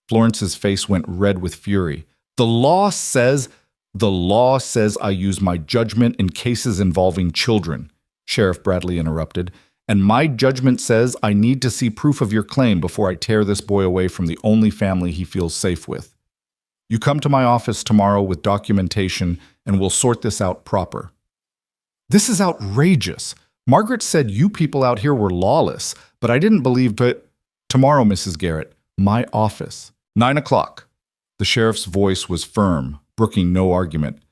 Florence's face went red with fury. The law says I use my judgment in cases involving children, Sheriff Bradley interrupted, and my judgment says I need to see proof of your claim before I tear this boy away from the only family he feels safe with. You come to my office tomorrow with documentation, and we'll sort this out proper. This is outrageous. Margaret said you people out here were lawless, but I didn't believe it. Tomorrow, Mrs. Garrett, my office. 9 o'clock. The sheriff's voice was firm, brooking no argument.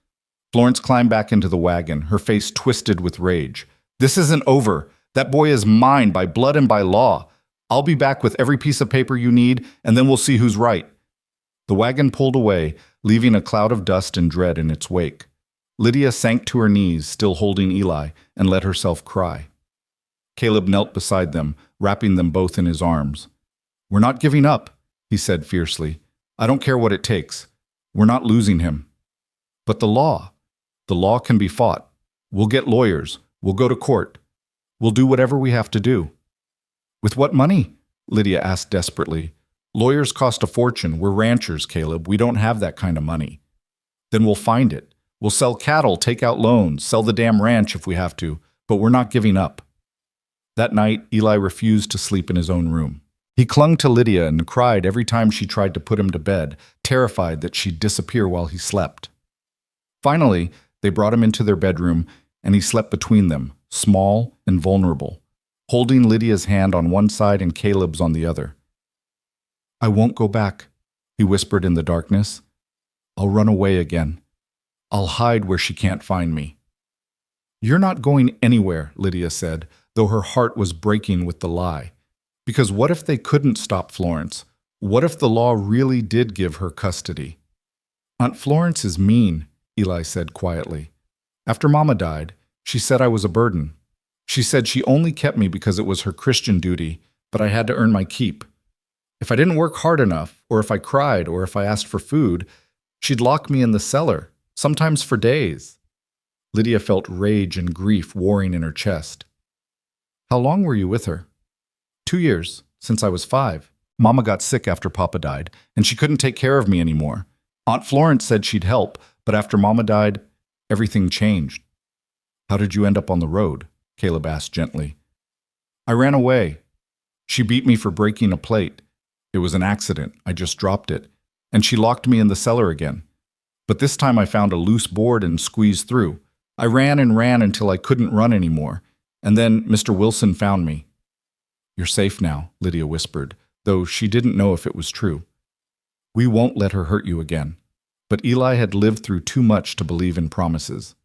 Florence climbed back into the wagon, her face twisted with rage. This isn't over. That boy is mine by blood and by law. I'll be back with every piece of paper you need, and then we'll see who's right. The wagon pulled away, leaving a cloud of dust and dread in its wake. Lydia sank to her knees, still holding Eli, and let herself cry. Caleb knelt beside them, wrapping them both in his arms. We're not giving up, he said fiercely. I don't care what it takes. We're not losing him. But the law can be fought. We'll get lawyers. We'll go to court. We'll do whatever we have to do. With what money? Lydia asked desperately. Lawyers cost a fortune. We're ranchers, Caleb. We don't have that kind of money. Then we'll find it. We'll sell cattle, take out loans, sell the damn ranch if we have to, but we're not giving up. That night, Eli refused to sleep in his own room. He clung to Lydia and cried every time she tried to put him to bed, terrified that she'd disappear while he slept. Finally, they brought him into their bedroom, and he slept between them, small and vulnerable, holding Lydia's hand on one side and Caleb's on the other. "I won't go back," he whispered in the darkness. "I'll run away again. I'll hide where she can't find me." "You're not going anywhere," Lydia said, though her heart was breaking with the lie. Because what if they couldn't stop Florence? What if the law really did give her custody? "Aunt Florence is mean," Eli said quietly. "After Mama died, she said I was a burden. She said she only kept me because it was her Christian duty, but I had to earn my keep. If I didn't work hard enough, or if I cried, or if I asked for food, she'd lock me in the cellar, sometimes for days." Lydia felt rage and grief warring in her chest. "How long were you with her?" 2 years, since I was 5. Mama got sick after Papa died, and she couldn't take care of me anymore. Aunt Florence said she'd help, but after Mama died, everything changed." "How did you end up on the road?" Caleb asked gently. "I ran away. She beat me for breaking a plate. It was an accident. I just dropped it. And she locked me in the cellar again. But this time I found a loose board and squeezed through. I ran and ran until I couldn't run anymore. And then Mr. Wilson found me." "You're safe now," Lydia whispered, though she didn't know if it was true. "We won't let her hurt you again." But Eli had lived through too much to believe in promises.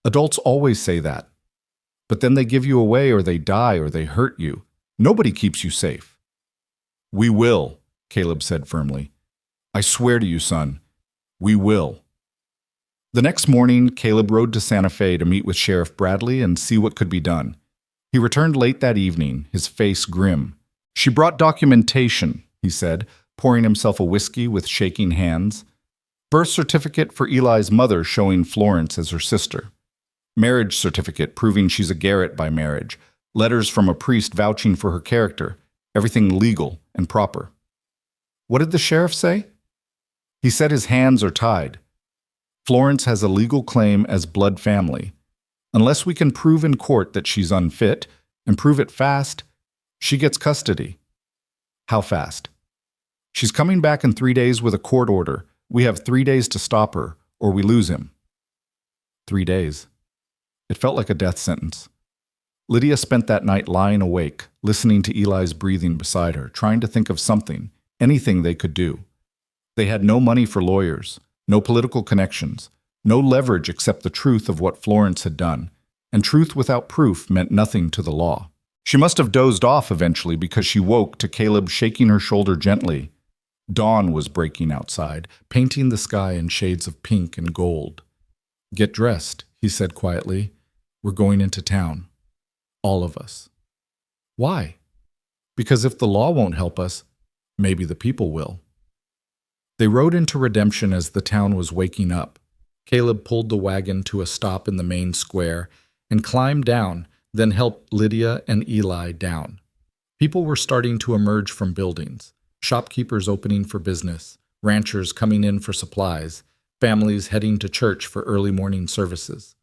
Adults always say that. But then they give you away, or they die, or they hurt you. Nobody keeps you safe. "We will," Caleb said firmly. "I swear to you, son, we will." The next morning, Caleb rode to Santa Fe to meet with Sheriff Bradley and see what could be done. He returned late that evening, his face grim. "She brought documentation," he said, pouring himself a whiskey with shaking hands. "Birth certificate for Eli's mother showing Florence as her sister. Marriage certificate proving she's a Garrett by marriage. Letters from a priest vouching for her character. Everything legal and proper." "What did the sheriff say?" "He said his hands are tied. Florence has a legal claim as blood family. Unless we can prove in court that she's unfit, and prove it fast, she gets custody." "How fast?" "She's coming back in 3 days with a court order. We have 3 days to stop her, or we lose him." 3 days. It felt like a death sentence. Lydia spent that night lying awake, listening to Eli's breathing beside her, trying to think of something, anything they could do. They had no money for lawyers, no political connections, no leverage except the truth of what Florence had done, and truth without proof meant nothing to the law. She must have dozed off eventually because she woke to Caleb shaking her shoulder gently. Dawn was breaking outside, painting the sky in shades of pink and gold. "Get dressed," he said quietly. "We're going into town. All of us." "Why?" "Because if the law won't help us, maybe the people will." They rode into Redemption as the town was waking up. Caleb pulled the wagon to a stop in the main square and climbed down, then helped Lydia and Eli down. People were starting to emerge from buildings, shopkeepers opening for business, ranchers coming in for supplies, families heading to church for early morning services.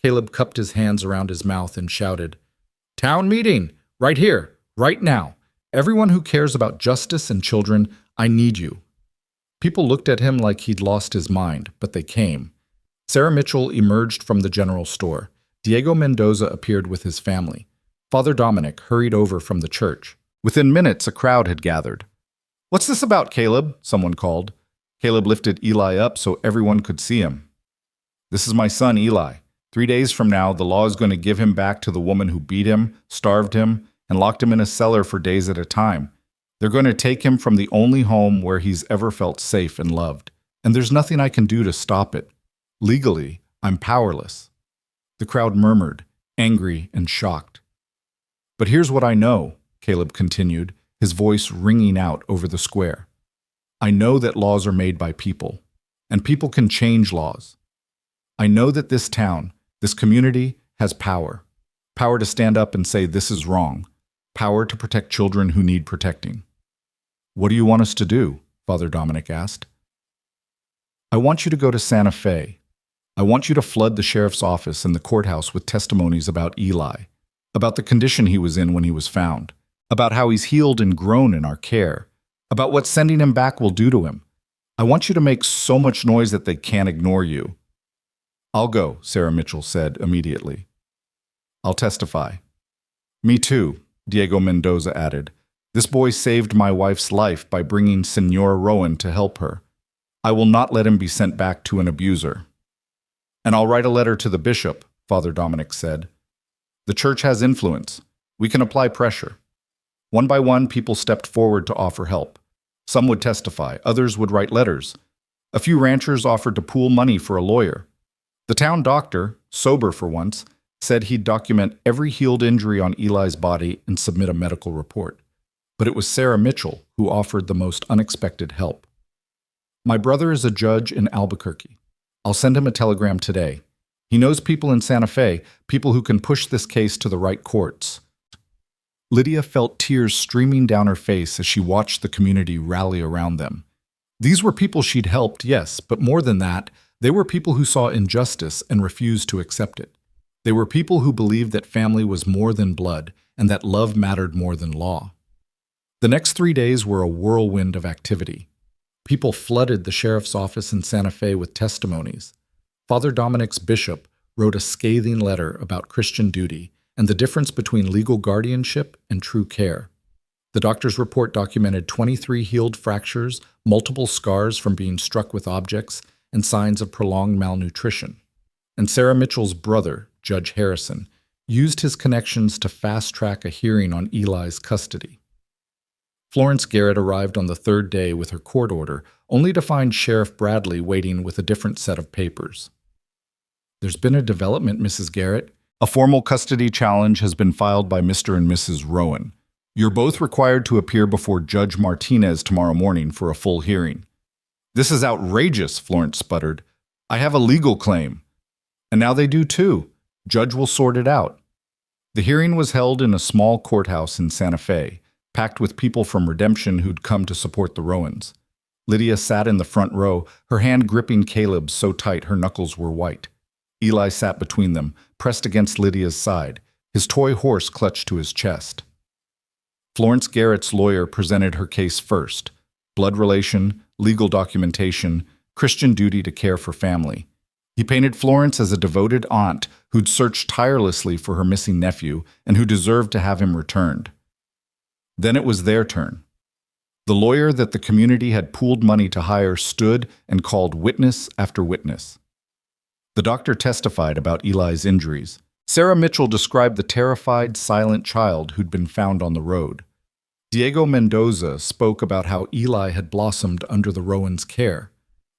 Caleb cupped his hands around his mouth and shouted, "Town meeting! Right here! Right now! Everyone who cares about justice and children, I need you." People looked at him like he'd lost his mind, but they came. Sarah Mitchell emerged from the general store. Diego Mendoza appeared with his family. Father Dominic hurried over from the church. Within minutes, a crowd had gathered. "What's this about, Caleb?" someone called. Caleb lifted Eli up so everyone could see him. "This is my son, Eli. 3 days from now, the law is going to give him back to the woman who beat him, starved him, and locked him in a cellar for days at a time. They're going to take him from the only home where he's ever felt safe and loved. And there's nothing I can do to stop it. Legally, I'm powerless." The crowd murmured, angry and shocked. "But here's what I know," Caleb continued, his voice ringing out over the square. "I know that laws are made by people, and people can change laws. I know that this town, this community, has power. Power to stand up and say this is wrong. Power to protect children who need protecting." "What do you want us to do?" Father Dominic asked. "I want you to go to Santa Fe. I want you to flood the sheriff's office and the courthouse with testimonies about Eli. about the condition he was in when he was found, about how he's healed and grown in our care, about what sending him back will do to him. I want you to make so much noise that they can't ignore you." "I'll go," Sarah Mitchell said immediately. "I'll testify." "Me too," Diego Mendoza added. "This boy saved my wife's life by bringing Senora Rowan to help her. I will not let him be sent back to an abuser." "And I'll write a letter to the bishop," Father Dominic said. "The church has influence. We can apply pressure." One by one, people stepped forward to offer help. Some would testify, others would write letters. A few ranchers offered to pool money for a lawyer. The town doctor, sober for once, said he'd document every healed injury on Eli's body and submit a medical report. But it was Sarah Mitchell who offered the most unexpected help. "My brother is a judge in Albuquerque. I'll send him a telegram today. He knows people in Santa Fe, people who can push this case to the right courts." Lydia felt tears streaming down her face as she watched the community rally around them. These were people she'd helped, yes, but more than that, they were people who saw injustice and refused to accept it. They were people who believed that family was more than blood and that love mattered more than law. The next 3 days were a whirlwind of activity. People flooded the sheriff's office in Santa Fe with testimonies. Father Dominic's bishop wrote a scathing letter about Christian duty and the difference between legal guardianship and true care. The doctor's report documented 23 healed fractures, multiple scars from being struck with objects, and signs of prolonged malnutrition. And Sarah Mitchell's brother, Judge Harrison, used his connections to fast-track a hearing on Eli's custody. Florence Garrett arrived on the 3rd day with her court order, only to find Sheriff Bradley waiting with a different set of papers. "There's been a development, Mrs. Garrett. A formal custody challenge has been filed by Mr. and Mrs. Rowan. You're both required to appear before Judge Martinez tomorrow morning for a full hearing." "This is outrageous," Florence sputtered. "I have a legal claim." "And now they do too. Judge will sort it out." The hearing was held in a small courthouse in Santa Fe, packed with people from Redemption who'd come to support the Rowans. Lydia sat in the front row, her hand gripping Caleb's so tight her knuckles were white. Eli sat between them, pressed against Lydia's side, his toy horse clutched to his chest. Florence Garrett's lawyer presented her case first: blood relation, legal documentation, Christian duty to care for family. He painted Florence as a devoted aunt who'd searched tirelessly for her missing nephew and who deserved to have him returned. Then it was their turn. The lawyer that the community had pooled money to hire stood and called witness after witness. The doctor testified about Eli's injuries. Sarah Mitchell described the terrified, silent child who'd been found on the road. Diego Mendoza spoke about how Eli had blossomed under the Rowan's care.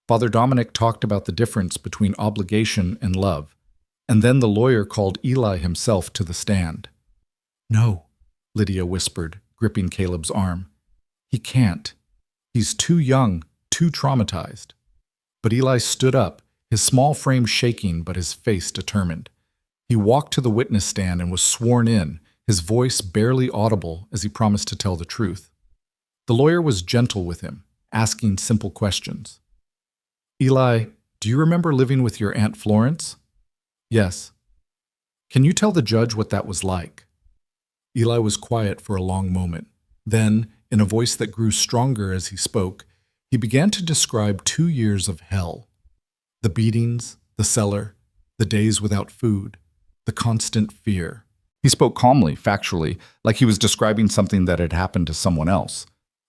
Father Dominic talked about the difference between obligation and love. And then the lawyer called Eli himself to the stand. "No," Lydia whispered, gripping Caleb's arm. "He can't. He's too young, too traumatized." But Eli stood up, his small frame shaking but his face determined. He walked to the witness stand and was sworn in, his voice barely audible as he promised to tell the truth. The lawyer was gentle with him, asking simple questions. "Eli, do you remember living with your Aunt Florence?" "Yes." "Can you tell the judge what that was like?" Eli was quiet for a long moment. Then, in a voice that grew stronger as he spoke, he began to describe 2 years of hell. The beatings, the cellar, the days without food, the constant fear. He spoke calmly, factually, like he was describing something that had happened to someone else.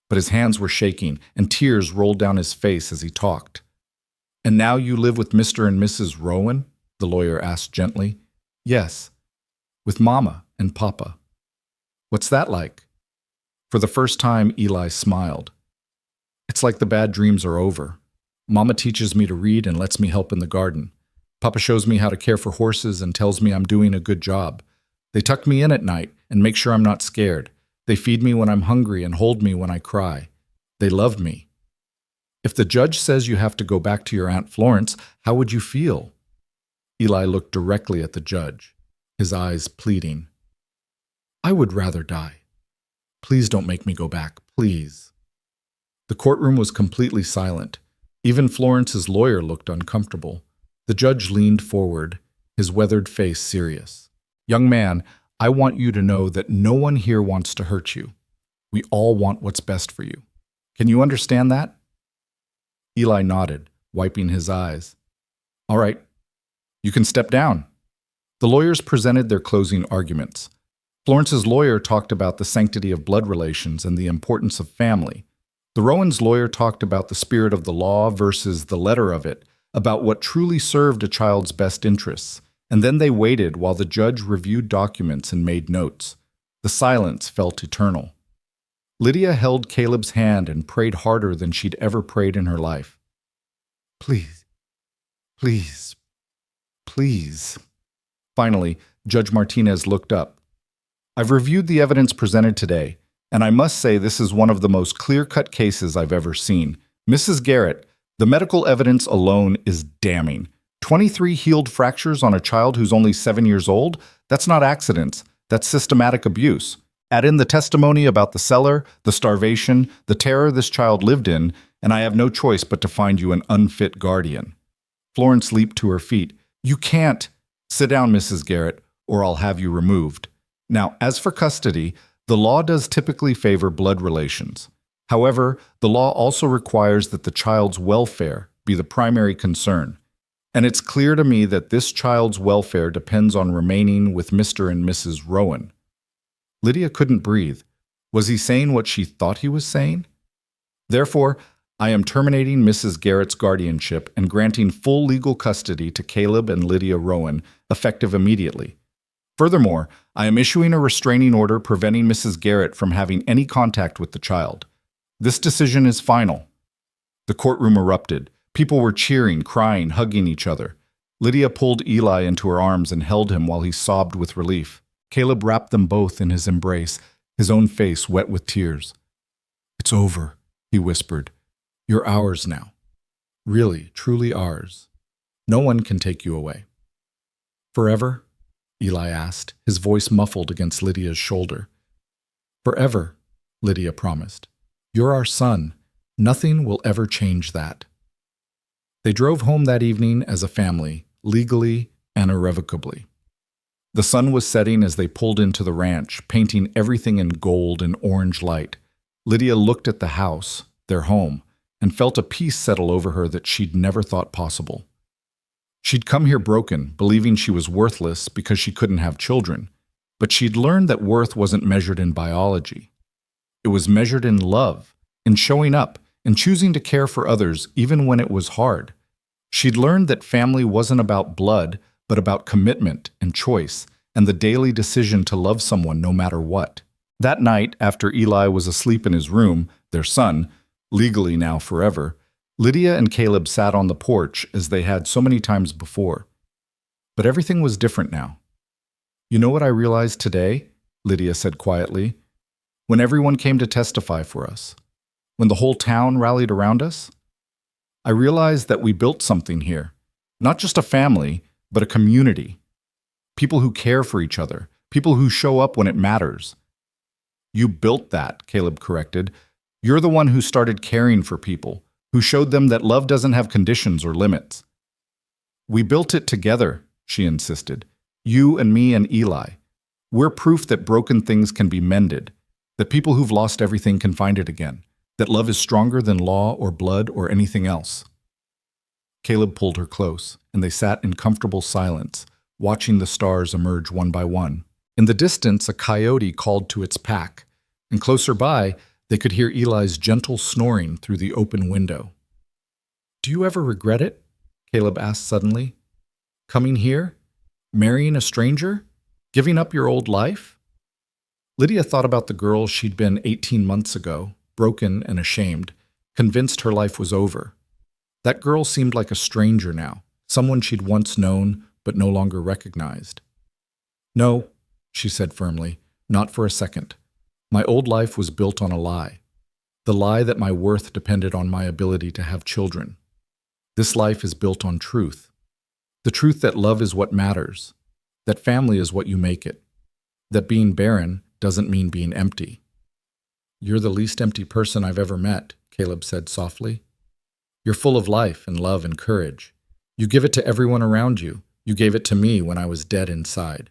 But his hands were shaking, and tears rolled down his face as he talked. "And now you live with Mr. and Mrs. Rowan?" the lawyer asked gently. "Yes, with Mama and Papa." "What's that like?" For the first time, Eli smiled. "It's like the bad dreams are over. Mama teaches me to read and lets me help in the garden. Papa shows me how to care for horses and tells me I'm doing a good job. They tuck me in at night and make sure I'm not scared. They feed me when I'm hungry and hold me when I cry. They love me." "If the judge says you have to go back to your Aunt Florence, how would you feel?" Eli looked directly at the judge, his eyes pleading. "I would rather die. Please don't make me go back, please." The courtroom was completely silent. Even Florence's lawyer looked uncomfortable. The judge leaned forward, his weathered face serious. "Young man, I want you to know that no one here wants to hurt you. We all want what's best for you. Can you understand that?" Eli nodded, wiping his eyes. "All right, you can step down." The lawyers presented their closing arguments. Florence's lawyer talked about the sanctity of blood relations and the importance of family. The Rowans' lawyer talked about the spirit of the law versus the letter of it, about what truly served a child's best interests. And then they waited while the judge reviewed documents and made notes. The silence felt eternal. Lydia held Caleb's hand and prayed harder than she'd ever prayed in her life. "Please, please, please." Finally, Judge Martinez looked up. "I've reviewed the evidence presented today, and I must say this is one of the most clear-cut cases I've ever seen. Mrs. Garrett, the medical evidence alone is damning. 23 healed fractures on a child who's only 7 years old? That's not accidents. That's systematic abuse. Add in the testimony about the cellar, the starvation, the terror this child lived in, and I have no choice but to find you an unfit guardian." Florence leaped to her feet. "You can't." "Sit down, Mrs. Garrett, or I'll have you removed." Now, as for custody, the law does typically favor blood relations. However, the law also requires that the child's welfare be the primary concern. And it's clear to me that this child's welfare depends on remaining with Mr. and Mrs. Rowan. Lydia couldn't breathe. Was he saying what she thought he was saying? "Therefore, I am terminating Mrs. Garrett's guardianship and granting full legal custody to Caleb and Lydia Rowan, effective immediately. Furthermore, I am issuing a restraining order preventing Mrs. Garrett from having any contact with the child. This decision is final." The courtroom erupted. People were cheering, crying, hugging each other. Lydia pulled Eli into her arms and held him while he sobbed with relief. Caleb wrapped them both in his embrace, his own face wet with tears. "It's over," he whispered. "You're ours now. Really, truly ours. No one can take you away." "Forever?" Eli asked, his voice muffled against Lydia's shoulder. "Forever," Lydia promised. "You're our son. Nothing will ever change that." They drove home that evening as a family, legally and irrevocably. The sun was setting as they pulled into the ranch, painting everything in gold and orange light. Lydia looked at the house, their home, and felt a peace settle over her that she'd never thought possible. She'd come here broken, believing she was worthless because she couldn't have children, but she'd learned that worth wasn't measured in biology. It was measured in love, in showing up, in choosing to care for others even when it was hard. She'd learned that family wasn't about blood, but about commitment and choice, and the daily decision to love someone no matter what. That night, after Eli was asleep in his room, their son, legally now forever, Lydia and Caleb sat on the porch as they had so many times before. But everything was different now. "You know what I realized today?" Lydia said quietly. "When everyone came to testify for us, when the whole town rallied around us, I realized that we built something here. Not just a family, but a community. People who care for each other, people who show up when it matters." "You built that," Caleb corrected. "You're the one who started caring for people, who showed them that love doesn't have conditions or limits." "We built it together," she insisted. "You and me and Eli. We're proof that broken things can be mended, that people who've lost everything can find it again, that love is stronger than law or blood or anything else." Caleb pulled her close, and they sat in comfortable silence, watching the stars emerge one by one. In the distance, a coyote called to its pack, and closer by, they could hear Eli's gentle snoring through the open window. "Do you ever regret it?" Caleb asked suddenly. "Coming here? Marrying a stranger? Giving up your old life?" Lydia thought about the girl she'd been 18 months ago, broken and ashamed, convinced her life was over. That girl seemed like a stranger now, someone she'd once known but no longer recognized. "No," she said firmly, "not for a second. My old life was built on a lie. The lie that my worth depended on my ability to have children. This life is built on truth. The truth that love is what matters, that family is what you make it, that being barren doesn't mean being empty." "You're the least empty person I've ever met," Caleb said softly. "You're full of life and love and courage. You give it to everyone around you. You gave it to me when I was dead inside.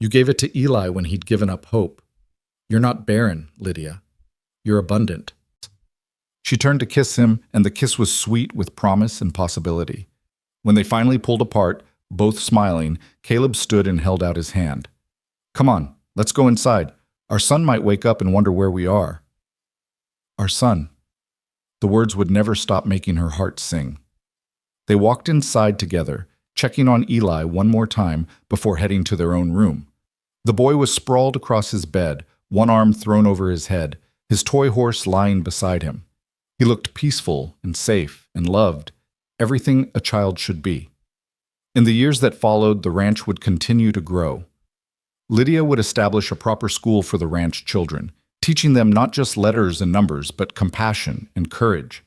You gave it to Eli when he'd given up hope. You're not barren, Lydia. You're abundant. She turned to kiss him, and the kiss was sweet with promise and possibility. When they finally pulled apart, both smiling, Caleb stood and held out his hand. Come on, let's go inside. Our son might wake up and wonder where we are. Our son. The words would never stop making her heart sing. They walked inside together, checking on Eli one more time before heading to their own room. The boy was sprawled across his bed, one arm thrown over his head, his toy horse lying beside him. He looked peaceful and safe and loved, everything a child should be. In the years that followed, the ranch would continue to grow. Lydia would establish a proper school for the ranch children, teaching them not just letters and numbers, but compassion and courage.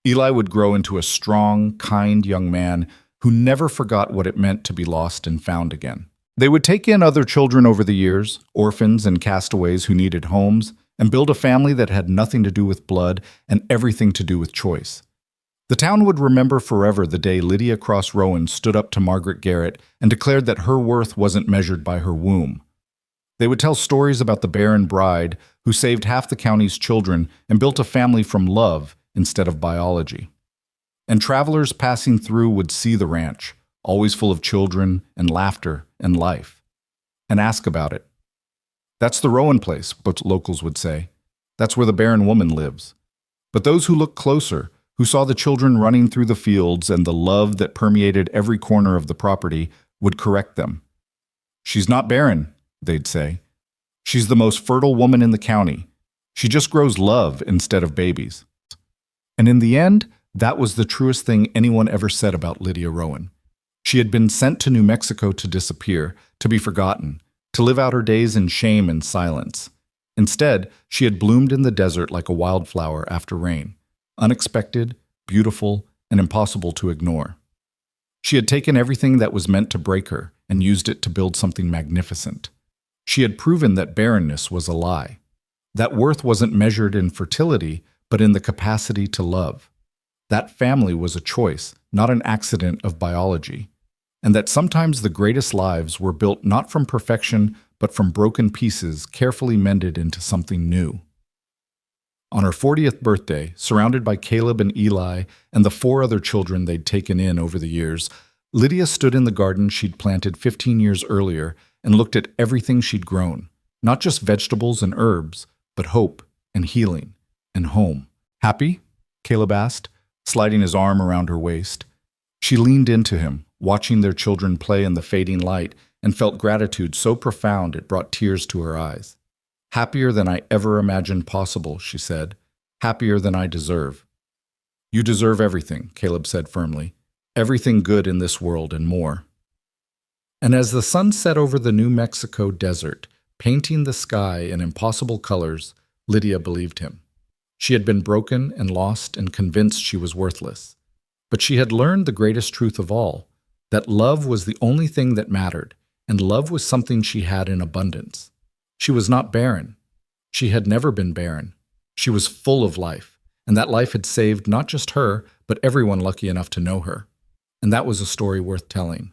Eli would grow into a strong, kind young man who never forgot what it meant to be lost and found again. They would take in other children over the years, orphans and castaways who needed homes, and build a family that had nothing to do with blood and everything to do with choice. The town would remember forever the day Lydia Cross Rowan stood up to Margaret Garrett and declared that her worth wasn't measured by her womb. They would tell stories about the barren bride who saved half the county's children and built a family from love instead of biology. And travelers passing through would see the ranch, always full of children and laughter and life, and ask about it. That's the Rowan place, but locals would say. That's where the barren woman lives. But those who looked closer, who saw the children running through the fields and the love that permeated every corner of the property, would correct them. She's not barren, they'd say. She's the most fertile woman in the county. She just grows love instead of babies. And in the end, that was the truest thing anyone ever said about Lydia Rowan. She had been sent to New Mexico to disappear, to be forgotten, to live out her days in shame and silence. Instead, she had bloomed in the desert like a wildflower after rain, unexpected, beautiful, and impossible to ignore. She had taken everything that was meant to break her and used it to build something magnificent. She had proven that barrenness was a lie, that worth wasn't measured in fertility, but in the capacity to love. That family was a choice, not an accident of biology, and that sometimes the greatest lives were built not from perfection, but from broken pieces carefully mended into something new. On her 40th birthday, surrounded by Caleb and Eli and the 4 other children they'd taken in over the years, Lydia stood in the garden she'd planted 15 years earlier and looked at everything she'd grown, not just vegetables and herbs, but hope and healing and home. Happy? Caleb asked, sliding his arm around her waist. She leaned into him, watching their children play in the fading light, and felt gratitude so profound it brought tears to her eyes. Happier than I ever imagined possible, she said. Happier than I deserve. You deserve everything, Caleb said firmly. Everything good in this world and more. And as the sun set over the New Mexico desert, painting the sky in impossible colors, Lydia believed him. She had been broken and lost and convinced she was worthless. But she had learned the greatest truth of all, that love was the only thing that mattered, and love was something she had in abundance. She was not barren. She had never been barren. She was full of life, and that life had saved not just her, but everyone lucky enough to know her. And that was a story worth telling.